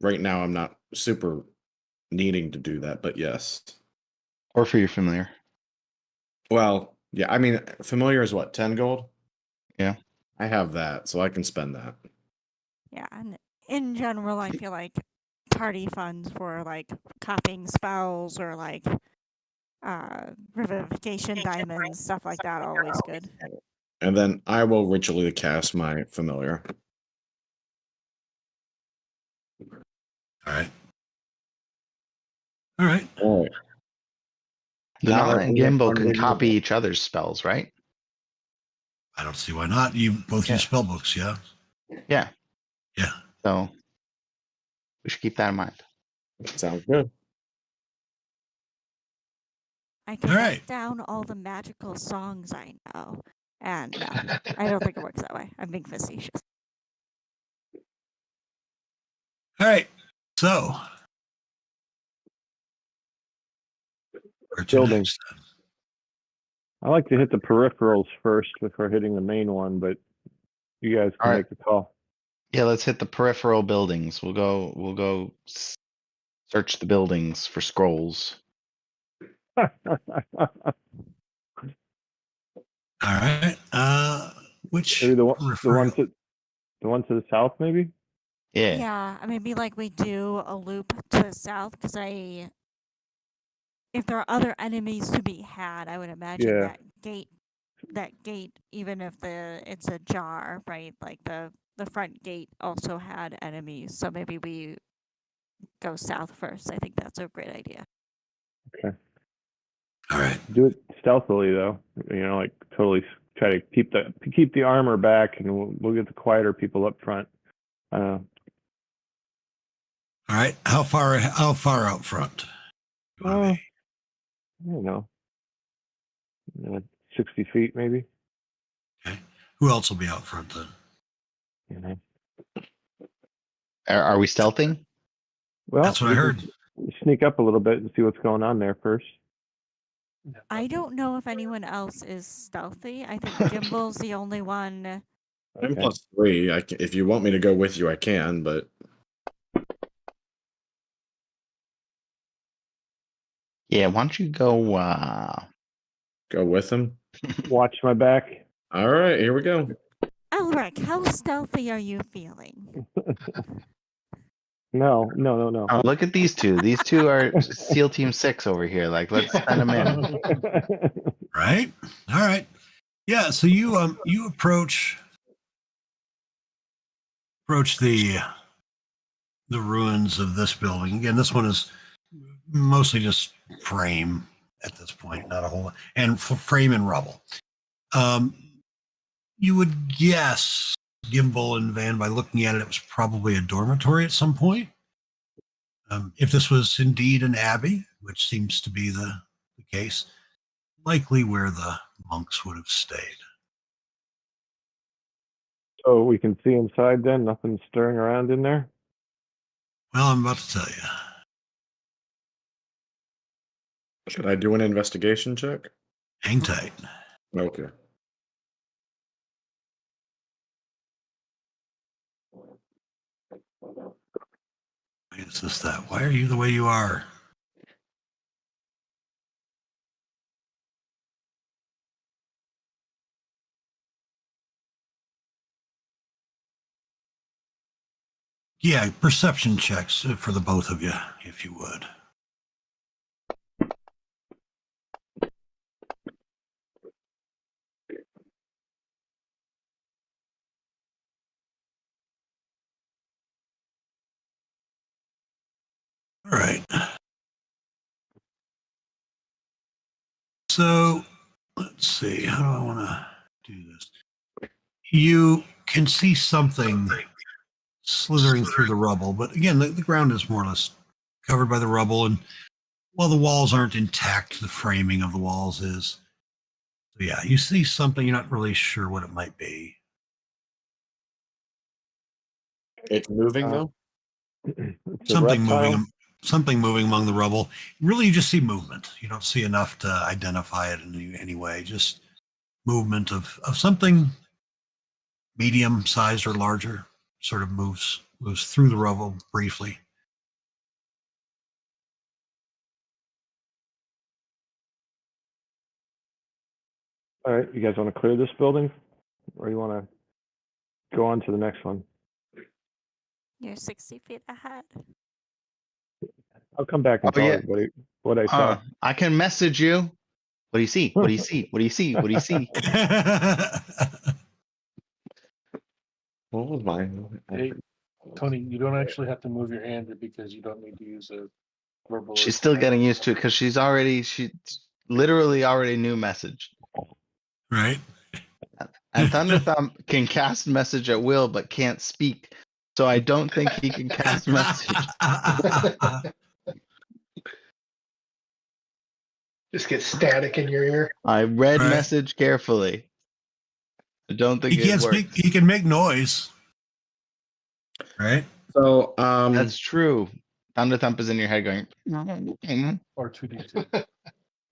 right now I'm not super needing to do that, but yes. Or for your familiar. Well, yeah, I mean, familiar is what, 10 gold? Yeah. I have that, so I can spend that. Yeah, and in general, I feel like party funds for like copying spells or like revivification diamonds, stuff like that, are always good. And then I will ritually cast my familiar. All right. All right. All right. Nala and Gimbal can Funding- copy each other's spells, right? I don't see why not. You both use spell books, yeah? Yeah. Yeah. So we should keep that in mind. Sounds good. I can All write right. down all the magical songs I know, and no, I don't think it works that way. I'm being facetious. All right. So. where to Building. next? I like to hit the peripherals first before hitting the main one, but you guys can All right. make the call. Yeah, let's hit the peripheral buildings. We'll go search the buildings for scrolls. All right. Which Maybe the one peripheral? to the south, maybe. Yeah. Yeah, I mean, be like we do a loop to the south because if there are other enemies to be had, I would imagine Yeah. that gate that gate, even if it's ajar, right? Like the front gate also had enemies, so maybe we go south first. I think that's a great idea. All right. Do it stealthily though. You know, like totally try to keep the armor back, and we'll get the quieter people up front. All right. How far out front? I don't know. 60 feet maybe. Okay. Who else will be out front then? You know. Are we stealthing? Well, That's what I we can heard. Sneak up a little bit and see what's going on there first. I don't know if anyone else is stealthy. I think Gimble's the only one. I'm Okay. +3. If you want me to go with you, I can, but Yeah, why don't you go go with him. Watch my back. All right, here we go. Elric, how stealthy are you feeling? No. Oh, look at these two. These two are SEAL Team 6 over here. Like, let's send them in. Right. All right. Yeah. So you approach the ruins of this building. Again, this one is mostly just frame at this point, not a whole lot, and frame and rubble. You would guess, Gimbal and Van, by looking at it, it was probably a dormitory at some point. If this was indeed an abbey, which seems to be the case, likely where the monks would have stayed. So we can see inside then, nothing stirring around in there. Well, I'm about to tell you. Should I do an investigation check? Hang tight. Okay. Why is this that? Why are you the way you are? Yeah, perception checks for the both of you, if you would. All right. So let's see. How do I want to do this? You can see something slithering through the rubble, but again, the ground is more or less covered by the rubble, and while the walls aren't intact, the framing of the walls is. So yeah, you see something. You're not really sure what it might be. It's moving though. It's a Something reptile. something moving among the rubble. Really, you just see movement. You don't see enough to identify it in any way. Just movement of something medium sized or larger. Sort of moves through the rubble briefly. All right, you guys want to clear this building, or you want to go on to the next one? You're 60 feet ahead. I'll come back and Oh, tell yeah. everybody what I saw. I can message you. What do you see? What do you see? What do you see? What do you see? What was mine? Hey, Tony, you don't actually have to move your hand because you don't need to use a verbal. or She's still phonetic. getting used to it because she literally already knew message. Right. And Thunder Thumb can cast message at will, but can't speak. So I don't think he can cast message. Just get static in your ear. I read Right. message carefully. I don't think He can't it works. speak. He can make noise. Right. So That's true. Thunder Thump is in your head going. Or 2D2.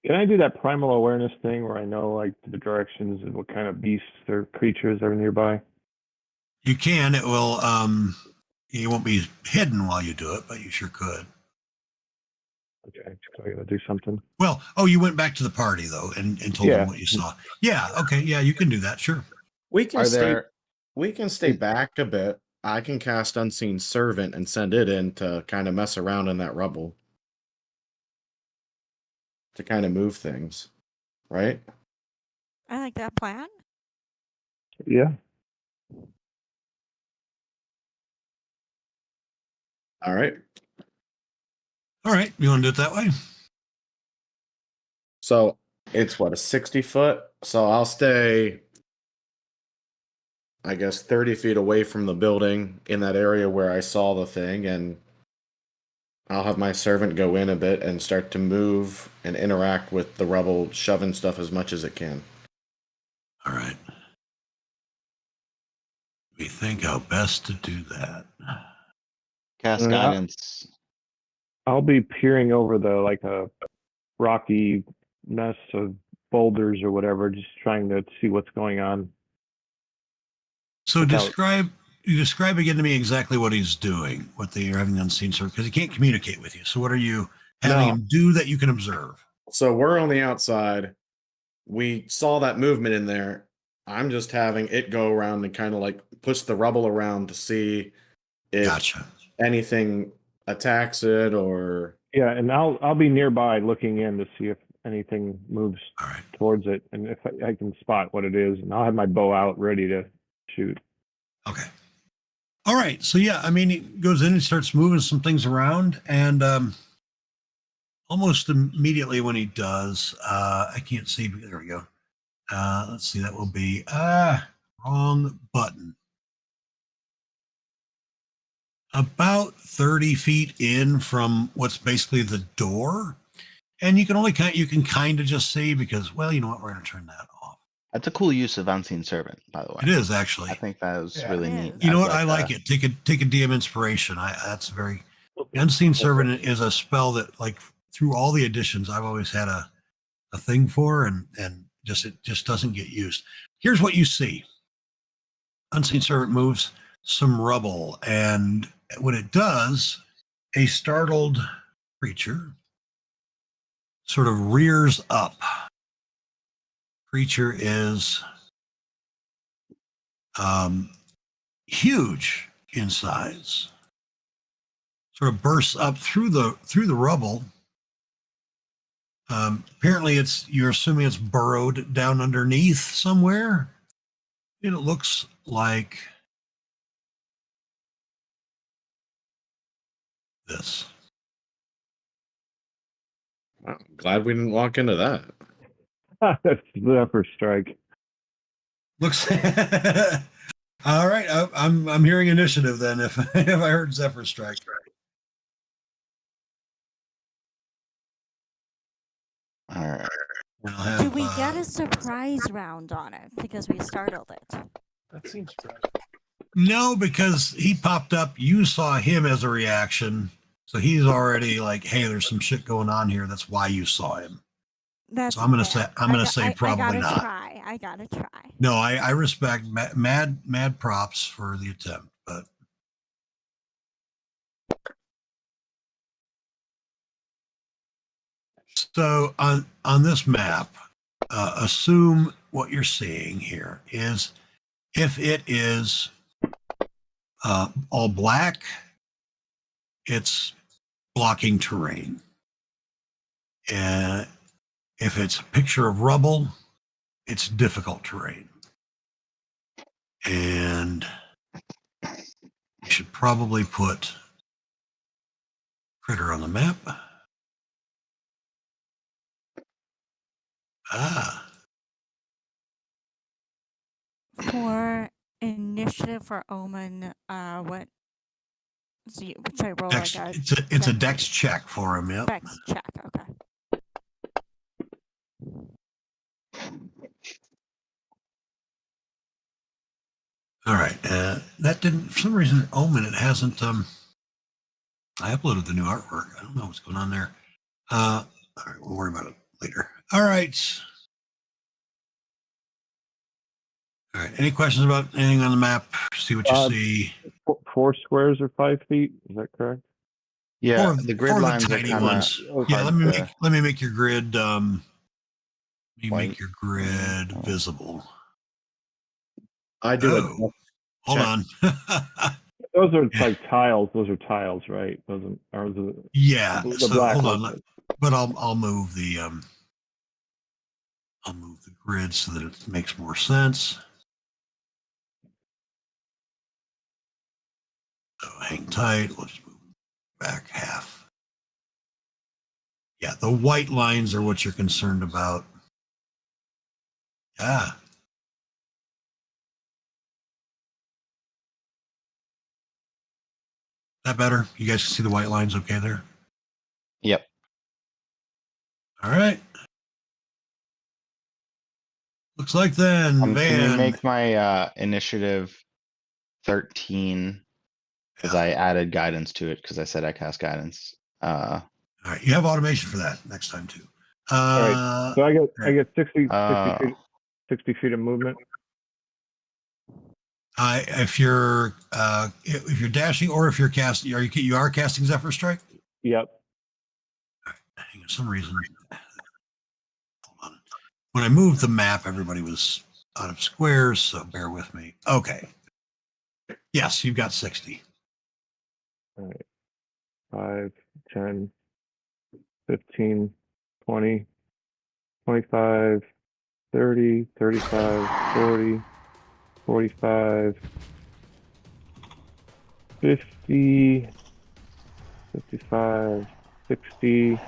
Can I do that primal awareness thing where I know like the directions and what kind of beasts or creatures are nearby? You can. It will. You won't be hidden while you do it, but you sure could. Okay, so I gotta do something. Well, you went back to the party though, and told Yeah. them what you saw. Yeah. Okay. Yeah, you can do that. Sure. we can Are stay. there? We can stay back a bit. I can cast Unseen Servant and send it in to kind of mess around in that rubble. To kind of move things, right? I like that plan. Yeah. All right. All right, you want to do it that way? So it's what, a 60 foot? So I'll stay, I guess, 30 feet away from the building in that area where I saw the thing, and I'll have my servant go in a bit and start to move and interact with the rubble, shoving stuff as much as it can. All right. We think how best to do that. Cast Yeah. guidance. I'll be peering over the like a rocky mess of boulders or whatever, just trying to see what's going on. So Without- describe again to me exactly what he's doing, what they are having unseen service, because he can't communicate with you. So what are you having No. him do that you can observe? So we're on the outside. We saw that movement in there. I'm just having it go around and kind of like push the rubble around to see if Gotcha. anything attacks it or. Yeah, and I'll be nearby looking in to see if anything moves All right. towards it, and if I can spot what it is, and I'll have my bow out ready to shoot. Okay. All right. So yeah, I mean, he goes in and starts moving some things around, and almost immediately when he does, I can't see. There we go. Let's see. That will be wrong button. About 30 feet in from what's basically the door, and you can kind of just see because, well, you know what? We're going to turn that off. That's a cool use of unseen servant, by the way. It is actually. I think that was Yeah. really It neat. is. You know as what? I like it. Take a DM inspiration. That's very. Unseen Servant is a spell that, like, through all the editions, I've always had a thing for, and it just doesn't get used. Here's what you see. Unseen Servant moves some rubble, and when it does, a startled creature sort of rears up. Creature is huge in size. Sort of bursts up through the rubble. Apparently, you're assuming it's burrowed down underneath somewhere, and it looks like this. Wow, glad we didn't walk into that. That's Zephyr Strike. Looks. All right, I'm hearing initiative then. If I heard Zephyr Strike. All right. I'll Do have, we get a surprise round on it because we startled it? That seems right. No, because he popped up. You saw him as a reaction, so he's already like, "Hey, there's some shit going on here." That's why you saw him. That's So I'm gonna fair. say probably I gotta not. try. I gotta try. No, I respect mad props for the attempt, but so on this map, assume what you're seeing here is if it is all black, it's blocking terrain. And if it's a picture of rubble, it's difficult terrain. And you should probably put critter on the map. For initiative for Omen, what? So should I roll Dex, like a it's a dex check for him. Yep. Dex check? Okay. All right. That didn't, for some reason, Omen, it hasn't. I uploaded the new artwork. I don't know what's going on there. All right, we'll worry about it later. All right. All right. Any questions about anything on the map? See what you see. 4 squares or 5 feet. Is that correct? Yeah, Or the grid or lines are tiny kind ones. of. Yeah, let me make your grid. Let me White. make your grid visible. I do Oh, hold check. on. Those are Yeah. like tiles. Those are tiles, right? Those are the Yeah. the So black hold on, ones. but I'll move the I'll move the grid so that it makes more sense. So hang tight. We'll just move back half. Yeah, the white lines are what you're concerned about. Yeah. That better? You guys can see the white lines okay there? Yep. All right. Looks like then, Can you Van. make my initiative 13? Because I added guidance to it because I said I cast guidance. All right, you have automation for that next time too. right. So I get 60 uh, feet, 60 feet of movement. if you're dashing or if you're casting, you are casting Zephyr Strike? Yep. For some reason, hold on. When I moved the map, everybody was out of squares, so bear with me. Okay. Yes, you've got 60. All right. 5, 10, 15, 20, 25, 30, 35, 40, 45, 50, 55, 60.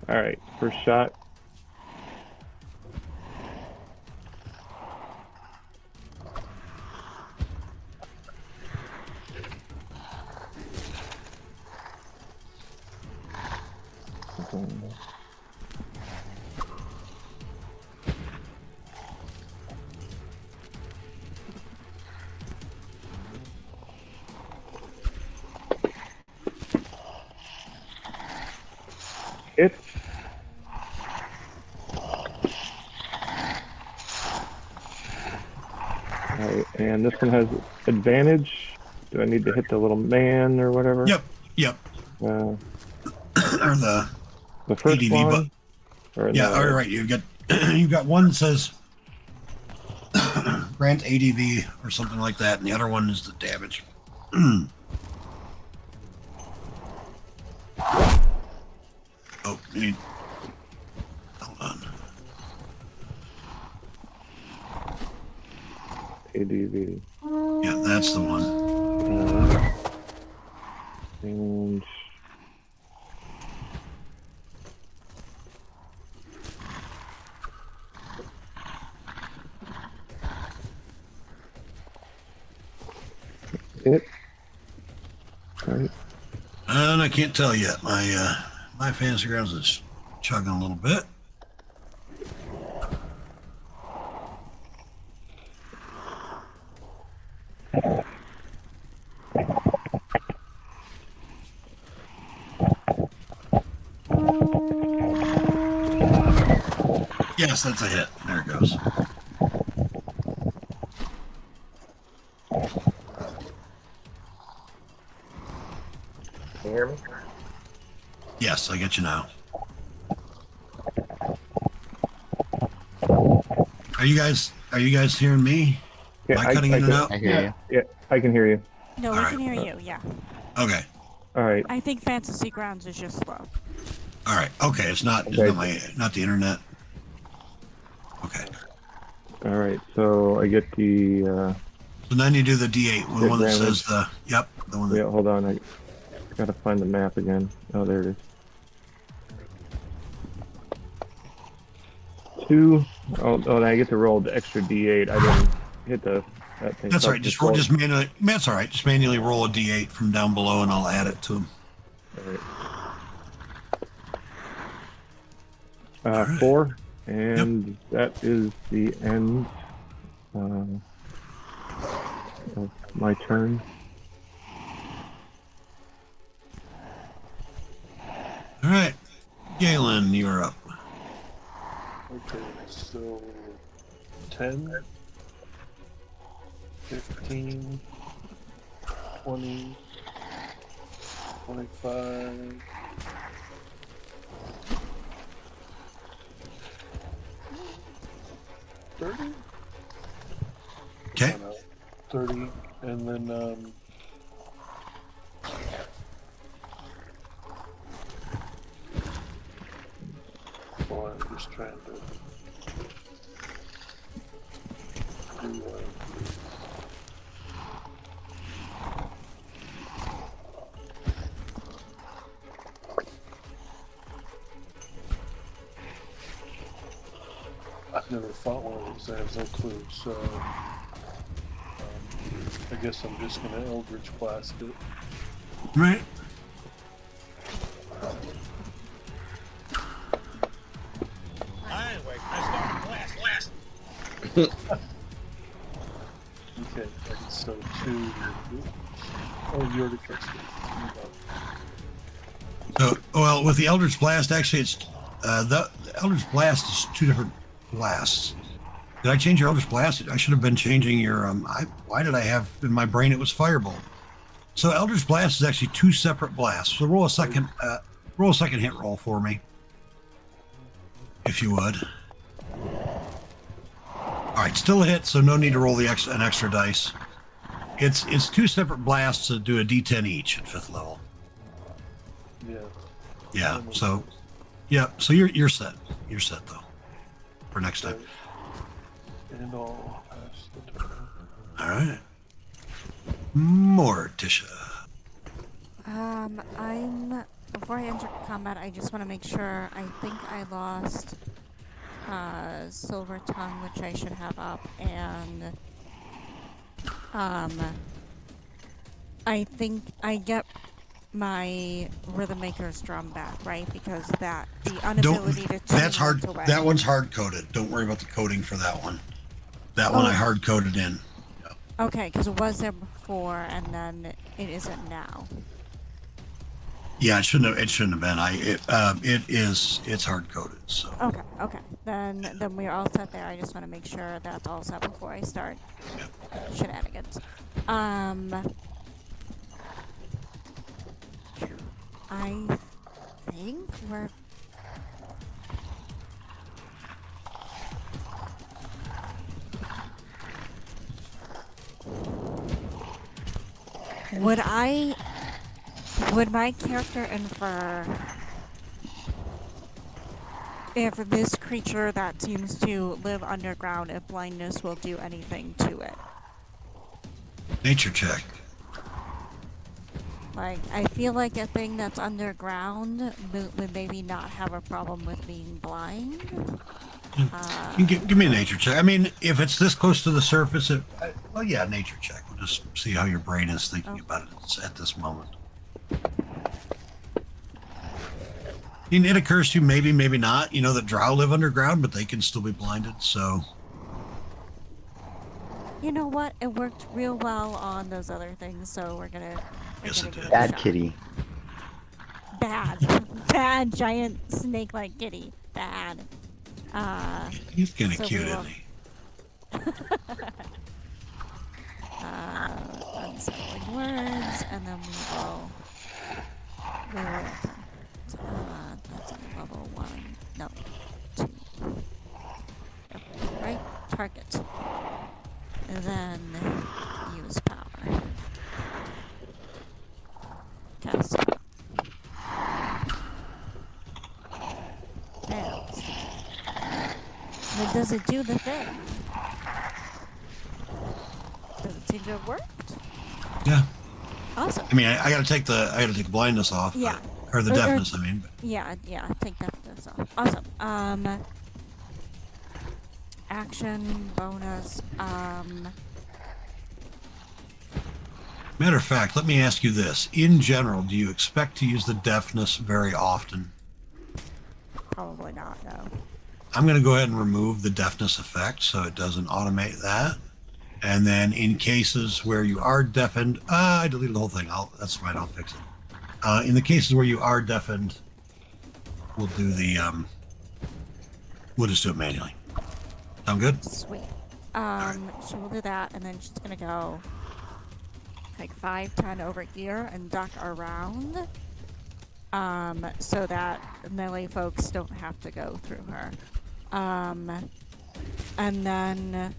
All right, first shot. It's all right, and this one has advantage. Do I need to hit the little man or whatever? Yep. Uh, Or the first ADV, one. Or yeah, no, all right. You've got one that says grant ADV or something like that, and the other one is the damage. Oh, hold on. ADV. Yeah, that's the one. And it. Right. And I can't tell yet. My fantasy grounds is chugging a little bit. Yes, that's a hit. There it goes. Can you hear me? Yes, I get you now. Are you guys hearing me? Yeah, Am I cutting in and out? I hear you. Yeah, I can hear you. No, we All can right. hear you. Yeah. Okay. All right. I think Fantasy Grounds is just slow. All right. Okay. It's not not the internet. Okay. All right. So I get the. So then you do the D8, the one that Advantage. says the one that. Yeah, hold on. I gotta find the map again. Oh, there it is. 2. Oh, and I get to roll the extra D8. I didn't hit that thing. That's So all right. Just roll. Just manually. That's all right. Just manually roll a D8 from down below, and I'll add it to them. All right. 4, and that is the end of my turn. All right, Galen, you're up. Okay, so 10, 15, 20, 25, 30? Okay. 30, and then well, I'm just trying to I've never fought one of these. I have no clue. So I guess I'm just gonna Eldritch Blast it. Right. Okay, so 2. Oh, you already fixed it. So, well, with the Eldritch Blast, actually, it's the Eldritch Blast is 2 different blasts. Did I change your Eldritch Blast? I should have been changing your. Why did I have in my brain it was Firebolt? So Eldritch Blast is actually 2 separate blasts. So roll a second hit roll for me, if you would. All right, still a hit, so no need to roll an extra dice. It's 2 separate blasts that do a D10 each at 5th level. Yeah. Yeah. So, yeah. So you're set. You're set though for next time. And I'll pass the turn. All right. Morticia. I'm before I enter combat, I just want to make sure. I think I lost Silver Tongue, which I should have up, and I think I get my Rhythm Maker's drum back, right? Because the inability to tune That's hard. went away. That one's hard coded. Don't worry about the coding for that one. That one I hard coded in. Okay, because it was there before, and then it isn't now. Yeah, it shouldn't have been. It's hard coded. So. Okay. Then we're all set there. I just want to make sure that's all set before I start shenanigans. I think we're. Would my character infer if this creature that seems to live underground, if blindness will do anything to it? Nature check. Like, I feel like a thing that's underground would maybe not have a problem with being blind. Give me a nature check. I mean, if it's this close to the surface, well, yeah, nature check. We'll just see how your brain is thinking about it at this moment. And it occurs to you, maybe not. You know that drow live underground, but they can still be blinded. So, you know what? It worked real well on those other things, so we're gonna. Yes, it did. Bad kitty. Bad giant snake-like kitty. Bad. He's kind of so cute, we will- isn't he? Unsettling words, and then we will. That's a level 1. No, 2. Yep, right? Target. And then use power. Cast. Fails. But does it do the thing? Does it seem to have worked? Yeah. Awesome. I mean, I got to take the blindness off. Yeah. Or the Or- deafness. I mean. But Yeah, take that off. Awesome. Action bonus. Matter of fact, let me ask you this: in general, do you expect to use the deafness very often? Probably not. No. I'm going to go ahead and remove the deafness effect so it doesn't automate that. And then in cases where you are deafened, I deleted the whole thing. That's fine. I'll fix it. In the cases where you are deafened, we'll do we'll just do it manually. Sound good? Sweet. So we'll do that, and then she's gonna go like 5-10 over here and duck around, so that melee folks don't have to go through her. And then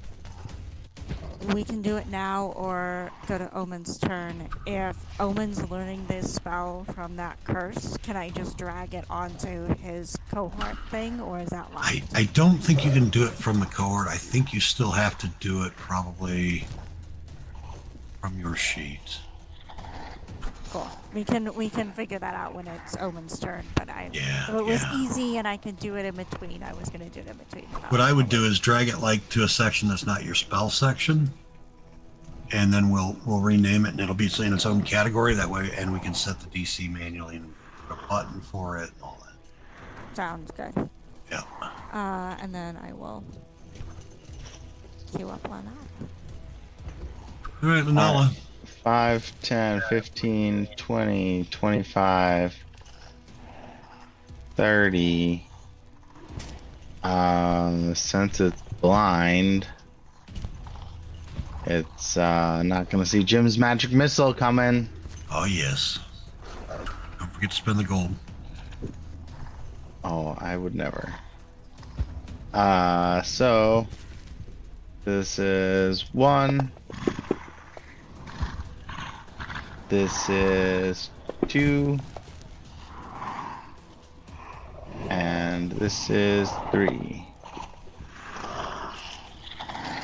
we can do it now or go to Omen's turn. If Omen's learning this spell from that curse, can I just drag it onto his cohort thing, or is that locked? I don't think you can do it from the cohort. I think you still have to do it probably from your sheet. cool. We can figure that out when it's Omen's turn. But Yeah, if it was yeah. easy and I could do it in between, I was gonna do it in between. What I would do is drag it like to a section that's not your spell section, and then we'll rename it, and it'll be in its own category that way, and we can set the DC manually and put a button for it and all that. Sounds good. Yeah. And then I will queue up one up. All right, Lanala. 5, 10, 15, 20, 25, 30. Since it's blind, it's not gonna see Jim's magic missile coming. Oh yes. Don't forget to spend the gold. Oh, I would never. So this is 1. This is 2. And this is 3.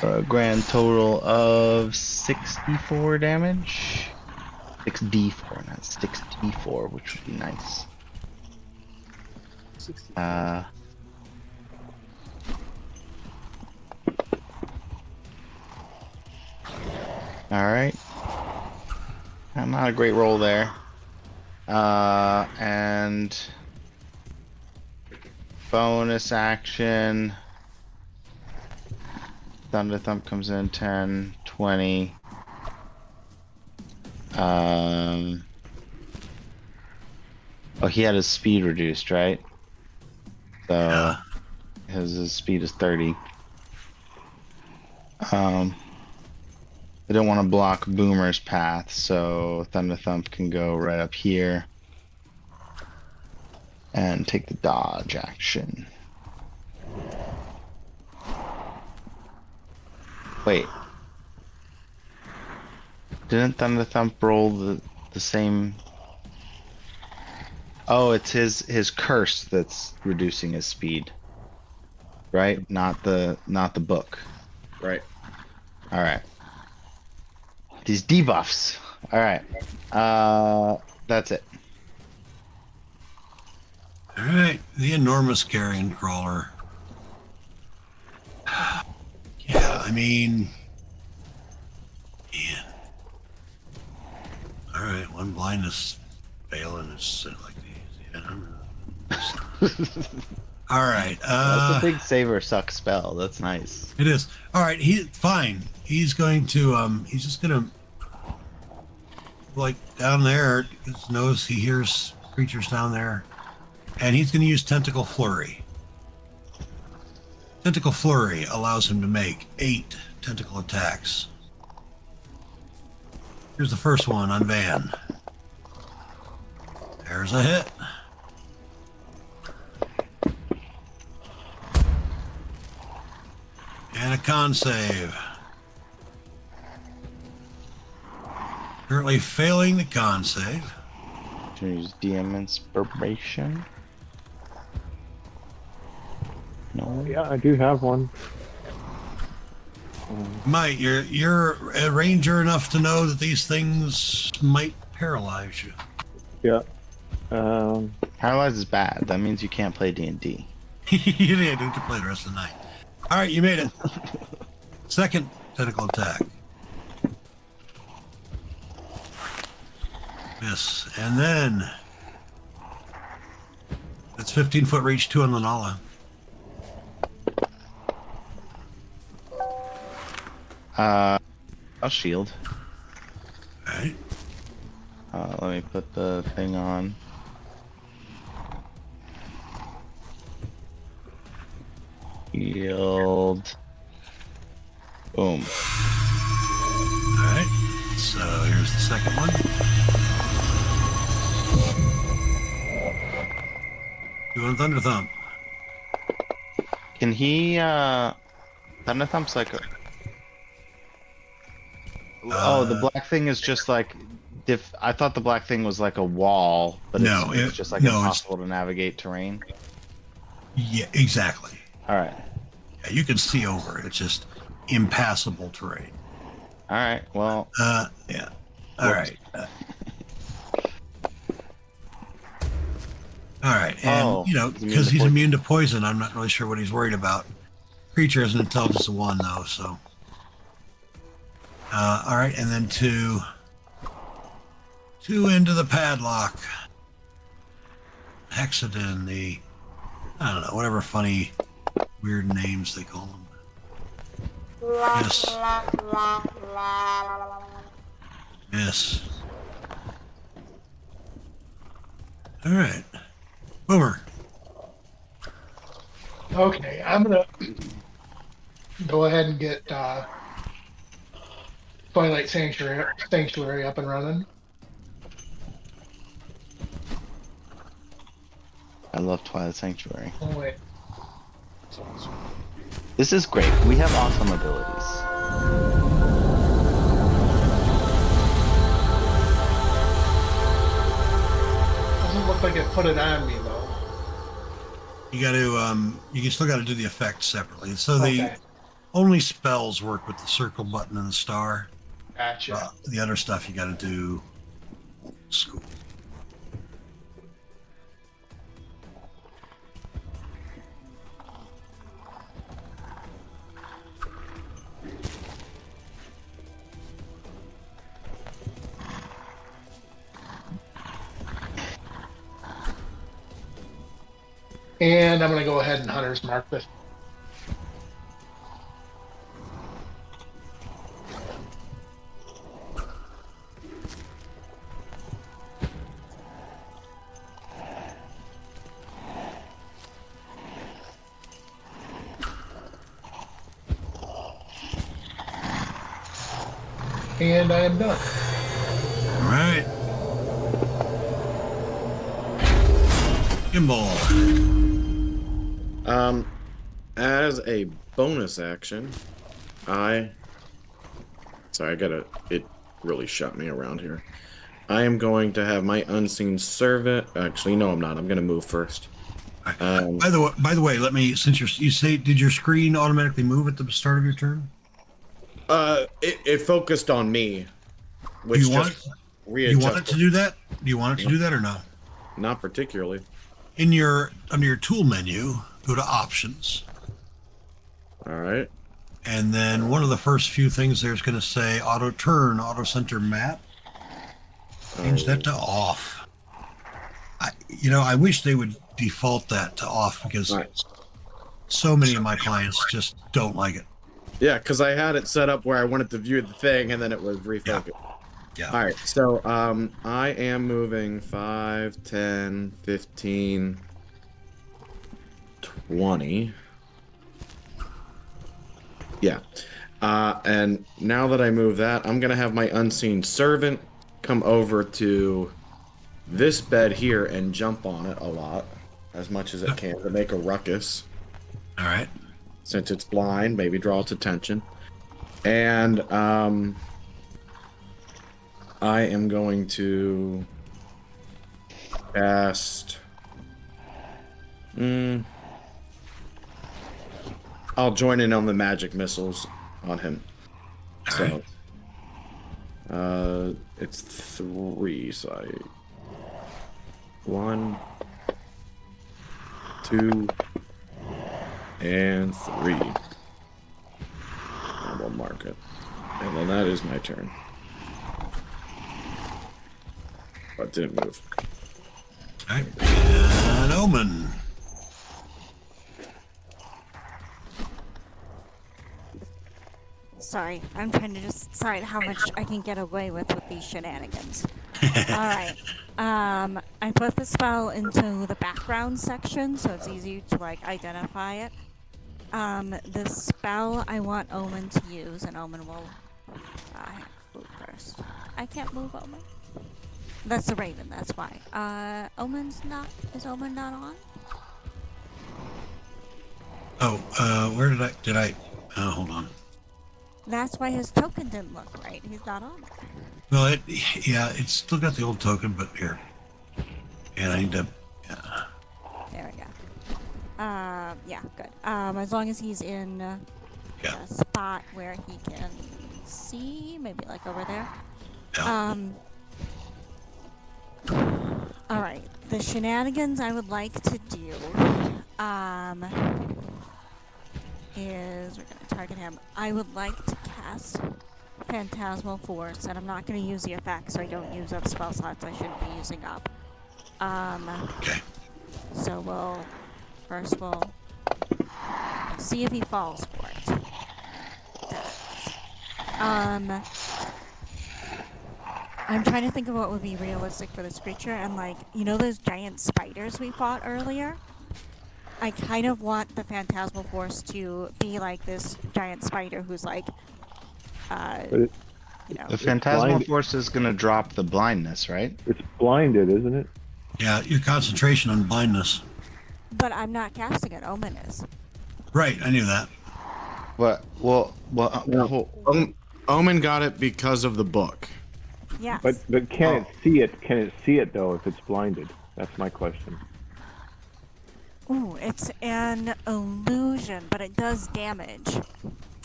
A grand total of 64 damage. 6d4, not 6d4, which would be nice. 60. Alright. Not a great roll there. And bonus action. Thunder Thump comes in 10, 20. Oh, he had his speed reduced, right? So Yeah. his speed is 30. I don't want to block Boomer's path, so Thunder Thump can go right up here and take the dodge action. Wait. Didn't Thunder Thump roll the same? Oh, it's his curse that's reducing his speed. Right? Not the book. Right. All right. These debuffs. All right. That's it. All right, the enormous carrion crawler. Yeah, I mean, man. All right, one blindness fail and it's like these. Yeah. All right. That's a big saver suck spell. That's nice. It is. All right, fine. He's going to he's just gonna like down there, his nose, he hears creatures down there. And he's gonna use Tentacle Flurry. Tentacle Flurry allows him to make 8 tentacle attacks. Here's the first one on Van. There's a hit. And a con save. Currently failing the con save. Can you use DM inspiration? No. Yeah, I do have one. Mike, you're a ranger enough to know that these things might paralyze you. Yeah. Paralyzed is bad. That means you can't play D&D. You need to play the rest of the night. All right, you made it. Second tentacle attack. Miss. And then it's 15-foot reach, 2 on Lanala. I'll shield. All right. Let me put the thing on. Shield. Boom. All right. So here's the second one. Doing Thunder Thump. Can he, Thunder Thump's like a... Oh, the black thing is just like... I thought the black thing was like a wall, but it's just like impossible to navigate terrain. Yeah, exactly. Alright. Yeah, you can see over it. It's just impassable terrain. Alright, well... Yeah. All right. All right, and Oh, you know, he's immune because to he's poison. immune to poison, I'm not really sure what he's worried about. Creature has an intelligence of 1, though, so. All right, and then two into the padlock. Hexadin, I don't know, whatever funny, weird names they call them. Yes. Yes. All right. Boomer. Okay, I'm gonna go ahead and get Twilight Sanctuary up and running. I love Twilight Sanctuary. Oh wait, This is great. We have awesome abilities. doesn't look like it put it on me though. You got to you still got to do the effects separately. So the Okay, only spells work with the circle button and the star. gotcha. The other stuff you got to do school. And I'm gonna go ahead and Hunter's Mark this. And I am done. All right. Gimbal. As a bonus action, sorry, it really shot me around here. I am going to have my unseen servant. Actually, no, I'm not. I'm going to move first. By the way, let me, since you say, did your screen automatically move at the start of your turn? It focused on me, which Do you want just do you readjusted. want it to do that? Do you want it to do that or no? Not particularly. Under your tool menu, go to options, All right. and then one of the first few things there is going to say auto turn, auto center map. Change that to off. I wish they would default that to off because Right. so many of my clients just don't like it. Yeah, because I had it set up where I wanted to view the thing, and then it was refocused. Yeah. All right, so I am moving 5, 10, 15, 20. Yeah. And now that I move that, I'm going to have my unseen servant come over to this bed here and jump on it a lot, as much as it can, to make a ruckus. All right. Since it's blind, maybe draw its attention. And I am going to cast. I'll join in on the magic missiles on him. So, it's 3. So 1, 2, and 3. I will mark it. And then that is my turn. But didn't move. All right. And Omen. Sorry, I'm trying to just decide how much I can get away with these shenanigans. All right. I put the spell into the background section, so it's easy to identify it. The spell I want Omen to use, and Omen will move first. I can't move Omen. That's the Raven. That's why. Omen's not. Is Omen not on? Oh, where did I? Hold on. That's why his token didn't look right. He's not on. Well, it's still got the old token, but here. And I need to. Yeah. There we go. Yeah, good. As long as he's in a spot where he can see, maybe over there. Yeah. All right, the shenanigans I would like to do is we're gonna target him. I would like to cast Phantasmal Force, and I'm not gonna use the effect, so I don't use up spell slots I shouldn't be using up. Okay. So we'll see if he falls for it. I'm trying to think of what would be realistic for this creature, and like, you know those giant spiders we fought earlier? I kind of want the Phantasmal Force to be like this giant spider who's like, you know. The Phantasmal blinded. Force is gonna drop the blindness, right? It's blinded, isn't it? Yeah, your concentration on blindness. But I'm not casting it. Omen is. Right, I knew that. What? No. Omen got it because of the book. Yes. But can it see it? Can it see it though if it's blinded? That's my question. Ooh, it's an illusion, but it does damage.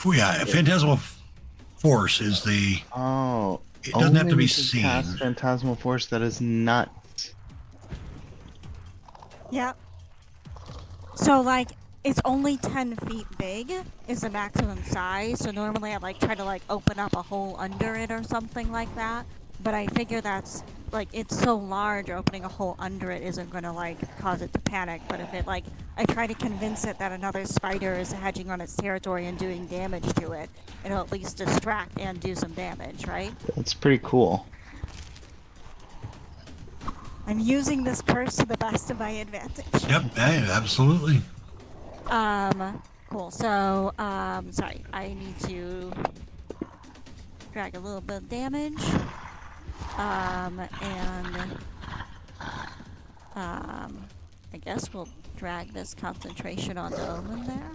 Yeah, Phantasmal Force is the. Oh, It doesn't have to Omen be can seen. cast Phantasmal Force. That is nuts. Yep. So like, it's only 10 feet big is the maximum size. So normally I'd like try to like open up a hole under it or something like that. But I figure that's like, it's so large, opening a hole under it isn't gonna like cause it to panic. But if it like, I try to convince it that another spider is hedging on its territory and doing damage to it, it'll at least distract and do some damage, right? That's pretty cool. I'm using this curse to the best of my advantage. Yep, yeah, absolutely. Cool. So, sorry, I need to drag a little bit of damage. I guess we'll drag this concentration onto Omen there.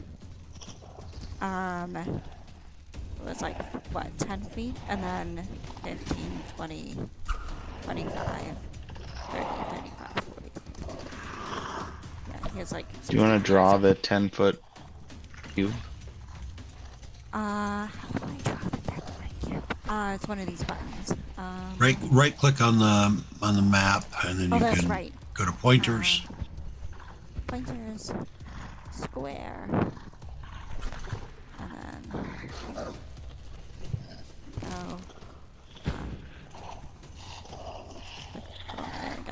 It was like, what, 10 feet? And then 15, 20, 25, 30, 35, 40. Yeah, he has like... Do you want to draw the 10-foot cube? How do I draw the pen right here? It's one of these buttons. Right click on the map, and then Oh, you that's can right. go to pointers. Pointers, square, and then go. Oh, there we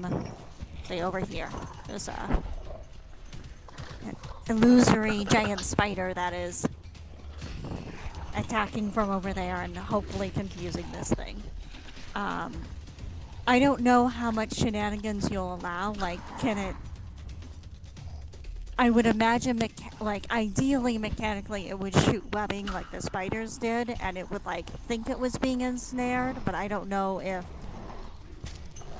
go. Say over here. There's a an illusory giant spider that is attacking from over there and hopefully confusing this thing. I don't know how much shenanigans you'll allow. Like, can it... I would imagine, ideally, mechanically, it would shoot webbing like the spiders did, and it would, like, think it was being ensnared, but I don't know if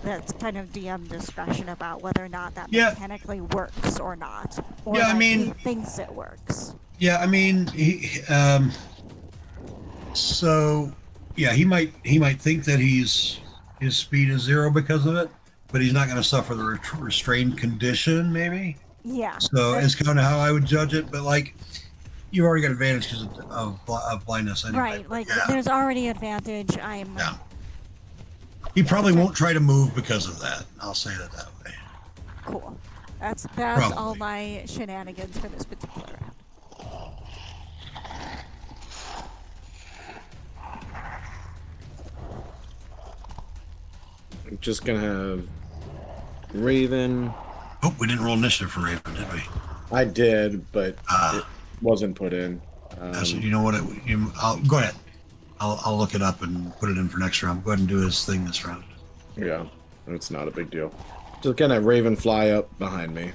that's kind of DM discussion about whether or not that mechanically works or not. Or Yeah, I that mean... he thinks it works. Yeah, I mean, so, yeah, he might think that his speed is 0 because of it, but he's not going to suffer the restrained condition, maybe. Yeah. So it's kind of how I would judge it, but like, you already got advantage because of blindness anyway. Right, like, yeah. there's already advantage. Yeah. He probably won't try to move because of that. I'll say it that way. Cool. That's Probably. all my shenanigans for this particular round. I'm just gonna have Raven. Oh, we didn't roll initiative for Raven, did we? I did, but it wasn't put in. So you know what? I'll go ahead. I'll look it up and put it in for next round. Go ahead and do his thing this round. Yeah, it's not a big deal. Just gonna have Raven fly up behind me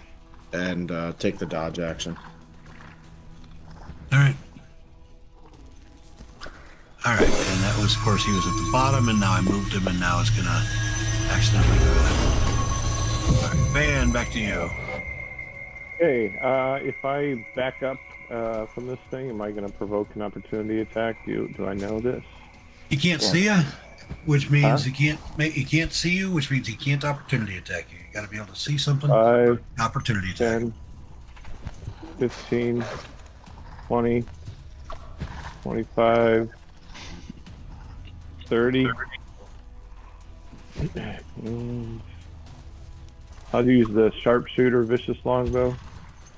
and take the dodge action. All right. All right, and that was, of course, he was at the bottom, and now I moved him, and now it's gonna accidentally go ahead. All right, Van, back to you. Okay, if I back up from this thing, am I going to provoke an opportunity attack? Do I know this? He can't Yeah. see you, which means Huh? he can't see you, which means he can't opportunity attack you. You got to be able to see something. 5, Opportunity attack. 10, 15, 20, 25, 30, And I'll use the sharpshooter vicious longbow.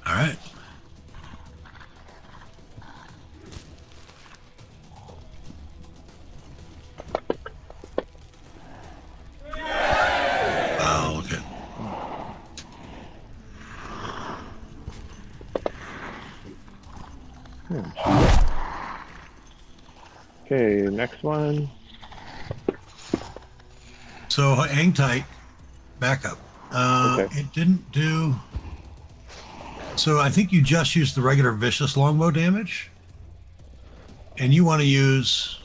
All right. Oh, okay. Okay, next one. So hang tight. Back up. Okay. It didn't do. So I think you just used the regular vicious longbow damage, and you want to use.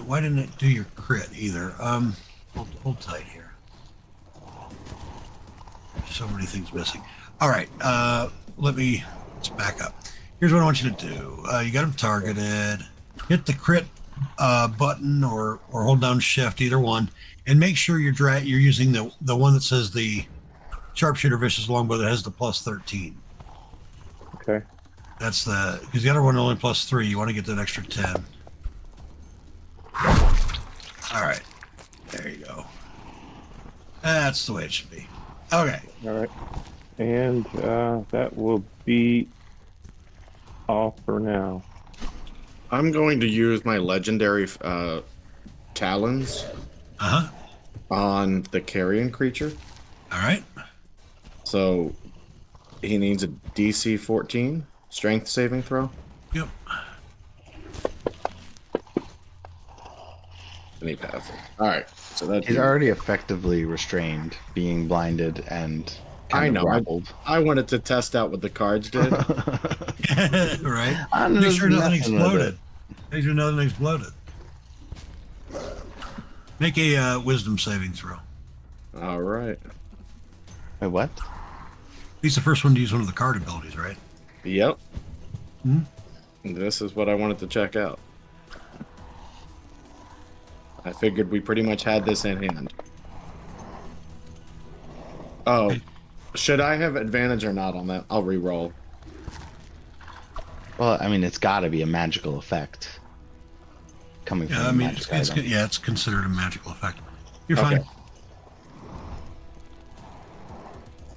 Why didn't it do your crit either? Hold tight here. So many things missing. All right. Let's back up. Here's what I want you to do. You got him targeted. Hit the crit button or hold down shift, either one, and make sure you're using the one that says the sharpshooter vicious longbow that has the plus 13. Okay. That's because the other one only plus 3. You want to get that extra 10. All right. There you go. That's the way it should be. Okay. All right. And that will be all for now. I'm going to use my legendary talons on the carrion creature. All right. So he needs a DC 14 strength saving throw. Yep. And he passes. All right. So that He's already effectively restrained, being blinded and kind of grappled. I wanted to test out what the cards did. Right. I'm Make just sure nothing messing with exploded. Make sure nothing exploded. Make a wisdom saving throw. All right. Wait, what? He's the first one to use one of the card abilities, right? Yep. Hmm? This is what I wanted to check out. I figured we pretty much had this in hand. Oh, should I have advantage or not on that? I'll re-roll. Well, I mean, it's got to be a magical effect coming from Yeah, I a mean, magic it's item. it's considered a magical effect. You're Okay.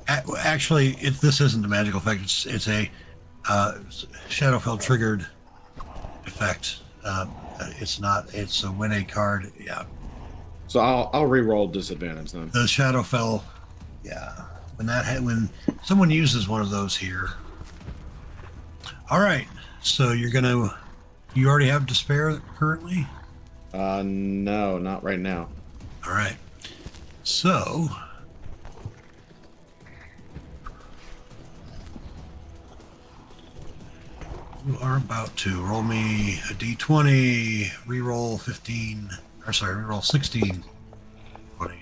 fine. Actually, this isn't a magical effect. It's a Shadowfell triggered effect. It's not. It's a win a card. Yeah. So I'll re-roll disadvantage then. The Shadowfell. Yeah. When someone uses one of those here. All right. So you already have despair currently? No, not right now. All right. So you are about to roll me a d20, reroll 15, or sorry, reroll 16, 20.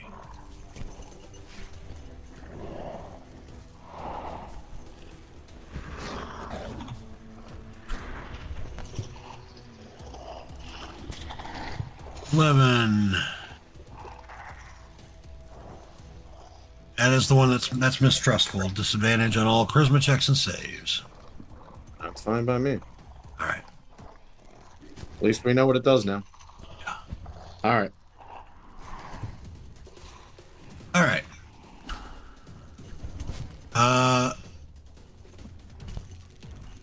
$11. That is the one that's mistrustful. Disadvantage on all charisma checks and saves. That's fine by me. All right. At least we know what it does now. Yeah. All right. All right.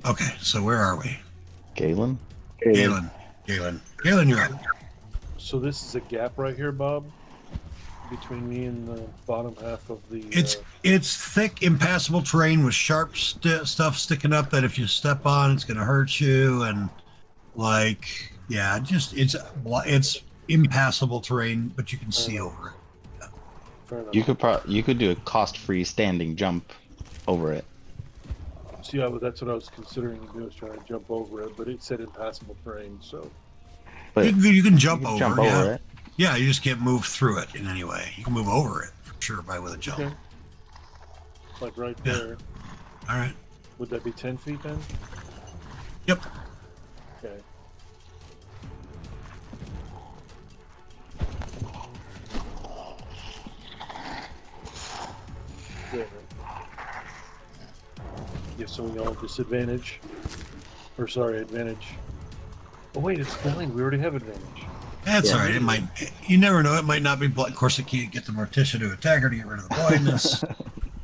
Okay, so where are we? Galen? Galen, you're up. So this is a gap right here, Bob, between me and the bottom half of the. It's thick, impassable terrain with sharp stuff sticking up that if you step on, it's going to hurt you, and it's impassable terrain, but you can see over it. Fair enough. You could do a cost-free standing jump over it. So yeah, but that's what I was considering to do, was trying to jump over it, but it said impassable terrain, so. But You can jump you over, can jump yeah. over it. Yeah, you just can't move through it in any way. You can move over it for sure with a jump. Okay. Like right Yeah. there. All right. Would that be 10 feet then? Yep. Okay. There. Yeah, so we all have disadvantage. Or sorry, advantage. Oh wait, it's blind. We already have advantage. That's Yeah. all right. It might. You never know. It might not be. Of course, it can't get the Morticia to attack her to get rid of the blindness.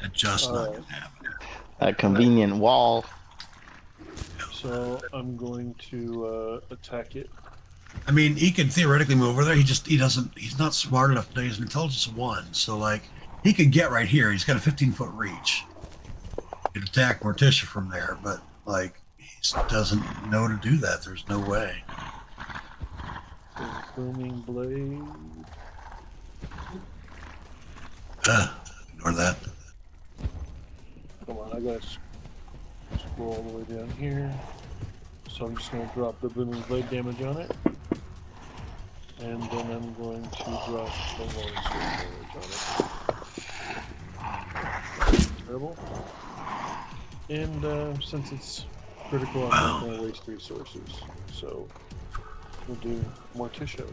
It's just not going to happen. A convenient wall. So I'm going to attack it. I mean, he could theoretically move over there. He doesn't. He's not smart enough. He's an intelligence 1, so like he could get right here. He's got a 15-foot reach. He could attack Morticia from there, but like he doesn't know to do that. There's no way. The booming blade. Ignore that. Come on, I gotta scroll all the way down here. So I'm just gonna drop the booming blade damage on it. And then I'm going to drop the longsword damage on it. Terrible. And since it's critical, I'm not gonna waste resources. So we'll do Morticia.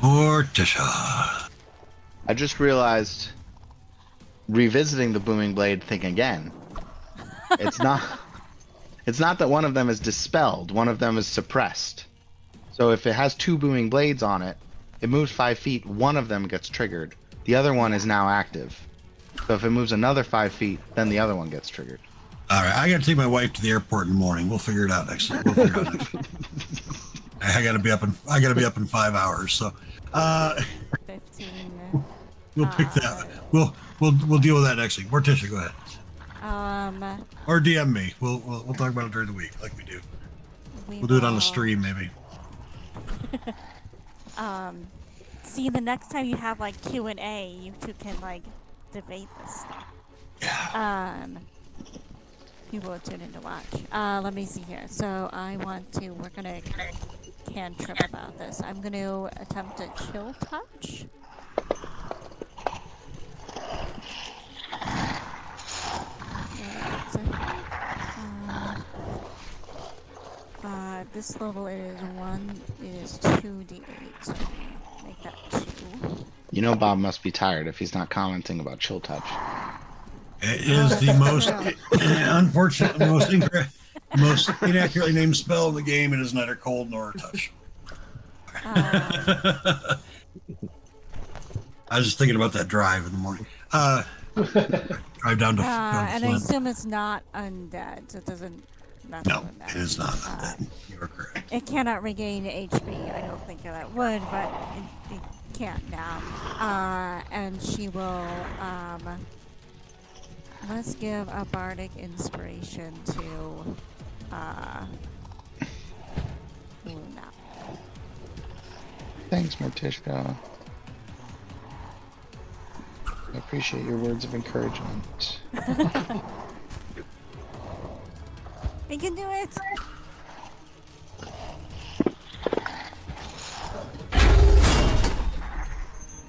Morticia. I just realized, revisiting the booming blade thing again. It's not that one of them is dispelled, one of them is suppressed. So if it has 2 booming blades on it, it moves 5 feet, one of them gets triggered. The other one is now active. So if it moves another 5 feet, then the other one gets triggered. All right, I got to take my wife to the airport in the morning. We'll figure it out next week. We'll figure it out next week. I got to be up in 5 hours. So 15. we'll pick that. We'll deal with that next week. Morticia, go ahead. Or DM me. We'll talk about it during the week, like we do. We'll do it on the stream, maybe. See, the next time you have like Q&A, you two can like debate this stuff. Yeah. People will tune in to watch. Let me see here. So we're gonna cantrip about this. I'm gonna attempt a chill touch. This level it is 2d8. So make that 2. You know Bob must be tired if he's not commenting about chill touch. It is the most, unfortunately, most inaccurately named spell in the game. It is neither cold nor a touch. I was just thinking about that drive in the morning. Drive down to. And I assume it's not undead, so it doesn't. No, it is not undead. You are correct. It cannot regain HP. I don't think that would, but it can't now. And she will. Let's give a bardic inspiration to Luna. Thanks, Morticia. I appreciate your words of encouragement. We can do it!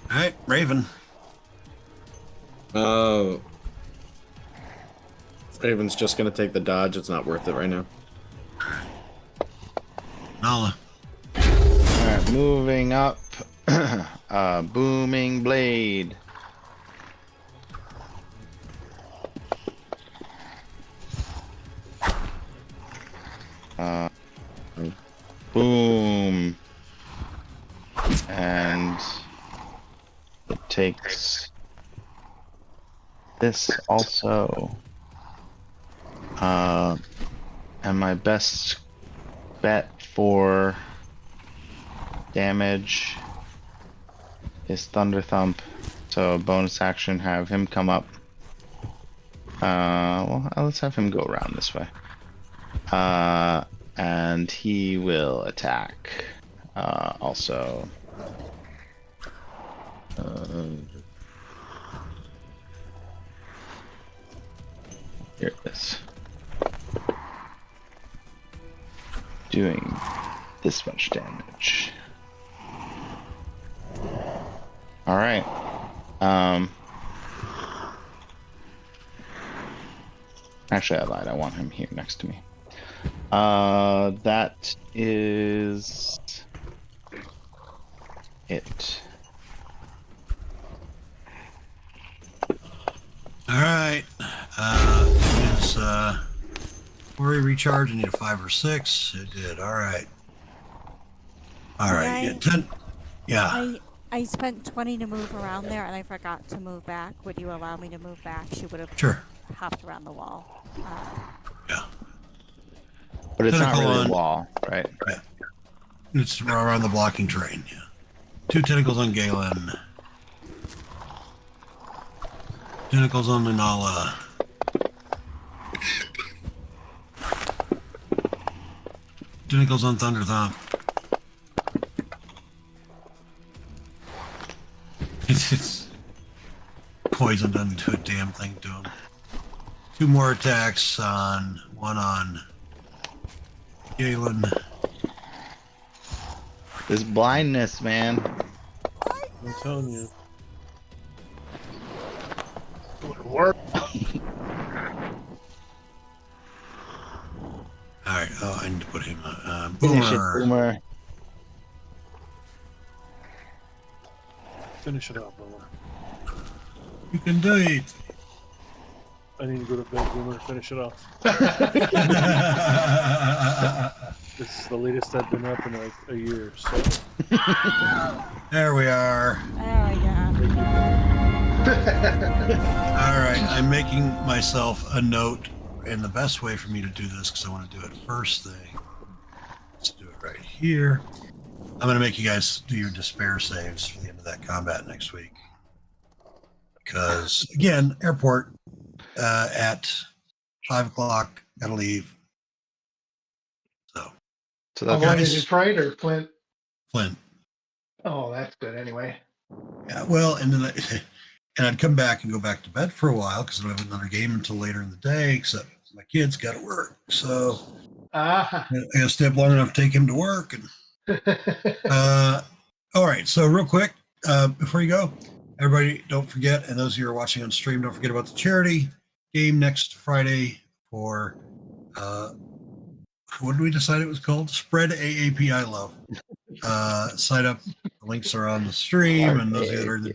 Alright, Raven. Raven's just gonna take the dodge. It's not worth it right now. Nala. Alright, moving up. Booming blade. Boom. And it takes this also. And my best bet for damage is Thunder Thump. So bonus action, have him come up. Well, let's have him go around this way. And he will attack. Also. Here it is. Doing this much damage. Alright. Actually, I lied. I want him here next to me. That is it. All right. It is Worry recharge. I need a 5 or 6. It did. All right. All right. Yeah, Yay. 10. Yeah. I spent 20 to move around there, and I forgot to move back. Would you allow me to move back? She would have Sure. hopped around the wall. Yeah. But it's not Tentacle really on- a wall, right? It's around the blocking terrain. Yeah. 2 tentacles on Galen. Tentacles on Minala. Tentacles on Thunderthump. It's poison doesn't do a damn thing to him. 2 more attacks on one on Galen. This blindness, man. I'm telling you. Work. All right. Oh, I need to put him. Finish it, Boomer. Boomer. Finish it off, Boomer. You can do it. I need to go to bed, Boomer. Finish it off. This is the latest I've been up in like a year. So There we are. There we go. All right. I'm making myself a note, and the best way for me to do this, because I want to do it first thing. Let's do it right here. I'm going to make you guys do your despair saves for the end of that combat next week. Because, again, airport at 5 o'clock, gotta leave. So, So I'm that's going to guys- Detroit or Flint. Flint. Oh, that's good anyway. Yeah, well, and then and I'd come back and go back to bed for a while because I don't have another game until later in the day, except my kids got to work. So Ah. I gotta stay up long enough to take him to work. And all right, so real quick, before you go, everybody, don't forget, and those of you who are watching on stream, don't forget about the charity game next Friday for what did we decide it was called? Spread AAPI Love. Sign up. The links are on the stream, and those of you that are in the